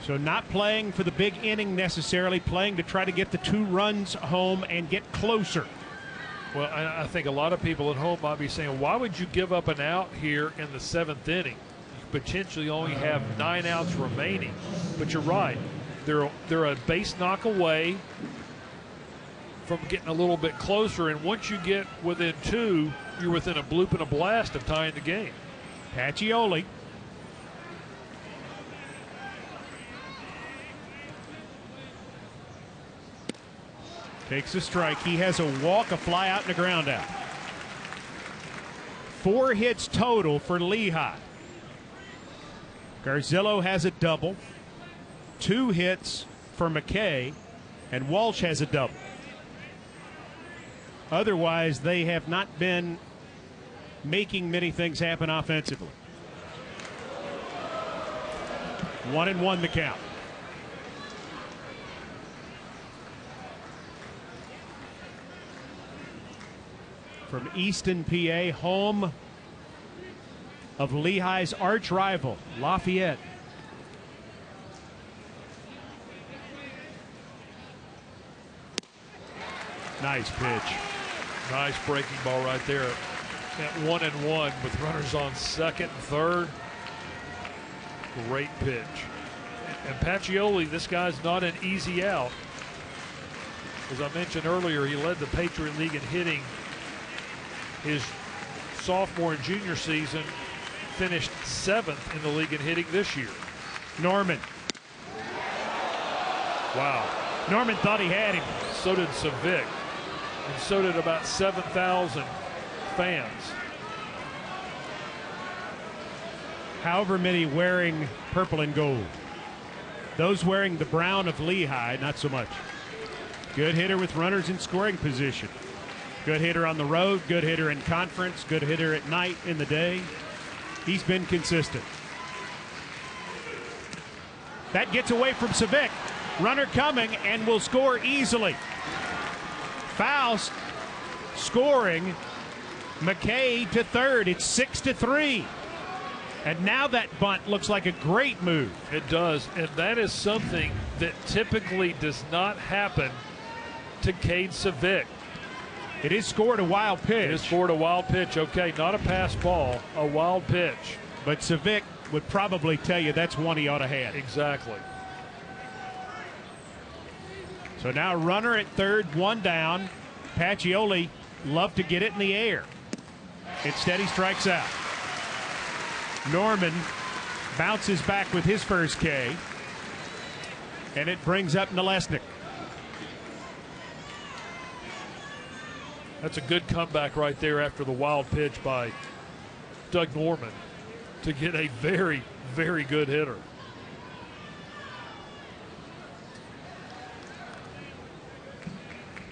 [SPEAKER 2] So not playing for the big inning necessarily, playing to try to get the 2 runs home and get closer.
[SPEAKER 3] Well, I think a lot of people at home might be saying, why would you give up an out here in the 7th inning? You potentially only have 9 outs remaining. But you're right. They're a base knock away from getting a little bit closer. And once you get within 2, you're within a bloop and a blast of tying the game.
[SPEAKER 2] Pacioli. Takes a strike. He has a walk, a fly out, and a ground out. 4 hits total for Lehigh. Garzillo has a double. 2 hits for McKay. And Walsh has a double. Otherwise, they have not been making many things happen offensively. 1-1 the count. from Easton, PA, home of Lehigh's arch rival, Lafayette. Nice pitch.
[SPEAKER 3] Nice breaking ball right there. At 1-1 with runners on second and third. Great pitch. And Pacioli, this guy's not an easy out. As I mentioned earlier, he led the Patriot League in hitting his sophomore and junior season, finished 7th in the league in hitting this year.
[SPEAKER 2] Norman.
[SPEAKER 3] Wow.
[SPEAKER 2] Norman thought he had him.
[SPEAKER 3] So did Savick. And so did about 7,000 fans.
[SPEAKER 2] However many wearing purple and gold. Those wearing the brown of Lehigh, not so much. Good hitter with runners in scoring position. Good hitter on the road, good hitter in conference, good hitter at night, in the day. He's been consistent. That gets away from Savick. Runner coming and will score easily. Faust scoring. McKay to third. It's 6-3. And now that bunt looks like a great move.
[SPEAKER 3] It does, and that is something that typically does not happen to Cade Savick.
[SPEAKER 2] It is scored a wild pitch.
[SPEAKER 3] It is scored a wild pitch, okay, not a pass ball, a wild pitch.
[SPEAKER 2] But Savick would probably tell you that's one he ought to have.
[SPEAKER 3] Exactly.
[SPEAKER 2] So now runner at third, one down. Pacioli loved to get it in the air. Instead he strikes out. Norman bounces back with his first K. And it brings up Nalesnik.
[SPEAKER 3] That's a good comeback right there after the wild pitch by Doug Norman to get a very, very good hitter.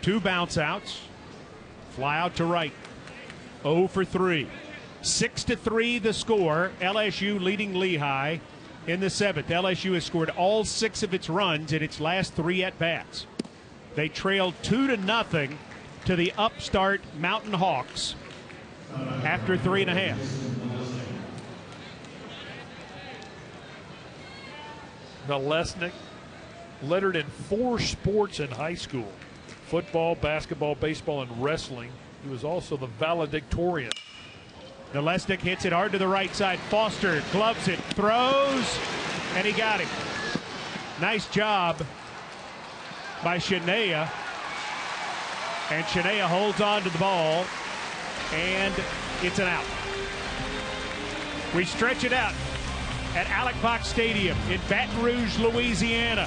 [SPEAKER 2] Two bounce outs. Fly out to right. 0 for 3. 6-3 the score. LSU leading Lehigh in the 7th. LSU has scored all 6 of its runs in its last 3 at-bats. They trailed 2-0 to the upstart Mountain Hawks after 3.5.
[SPEAKER 3] Nalesnik lettered in 4 sports in high school: football, basketball, baseball, and wrestling. He was also the valedictorian.
[SPEAKER 2] Nalesnik hits it hard to the right side. Foster gloves it, throws, and he got him. Nice job by Shania. And Shania holds on to the ball, and it's an out. We stretch it out at Alec Fox Stadium in Baton Rouge, Louisiana.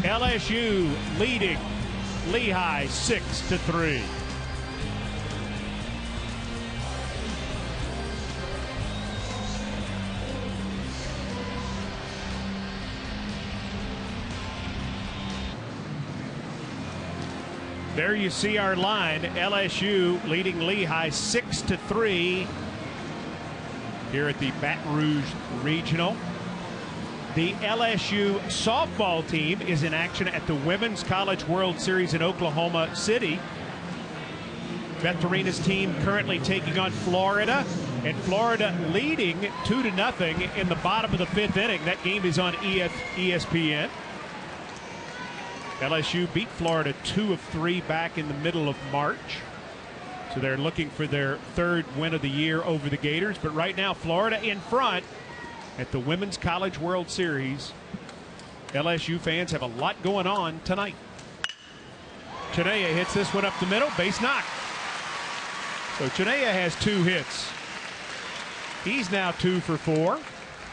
[SPEAKER 2] LSU leading Lehigh 6-3. There you see our line. LSU leading Lehigh 6-3 here at the Baton Rouge Regional. The LSU softball team is in action at the Women's College World Series in Oklahoma City. Beth Torina's team currently taking on Florida, and Florida leading 2-0 in the bottom of the 5th inning. That game is on ESPN. LSU beat Florida 2 of 3 back in the middle of March. So they're looking for their 3rd win of the year over the Gators. But right now, Florida in front at the Women's College World Series. LSU fans have a lot going on tonight. Chinea hits this one up the middle, base knock. So Chinea has 2 hits. He's now 2 for 4,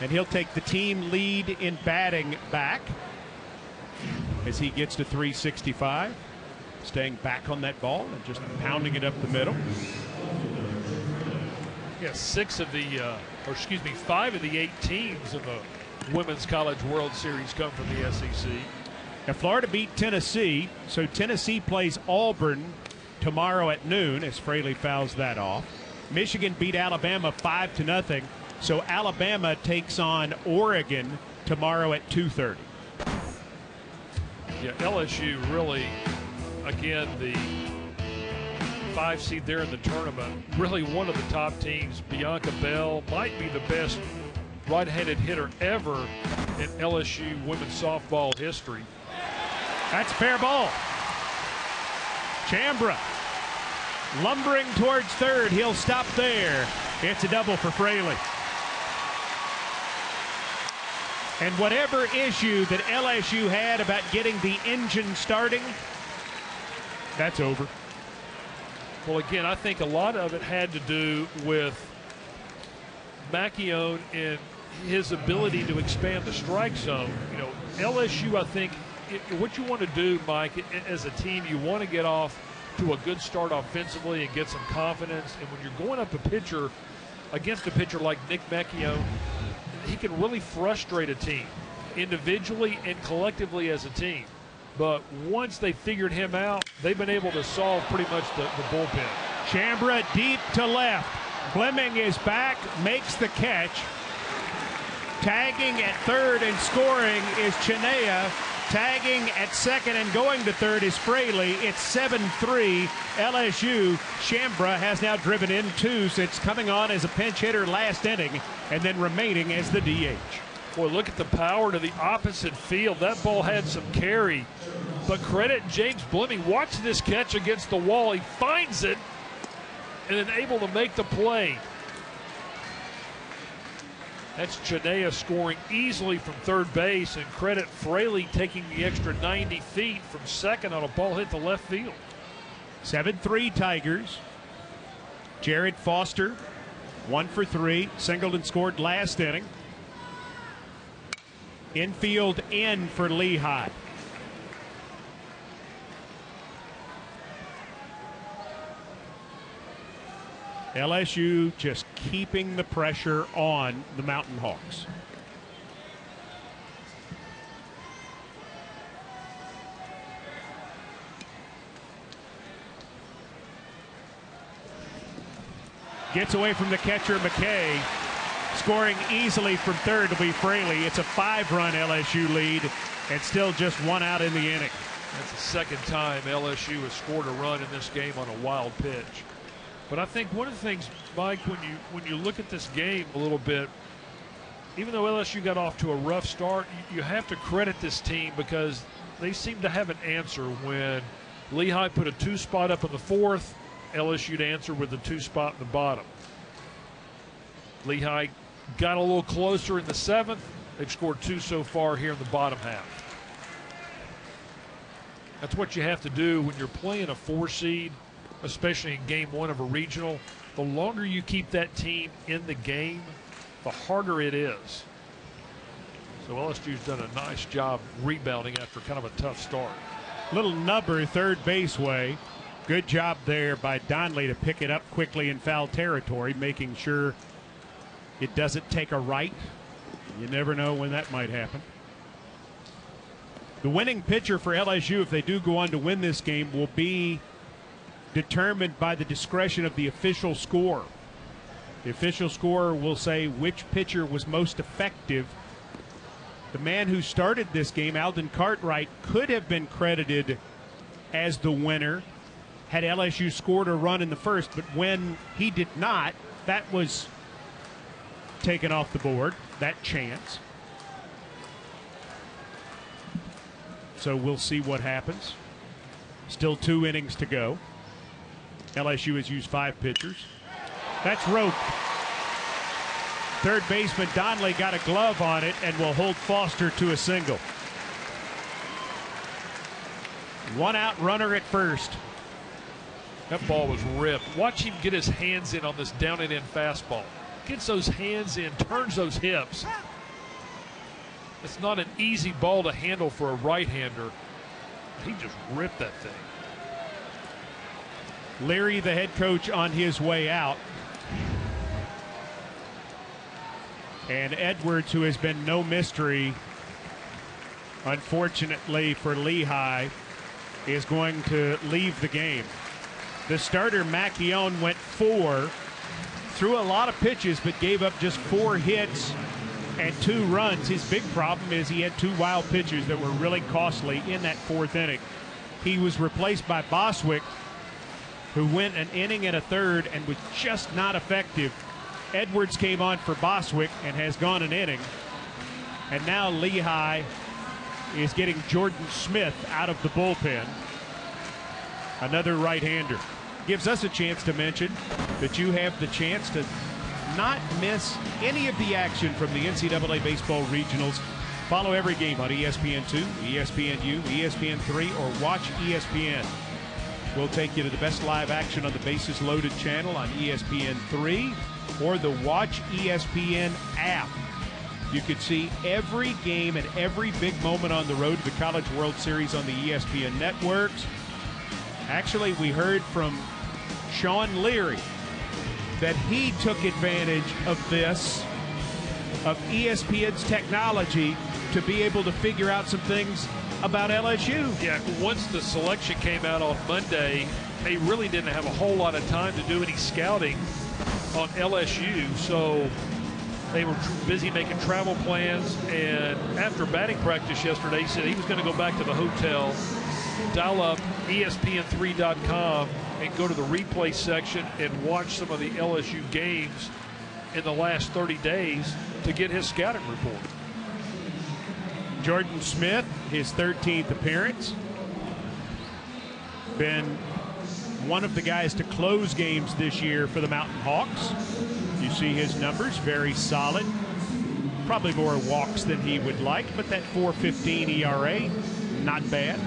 [SPEAKER 2] and he'll take the team lead in batting back as he gets to 365, staying back on that ball and just pounding it up the middle.
[SPEAKER 3] Yeah, 5 of the 8 teams in the Women's College World Series come from the SEC.
[SPEAKER 2] Now Florida beat Tennessee, so Tennessee plays Auburn tomorrow at noon as Fraley fouls that off. Michigan beat Alabama 5-0, so Alabama takes on Oregon tomorrow at 2:30.
[SPEAKER 3] Yeah, LSU really, again, the 5 seed there in the tournament. Really one of the top teams. Bianca Bell might be the best right-handed hitter ever in LSU women's softball history.
[SPEAKER 2] That's fair ball. Chambra lumbering towards third. He'll stop there. It's a double for Fraley. And whatever issue that LSU had about getting the engine starting, that's over.
[SPEAKER 3] Well, again, I think a lot of it had to do with Macchione and his ability to expand the strike zone. You know, LSU, I think, what you want to do, Mike, as a team, you want to get off to a good start offensively and get some confidence. And when you're going up a pitcher against a pitcher like Nick Macchione, he can really frustrate a team individually and collectively as a team. But once they figured him out, they've been able to solve pretty much the bullpen.
[SPEAKER 2] Chambra deep to left. Fleming is back, makes the catch. Tagging at third and scoring is Chinea. Tagging at second and going to third is Fraley. It's 7-3 LSU. Chambra has now driven in 2 since coming on as a pinch hitter last inning and then remaining as the DH.
[SPEAKER 3] Boy, look at the power to the opposite field. That ball had some carry. But credit James Fleming. Watch this catch against the wall. He finds it and then able to make the play. That's Chinea scoring easily from third base, and credit Fraley taking the extra 90 feet from second on a ball hit to left field.
[SPEAKER 2] 7-3 Tigers. Jared Foster, 1 for 3. Singleton scored last inning. Infield in for Lehigh. LSU just keeping the pressure on the Mountain Hawks. Gets away from the catcher, McKay. Scoring easily from third will be Fraley. It's a 5-run LSU lead and still just 1 out in the inning.
[SPEAKER 3] That's the second time LSU has scored a run in this game on a wild pitch. But I think one of the things, Mike, when you look at this game a little bit, even though LSU got off to a rough start, you have to credit this team because they seem to have an answer. When Lehigh put a 2 spot up in the 4th, LSU to answer with a 2 spot in the bottom. Lehigh got a little closer in the 7th. They've scored 2 so far here in the bottom half. That's what you have to do when you're playing a 4 seed. Especially in game 1 of a regional. The longer you keep that team in the game, the harder it is. So LSU's done a nice job rebounding after kind of a tough start.
[SPEAKER 2] Little nubber third base way. Good job there by Donnelly to pick it up quickly in foul territory, making sure it doesn't take a right. You never know when that might happen. The winning pitcher for LSU, if they do go on to win this game, will be determined by the discretion of the official scorer. The official scorer will say which pitcher was most effective. The man who started this game, Alden Cartwright, could have been credited as the winner had LSU scored a run in the first, but when he did not, that was taken off the board, that chance. So we'll see what happens. Still 2 innings to go. LSU has used 5 pitchers. That's roped. Third baseman Donnelly got a glove on it and will hold Foster to a single. 1 out runner at first.
[SPEAKER 3] That ball was ripped. Watch him get his hands in on this down and in fastball. Gets those hands in, turns those hips. It's not an easy ball to handle for a right-hander. He just ripped that thing.
[SPEAKER 2] Leary, the head coach, on his way out. And Edwards, who has been no mystery, unfortunately for Lehigh, is going to leave the game. The starter, Macchione, went 4, threw a lot of pitches, but gave up just 4 hits and 2 runs. His big problem is he had 2 wild pitches that were really costly in that 4th inning. He was replaced by Boswick, who went an inning and a third and was just not effective. Edwards came on for Boswick and has gone an inning. And now Lehigh is getting Jordan Smith out of the bullpen. Another right-hander. Gives us a chance to mention that you have the chance to not miss any of the action from the NCAA Baseball Regionals. Follow every game on ESPN2, ESPNU, ESPN3, or watch ESPN. We'll take you to the best live action on the Bases Loaded channel on ESPN3 or the Watch ESPN app. You could see every game and every big moment on the road to the College World Series on the ESPN networks. Actually, we heard from Sean Leary that he took advantage of this, of ESPN's technology, to be able to figure out some things about LSU.
[SPEAKER 3] Yeah, once the selection came out on Monday, they really didn't have a whole lot of time to do any scouting on LSU, so they were busy making travel plans. And after batting practice yesterday, he said he was going to go back to the hotel, dial up ESPN3.com, and go to the replay section and watch some of the LSU games in the last 30 days to get his scouting report.
[SPEAKER 2] Jordan Smith, his 13th appearance. Been one of the guys to close games this year for the Mountain Hawks. You see his numbers, very solid. Probably more walks than he would like, but that 4.15 ERA, not bad.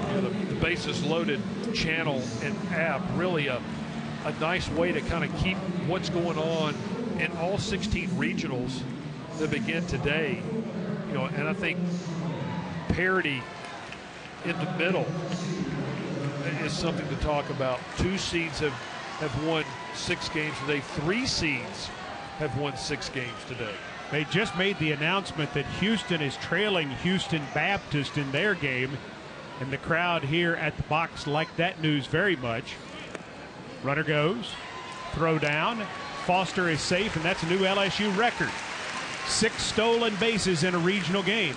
[SPEAKER 3] Yeah, the Bases Loaded channel and app, really a nice way to kind of keep what's going on in all 16 regionals that begin today. You know, and I think parity in the middle is something to talk about. 2 seeds have won 6 games today. 3 seeds have won 6 games today.
[SPEAKER 2] They just made the announcement that Houston is trailing Houston Baptist in their game, and the crowd here at the box liked that news very much. Runner goes, throw down. Foster is safe, and that's a new LSU record. 6 stolen bases in a regional game.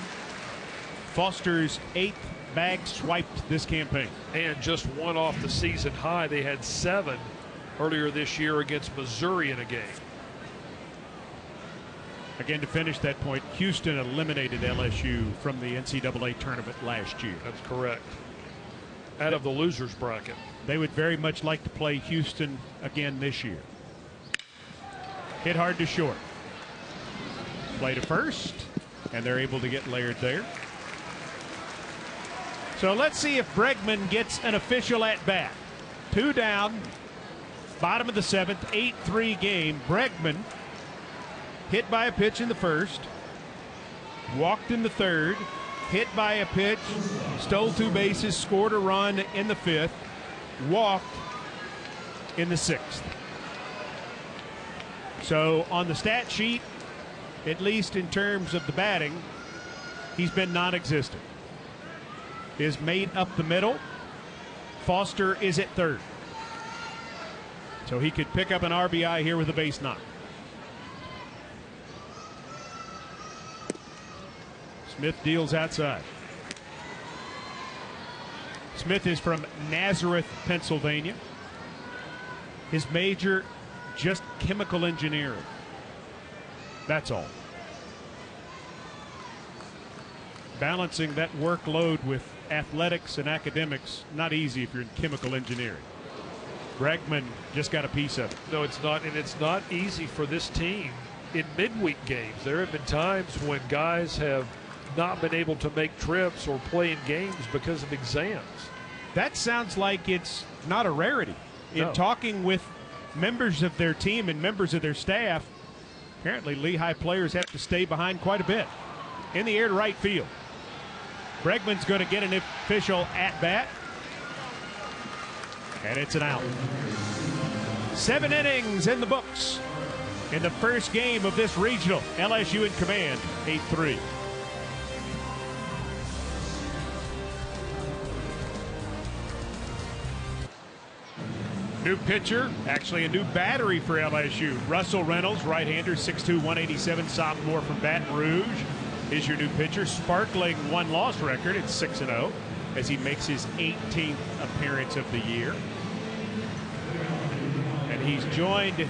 [SPEAKER 2] Foster's 8th bag swiped this campaign.
[SPEAKER 3] And just one off the season high. They had 7 earlier this year against Missouri in a game.
[SPEAKER 2] Again, to finish that point, Houston eliminated LSU from the NCAA tournament last year.
[SPEAKER 3] That's correct. Out of the losers bracket.
[SPEAKER 2] They would very much like to play Houston again this year. Hit hard to short. Play to first, and they're able to get Laird there. So let's see if Bregman gets an official at-bat. 2 down, bottom of the 7th, 8-3 game. Bregman hit by a pitch in the first, walked in the third, hit by a pitch, stole 2 bases, scored a run in the 5th, walked in the 6th. So on the stat sheet, at least in terms of the batting, he's been non-existent. Is made up the middle. Foster is at third. So he could pick up an RBI here with a base knock. Smith deals outside. Smith is from Nazareth, Pennsylvania. His major, just chemical engineering. That's all. Balancing that workload with athletics and academics, not easy if you're in chemical engineering. Bregman just got a piece of it.
[SPEAKER 3] No, it's not, and it's not easy for this team in midweek games. There have been times when guys have not been able to make trips or play in games because of exams.
[SPEAKER 2] That sounds like it's not a rarity.
[SPEAKER 3] No.
[SPEAKER 2] In talking with members of their team and members of their staff, apparently Lehigh players have to stay behind quite a bit. In the air to right field. Bregman's going to get an official at-bat. And it's an out. 7 innings in the books in the first game of this regional. LSU in command, 8-3. New pitcher, actually a new battery for LSU. Russell Reynolds, right-hander, 6'2", 187, sophomore from Baton Rouge. is your new pitcher. Sparkling 1-loss record at 6-0 as he makes his 18th appearance of the year. And he's joined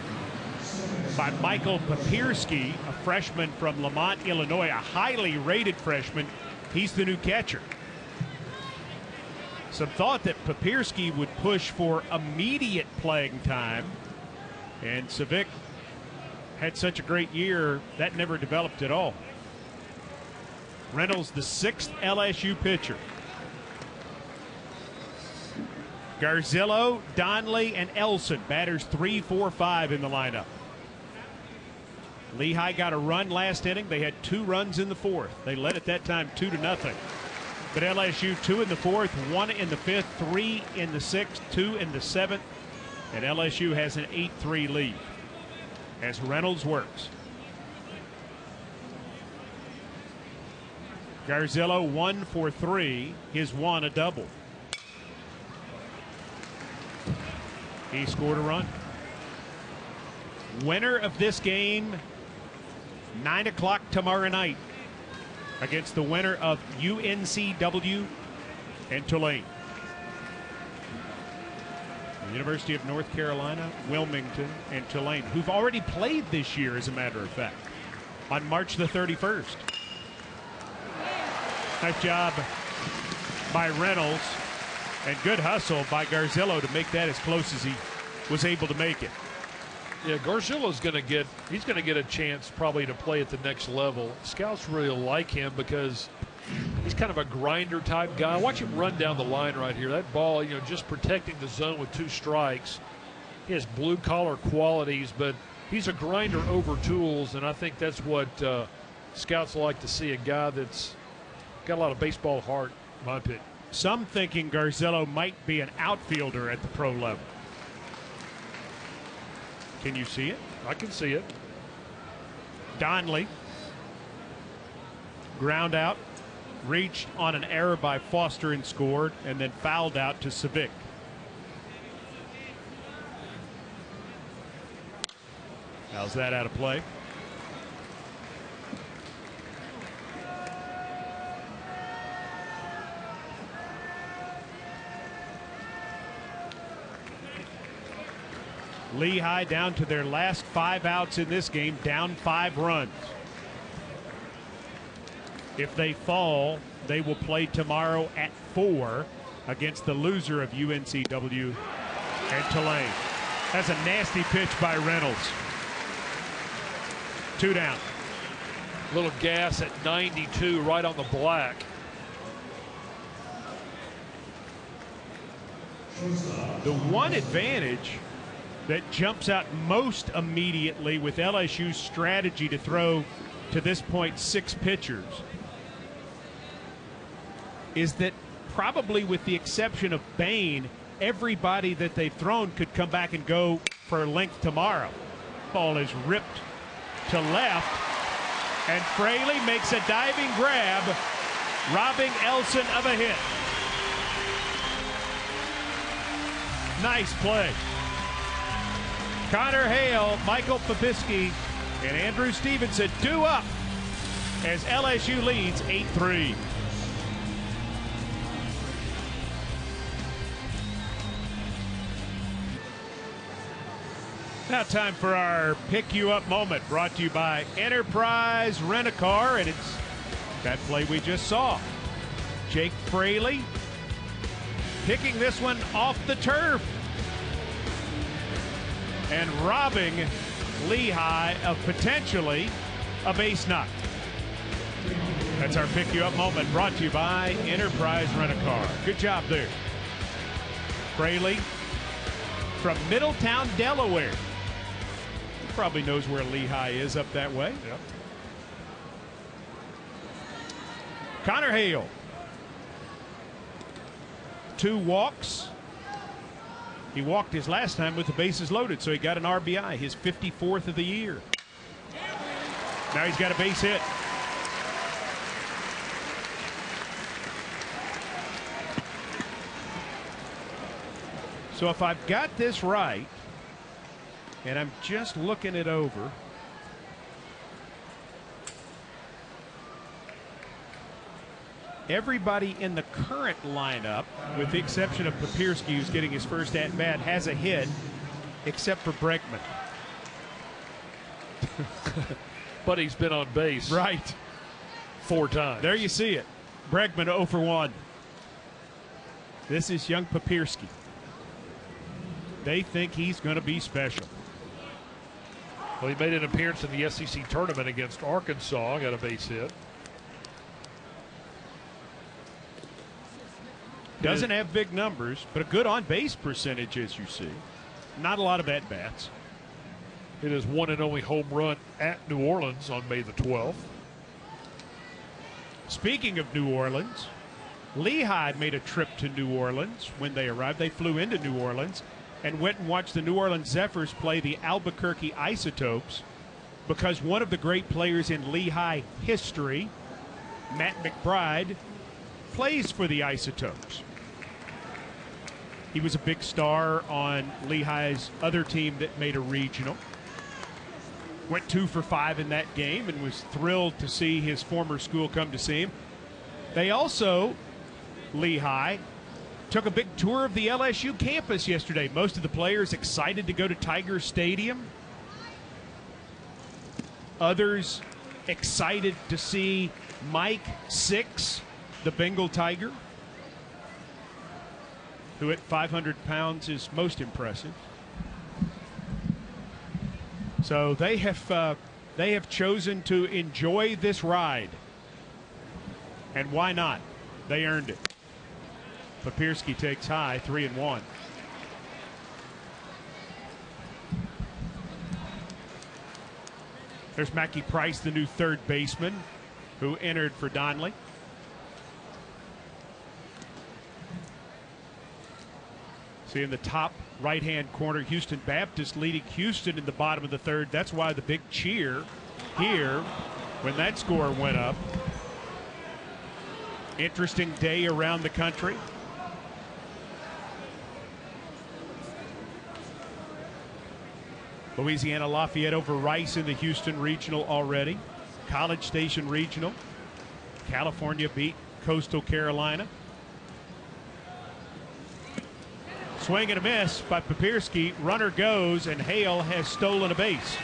[SPEAKER 2] by Michael Papierski, a freshman from Lamont, Illinois, a highly rated freshman. He's the new catcher. Some thought that Papierski would push for immediate playing time, and Savic had such a great year that never developed at all. Reynolds, the 6th LSU pitcher. Garzillo, Donnelly, and Elson, batters 3, 4, 5 in the lineup. Lehigh got a run last inning. They had 2 runs in the 4th. They led at that time 2-0. But LSU 2 in the 4th, 1 in the 5th, 3 in the 6th, 2 in the 7th, and LSU has an 8-3 lead as Reynolds works. Garzillo 1 for 3, his 1 a double. He scored a run. Winner of this game, 9 o'clock tomorrow night, against the winner of UNCW and Tulane. The University of North Carolina, Wilmington, and Tulane, who've already played this year, as a matter of fact, on March the 31st. Nice job by Reynolds, and good hustle by Garzillo to make that as close as he was able to make it.
[SPEAKER 3] Yeah, Garzillo's going to get a chance probably to play at the next level. Scouts really like him because he's kind of a grinder type guy. Watch him run down the line right here. That ball, just protecting the zone with 2 strikes. He has blue collar qualities, but he's a grinder over tools, and I think that's what scouts like to see, a guy that's got a lot of baseball heart, in my opinion.
[SPEAKER 2] Some thinking Garzillo might be an outfielder at the pro level. Can you see it?
[SPEAKER 3] I can see it.
[SPEAKER 2] Donnelly, ground out, reached on an error by Foster and scored, and then fouled out to Savic. How's that out of play? Lehigh down to their last 5 outs in this game, down 5 runs. If they fall, they will play tomorrow at 4 against the loser of UNCW and Tulane. That's a nasty pitch by Reynolds. 2 down.
[SPEAKER 3] Little gas at 92, right on the black.
[SPEAKER 2] The one advantage that jumps out most immediately with LSU's strategy to throw, to this point, 6 pitchers, is that probably with the exception of Bain, everybody that they've thrown could come back and go for length tomorrow. Ball is ripped to left, and Fraley makes a diving grab, robbing Elson of a hit. Nice play. Connor Hale, Michael Papierski, and Andrew Stevenson due up as LSU leads 8-3. Now time for our Pick You Up moment, brought to you by Enterprise Rent-A-Car, and it's that play we just saw. Jake Fraley picking this one off the turf and robbing Lehigh of potentially a base knock. That's our Pick You Up moment, brought to you by Enterprise Rent-A-Car. Good job there. Fraley from Middletown, Delaware. He probably knows where Lehigh is up that way.
[SPEAKER 3] Yep.
[SPEAKER 2] Connor Hale. 2 walks. He walked his last time with the bases loaded, so he got an RBI, his 54th of the year. Now he's got a base hit. So if I've got this right, and I'm just looking it over, everybody in the current lineup, with the exception of Papirski, who's getting his first at-bat, has a hit, except for Bregman.
[SPEAKER 3] But he's been on base.
[SPEAKER 2] Right.
[SPEAKER 3] 4 times.
[SPEAKER 2] There you see it. Bregman 0 for 1. This is young Papirski. They think he's going to be special.
[SPEAKER 3] Well, he made an appearance in the SEC tournament against Arkansas, got a base hit.
[SPEAKER 2] Doesn't have big numbers, but a good on-base percentage, as you see. Not a lot of at-bats.
[SPEAKER 3] It is one and only home run at New Orleans on May the 12th.
[SPEAKER 2] Speaking of New Orleans, Lehigh made a trip to New Orleans when they arrived. They flew into New Orleans and went and watched the New Orleans Zephyrs play the Albuquerque Isotopes because one of the great players in Lehigh history, Matt McBride, plays for the Isotopes. He was a big star on Lehigh's other team that made a regional. Went 2 for 5 in that game and was thrilled to see his former school come to see him. They also, Lehigh, took a big tour of the LSU campus yesterday. Most of the players excited to go to Tiger Stadium. Others excited to see Mike Six, the Bengal Tiger, who at 500 pounds is most impressive. So they have chosen to enjoy this ride. And why not? They earned it. Papirski takes high, 3-1. There's Mackie Price, the new third baseman, who entered for Donley. See in the top right-hand corner, Houston Baptist leading Houston in the bottom of the third. That's why the big cheer here when that score went up. Interesting day around the country. Louisiana Lafayette over Rice in the Houston Regional already. College Station Regional. California beat Coastal Carolina. Swing and a miss by Papirski. Runner goes, and Hale has stolen a base.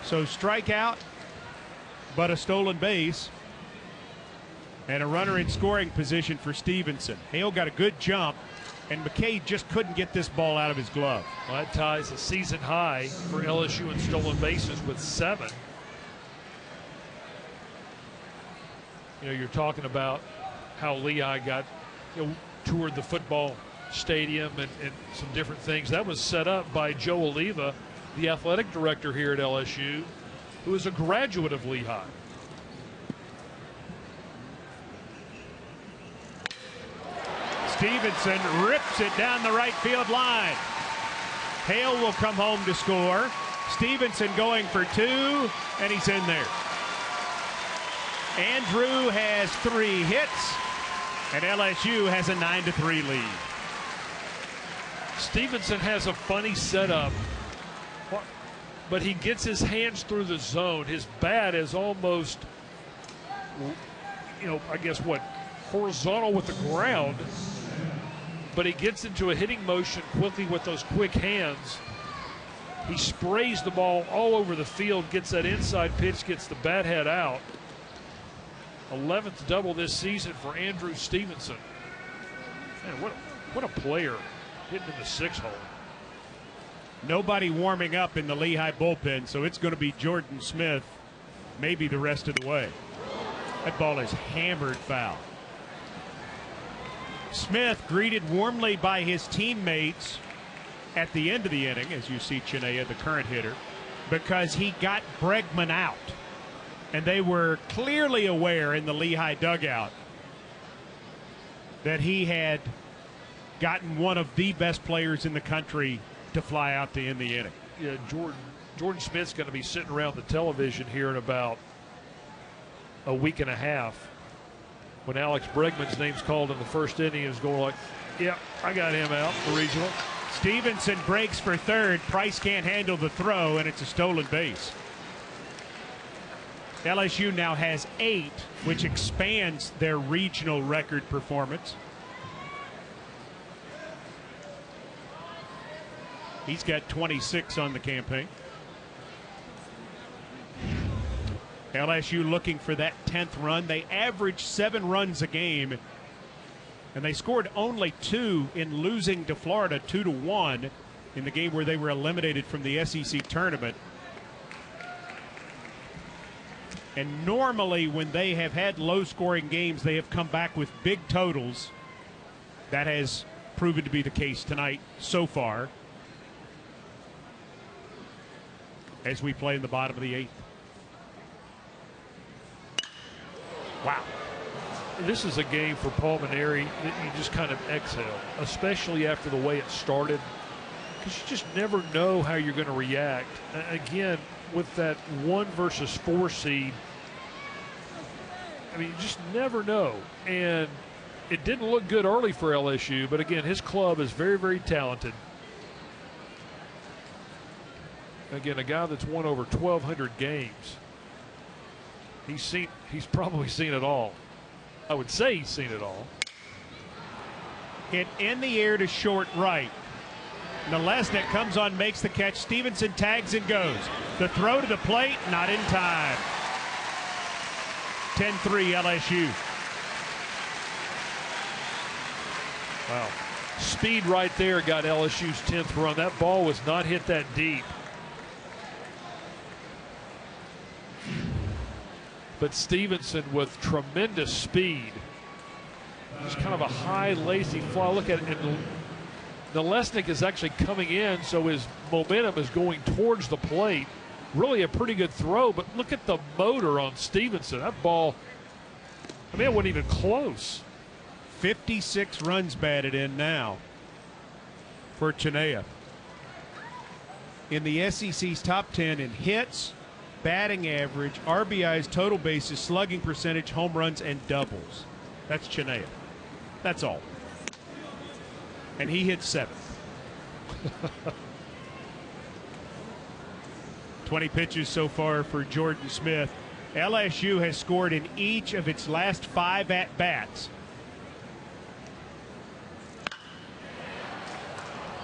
[SPEAKER 2] So strikeout, but a stolen base. And a runner in scoring position for Stevenson. Hale got a good jump, and McKay just couldn't get this ball out of his glove.
[SPEAKER 3] Well, that ties a season high for LSU in stolen bases with 7. You know, you're talking about how Lehigh got, toured the football stadium and some different things. That was set up by Joe Oliva, the athletic director here at LSU, who is a graduate of Lehigh.
[SPEAKER 2] Stevenson rips it down the right field line. Hale will come home to score. Stevenson going for 2, and he's in there. Andrew has 3 hits, and LSU has a 9-3 lead.
[SPEAKER 3] Stevenson has a funny setup, but he gets his hands through the zone. His bat is almost, I guess horizontal with the ground, but he gets into a hitting motion quickly with those quick hands. He sprays the ball all over the field, gets that inside pitch, gets the bat head out. 11th double this season for Andrew Stevenson. Man, what a player, hitting in the 6 hole.
[SPEAKER 2] Nobody warming up in the Lehigh bullpen, so it's going to be Jordan Smith maybe the rest of the way. That ball is hammered foul. Smith greeted warmly by his teammates at the end of the inning, as you see Chinea, the current hitter, because he got Bregman out. And they were clearly aware in the Lehigh dugout that he had gotten one of the best players in the country to fly out to end the inning.
[SPEAKER 3] Yeah, Jordan Smith's going to be sitting around the television here in about a week and a half. When Alex Bregman's name's called in the first inning, is going like, yep, I got him out for regional.
[SPEAKER 2] Stevenson breaks for third. Price can't handle the throw, and it's a stolen base. LSU now has 8, which expands their regional record performance. He's got 26 on the campaign. LSU looking for that 10th run. They averaged 7 runs a game, and they scored only 2 in losing to Florida 2-1 in the game where they were eliminated from the SEC tournament. And normally when they have had low-scoring games, they have come back with big totals. That has proven to be the case tonight so far, as we play in the bottom of the 8th.
[SPEAKER 3] Wow. This is a game for Paul Maneri that you just kind of exhale, especially after the way it started, because you just never know how you're going to react. Again, with that 1 versus 4 seed, I mean, you just never know. And it didn't look good early for LSU, but again, his club is very, very talented. Again, a guy that's won over 1,200 games. He's probably seen it all. I would say he's seen it all.
[SPEAKER 2] Hit in the air to short right. Nalesnik comes on, makes the catch. Stevenson tags and goes. The throw to the plate, not in time. 10-3 LSU.
[SPEAKER 3] Wow. Speed right there got LSU's 10th run. That ball was not hit that deep. But Stevenson with tremendous speed. Just kind of a high, lazy fly. Look at it. And Nalesnik is actually coming in, so his momentum is going towards the plate. Really a pretty good throw, but look at the motor on Stevenson. That ball, I mean, it wasn't even close.
[SPEAKER 2] 56 runs batted in now for Chinea. In the SEC's top 10 in hits, batting average, RBIs, total bases, slugging percentage, home runs, and doubles. That's Chinea. That's all. And he hit 7th. 20 pitches so far for Jordan Smith. LSU has scored in each of its last 5 at-bats.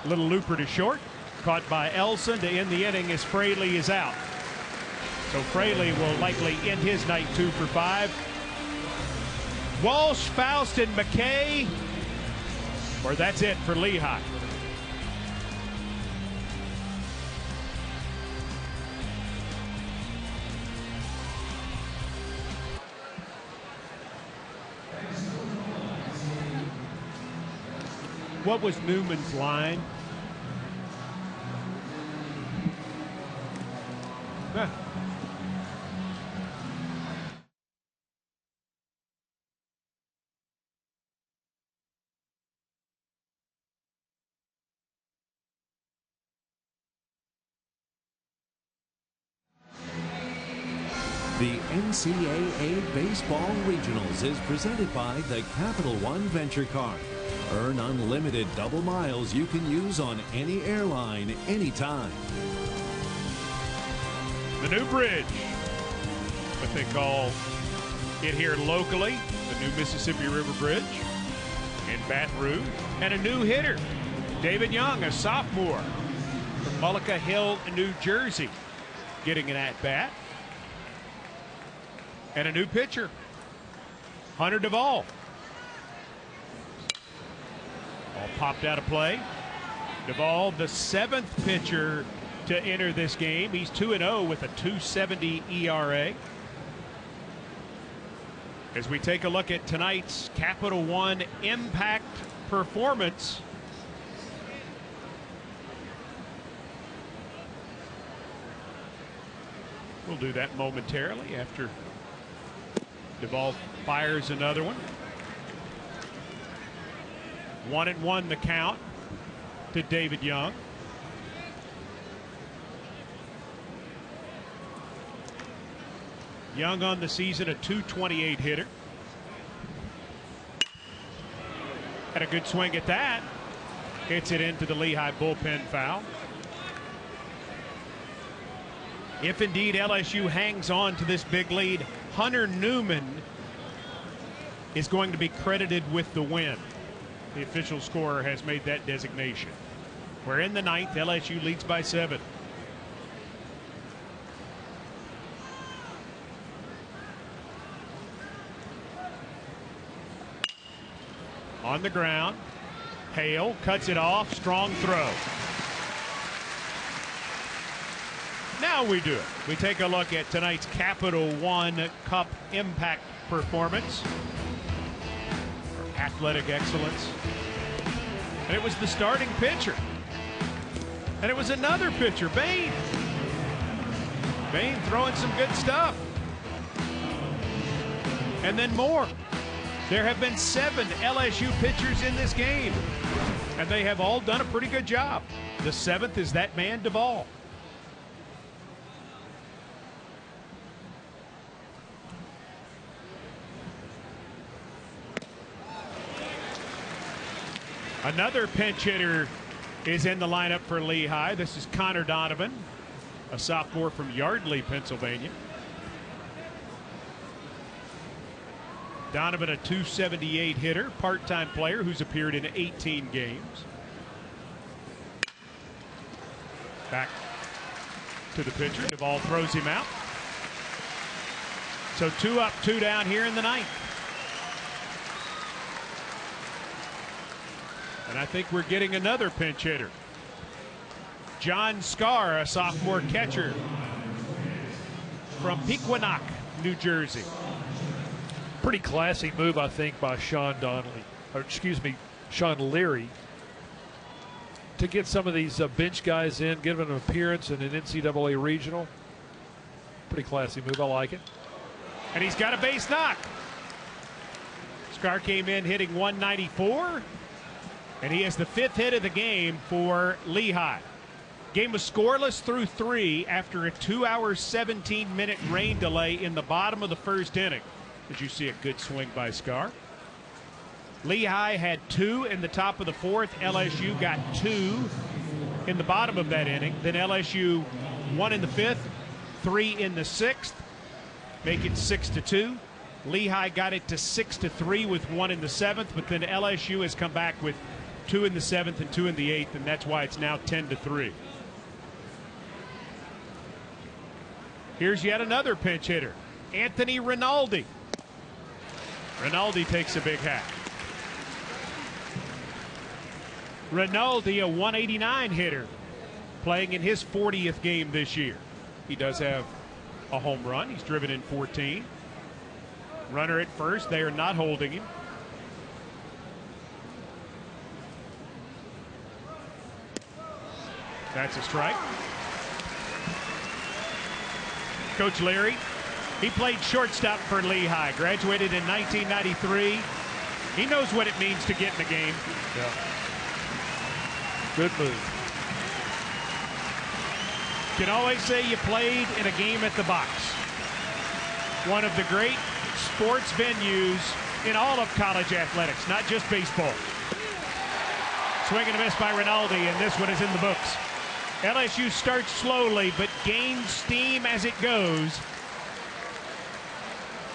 [SPEAKER 2] Little looper to short. Caught by Elson to end the inning as Fraley is out. So Fraley will likely end his night 2 for 5. Walsh, Faust, and McKay. Or that's it for Lehigh. What was Newman's line? Huh.
[SPEAKER 4] The NCAA Baseball Regionals is presented by the Capital One Venture Card. Earn unlimited double miles you can use on any airline, anytime.
[SPEAKER 2] The new bridge, what they call it here locally, the new Mississippi River Bridge in Baton Rouge, and a new hitter, David Young, a sophomore from Mullica Hill, New Jersey, getting an at-bat. And a new pitcher, Hunter Duvall. All popped out of play. Duvall, the 7th pitcher to enter this game. He's 2-0 with a 2.70 ERA. As we take a look at tonight's Capital One Impact performance. We'll do that momentarily after Duvall fires another one. 1-1 the count to David Young. Young on the season, a .228 hitter. Had a good swing at that. Hits it into the Lehigh bullpen foul. If indeed LSU hangs on to this big lead, Hunter Newman is going to be credited with the win. The official scorer has made that designation. We're in the ninth. LSU leads by 7. On the ground, Hale cuts it off. Strong throw. Now we do it. We take a look at tonight's Capital One Cup impact performance for athletic excellence. And it was the starting pitcher. And it was another pitcher, Bain. Bain throwing some good stuff. And then more. There have been 7 LSU pitchers in this game, and they have all done a pretty good job. The 7th is that man, Duvall. Another pinch hitter is in the lineup for Lehigh. This is Connor Donovan, a sophomore from Yardley, Pennsylvania. Donovan, a .278 hitter, part-time player who's appeared in 18 games. Back to the pitcher. Duvall throws him out. So 2 up, 2 down here in the ninth. And I think we're getting another pinch hitter. John Scarr, a sophomore catcher from Pequannock, New Jersey.
[SPEAKER 3] Pretty classy move, I think, by Sean Leary, to get some of these bench guys in, give them an appearance in an NCAA regional. Pretty classy move. I like it.
[SPEAKER 2] And he's got a base knock. Scarr came in hitting 194, and he has the 5th hit of the game for Lehigh. Game was scoreless through 3 after a 2-hour, 17-minute rain delay in the bottom of the 1st inning. Did you see a good swing by Scarr? Lehigh had 2 in the top of the 4th. LSU got 2 in the bottom of that inning. Then LSU 1 in the 5th, 3 in the 6th, make it 6-2. Lehigh got it to 6-3 with 1 in the 7th, but then LSU has come back with 2 in the 7th and 2 in the 8th, and that's why it's now 10-3. Here's yet another pinch hitter, Anthony Rinaldi. Rinaldi takes a big hack. Rinaldi, a 189 hitter, playing in his 40th game this year. He does have a home run. He's driven in 14. Runner at first. They are not holding him. That's a strike. Coach Leary, he played shortstop for Lehigh, graduated in 1993. He knows what it means to get in the game.
[SPEAKER 3] Yeah. Good move.
[SPEAKER 2] Can always say you played in a game at the box. One of the great sports venues in all of college athletics, not just baseball. Swing and a miss by Rinaldi, and this one is in the books. LSU starts slowly, but gains steam as it goes.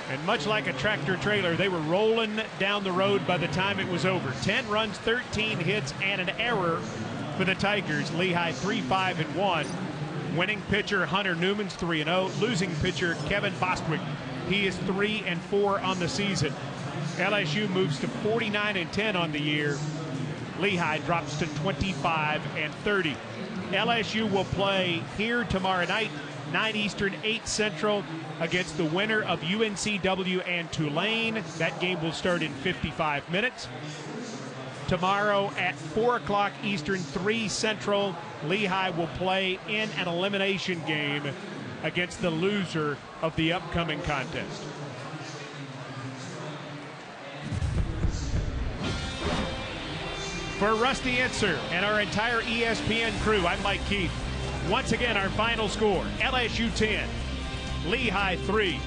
[SPEAKER 2] And much like a tractor trailer, they were rolling down the road by the time it was over. 10 runs, 13 hits, and an error for the Tigers. Lehigh 3-5-1. Winning pitcher Hunter Newman's 3-0. Losing pitcher Kevin Bostwick, he is 3-4 on the season. LSU moves to 49-10 on the year. Lehigh drops to 25-30. LSU will play here tomorrow night, 9 Eastern, 8 Central, against the winner of UNCW and Tulane. That game will start in 55 minutes. Tomorrow at 4 o'clock Eastern, 3 Central, Lehigh will play in an elimination game against the loser of the upcoming contest. For Rusty Entzer and our entire ESPN crew, I'm Mike Keith. Once again, our final score, LSU 10, Lehigh 3.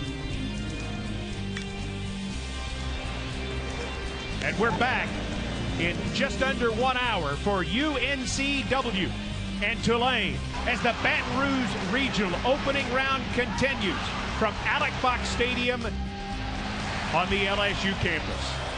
[SPEAKER 2] And we're back in just under 1 hour for UNCW and Tulane as the Baton Rouge Regional opening round continues from Alex Box Stadium on the LSU campus.